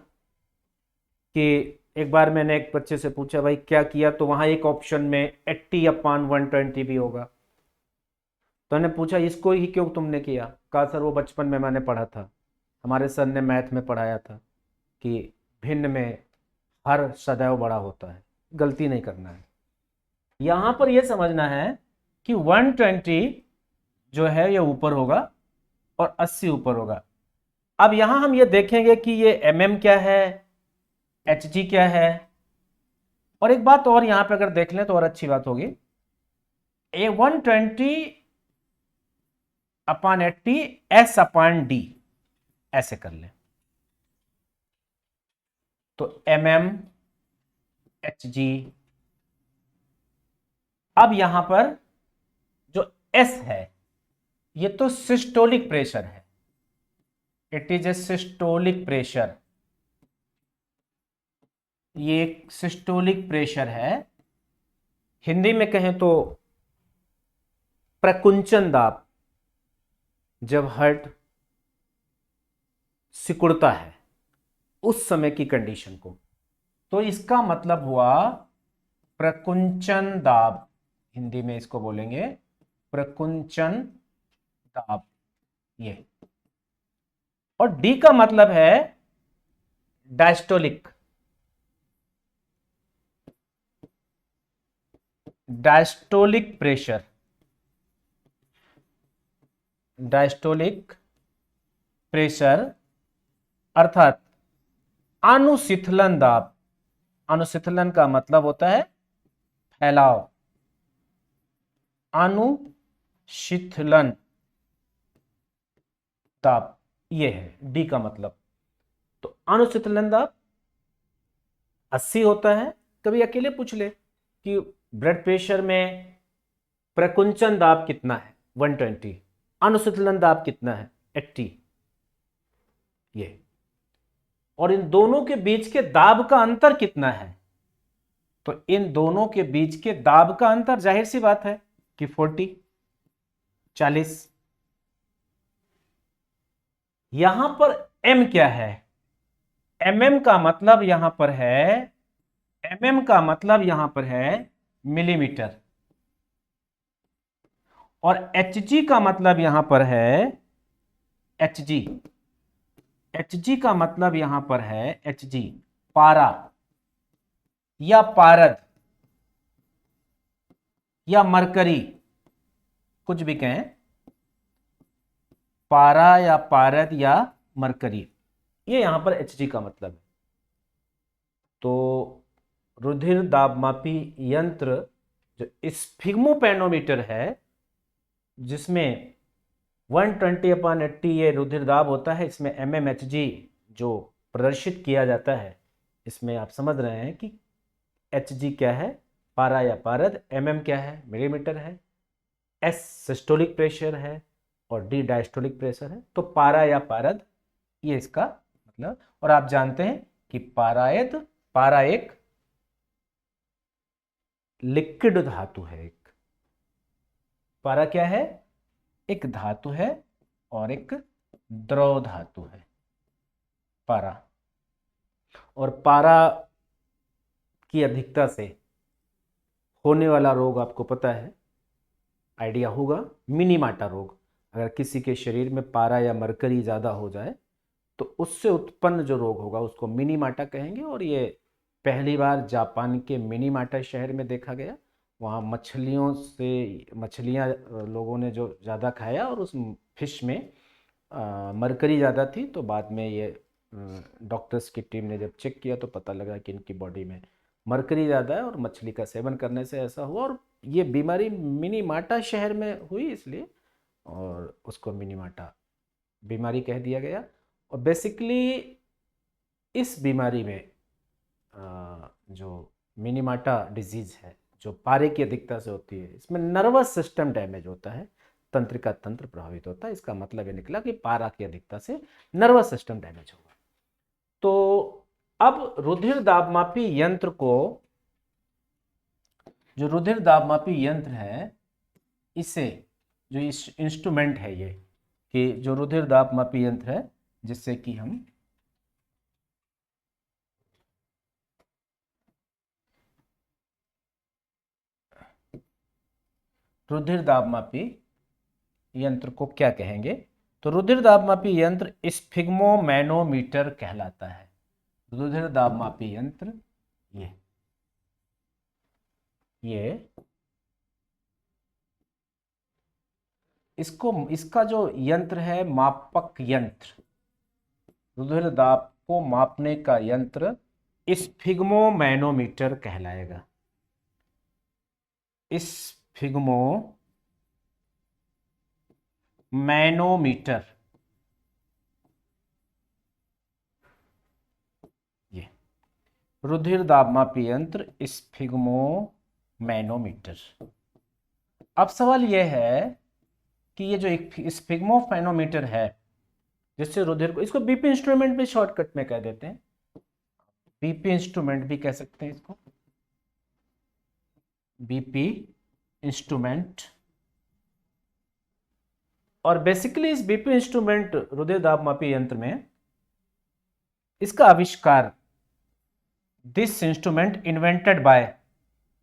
Speaker 1: कि एक बार मैंने एक बच्चे से पूछा भाई क्या किया, तो वहां एक ऑप्शन में 80/120 भी होगा। तो मैंने पूछा इसको ही क्यों तुमने किया? कहा सर वो बचपन में मैंने पढ़ा था, हमारे सर ने मैथ में पढ़ाया था कि भिन्न में हर सदैव बड़ा होता है। गलती नहीं करना है, यहां पर यह समझना है कि 120 जो है ये ऊपर होगा और 80 ऊपर होगा। अब यहां हम ये देखेंगे कि ये mm क्या है, Hg क्या है। और एक बात और यहां पे अगर देख लें तो और अच्छी बात होगी, ये 120/80 S/D ऐसे कर लें तो mm Hg। अब यहां पर जो S है ये तो सिस्टोलिक प्रेशर है, it is a systolic pressure, ये एक सिस्टोलिक प्रेशर है। हिंदी में कहें तो प्रकुंचन दाब, जब हार्ट सिकुड़ता है उस समय की कंडीशन को, तो इसका मतलब हुआ प्रकुंचन दाब, हिंदी में इसको बोलेंगे प्रकुंचन दाब, ये। और डी का मतलब है diastolic, diastolic pressure, diastolic pressure अर्थात अनुशीतलन दाब। अनुशीतलन का मतलब होता है फैलाव, अनुशीतलन दाब, ये है डी का मतलब। तो अनुशीतलन दाब 80 होता है। कभी अकेले पूछ ले कि ब्लड प्रेशर में प्रकुंचन दाब कितना है 120, अनुशीतलन दाब कितना है 80, ये, और इन दोनों के बीच के दाब का अंतर कितना है, तो इन दोनों के बीच के दाब का अंतर जाहिर सी बात है कि 40। यहां पर m क्या है, mm का मतलब यहां पर है, mm का मतलब यहां पर है मिलीमीटर, और hg का मतलब यहां पर है hg, hg का मतलब यहां पर है hg, पारा या पारद या मरकरी, कुछ भी कहें, पारा या पारद या मरकरी, ये यहां पर hg का मतलब है। तो रुधिर दाबमापी यंत्र जो स्फिग्मोपेनोमीटर है, जिसमें 120/80 ये रुधिर दाब होता है, इसमें mmHg जो प्रदर्शित किया जाता है, इसमें आप समझ रहे हैं कि hg क्या है, पारा या पारद, mm क्या है, मिलीमीटर है, s सिस्टोलिक प्रेशर है और d डायस्टोलिक प्रेशर है। तो पारा या पारद ये इसका मतलब, और आप जानते हैं कि पारा एक लिक्विड धातु है, एक पारा क्या है, एक धातु है और एक द्रव धातु है पारा, और पारा की अधिकता से होने वाला रोग आपको पता है, आइडिया होगा, मिनीमाटा रोग। अगर किसी के शरीर में पारा या मरकरी ज़्यादा हो जाए तो उससे उत्पन्न जो रोग होगा उसको मिनीमाटा कहेंगे, और ये पहली बार जापान के मिनीमाटा शहर में देखा गया। वहाँ मछलियाँ लोगों ने जो ज़्यादा खाया और उस फिश में मरकरी ज़्यादा थी, तो बाद में ये डॉक्टर्स की टीम ने जब चेक किया तो पता लगा कि इनकी बॉडी में मरकरी ज़्यादा है और मछली का सेवन करने से ऐसा हुआ, और ये बीमारी मिनीमाटा शहर में हुई इसलिए, और उसको मिनीमाटा बीमारी कह दिया गया। और बेसिकली इस बीमारी में जो मिनीमाटा डिजीज है, जो पारे की अधिकता से होती है, इसमें नर्वस सिस्टम डैमेज होता है, तंत्रिका तंत्र प्रभावित होता है। इसका मतलब ये निकला कि पारा की अधिकता से नर्वस सिस्टम डैमेज होगा। तो अब रुधिर दाबमापी यंत्र को, जो रुधिर दाबमापी यंत्र है, इसे जो इंस्ट्रूमेंट है ये, कि जो रुधिर दाबमापी यंत्र है जिससे कि हम रुधिर दाबमापी यंत्र को क्या कहेंगे, तो रुधिर दाबमापी यंत्र स्फिग्मोमैनोमीटर कहलाता है। रुधिर दाबमापी यंत्र ये इसका जो यंत्र है, मापक यंत्र, रुधिर दाब को मापने का यंत्र स्फिग्मोमैनोमीटर कहलाएगा। स्फिग्मोमैनोमीटर, ये रुधिर दाबमापी यंत्र स्फिग्मोमैनोमीटर। अब सवाल यह है कि ये जो एक स्फिग्मोमैनोमीटर है, जिससे रुधिर को, इसको बीपी इंस्ट्रूमेंट भी शॉर्टकट में कह देते हैं, बीपी इंस्ट्रूमेंट भी कह सकते हैं इसको, बीपी इंस्ट्रूमेंट। और बेसिकली इस बीपी इंस्ट्रूमेंट रुधिर दाबमापी यंत्र में इसका आविष्कार, दिस इंस्ट्रूमेंट इन्वेंटेड बाय,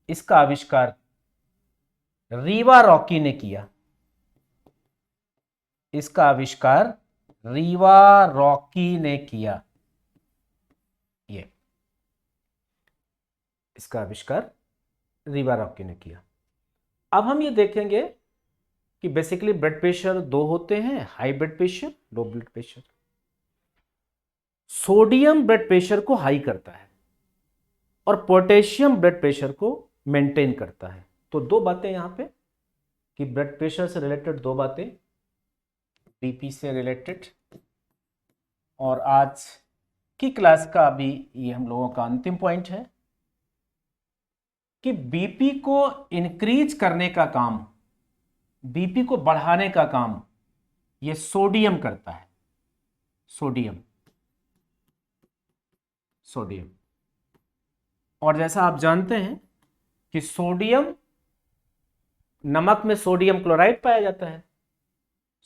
Speaker 1: इसका आविष्कार रीवा रॉकी ने किया। इसका आविष्कार रीवा रॉकी ने किया, ये इसका आविष्कार रीवा रॉकी ने किया। अब हम ये देखेंगे कि बेसिकली ब्लड प्रेशर दो होते हैं, high blood pressure, low blood pressure. Sodium blood pressure को हाई करता है और पोटेशियम ब्लड प्रेशर को मेंटेन करता है। तो दो बातें यहां पे, कि ब्लड प्रेशर से रिलेटेड दो बातें, बीपी से रिलेटेड, और आज की क्लास का अभी ये हम लोगों का अंतिम पॉइंट है कि बीपी को इंक्रीज करने का काम, बीपी को बढ़ाने का काम ये सोडियम करता है। Sodium, sodium. और जैसा आप जानते हैं कि सोडियम, नमक में सोडियम क्लोराइड पाया जाता है,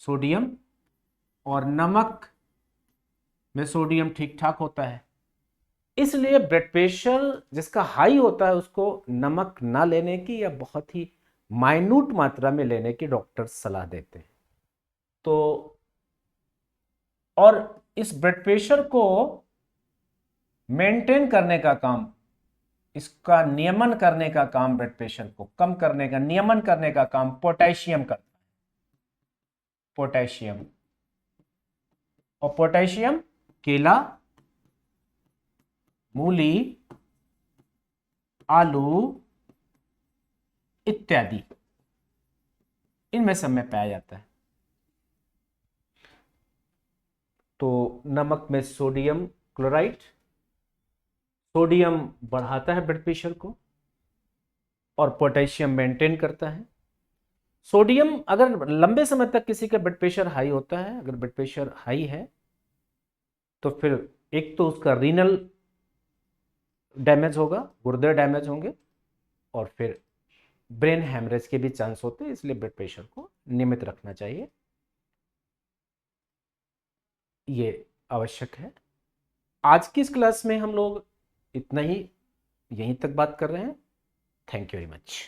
Speaker 1: सोडियम और नमक में सोडियम ठीक ठाक होता है। इसलिए ब्लड प्रेशर जिसका हाई होता है उसको नमक ना लेने की या बहुत ही माइन्यूट मात्रा में लेने की डॉक्टर सलाह देते हैं। तो और इस ब्लड प्रेशर को मेंटेन करने का काम, इसका नियमन करने का काम, ब्लड प्रेशर को कम करने का, नियमन करने का काम पोटेशियम करता है। पोटेशियम, और पोटेशियम केला, मूली, आलू इत्यादि, इनमें सब में पाया जाता है। तो नमक में सोडियम क्लोराइड, सोडियम बढ़ाता है ब्लड प्रेशर को और पोटेशियम मेंटेन करता है। सोडियम अगर लंबे समय तक किसी का ब्लड प्रेशर हाई होता है, अगर ब्लड प्रेशर हाई है तो फिर एक तो उसका रीनल डैमेज होगा, गुर्दे डैमेज होंगे, और फिर ब्रेन हैमरेज के भी चांस होते हैं। इसलिए ब्लड प्रेशर को नियमित रखना चाहिए, ये आवश्यक है। आज की इस क्लास में हम लोग इतना ही, यहीं तक बात कर रहे हैं। Thank you very much.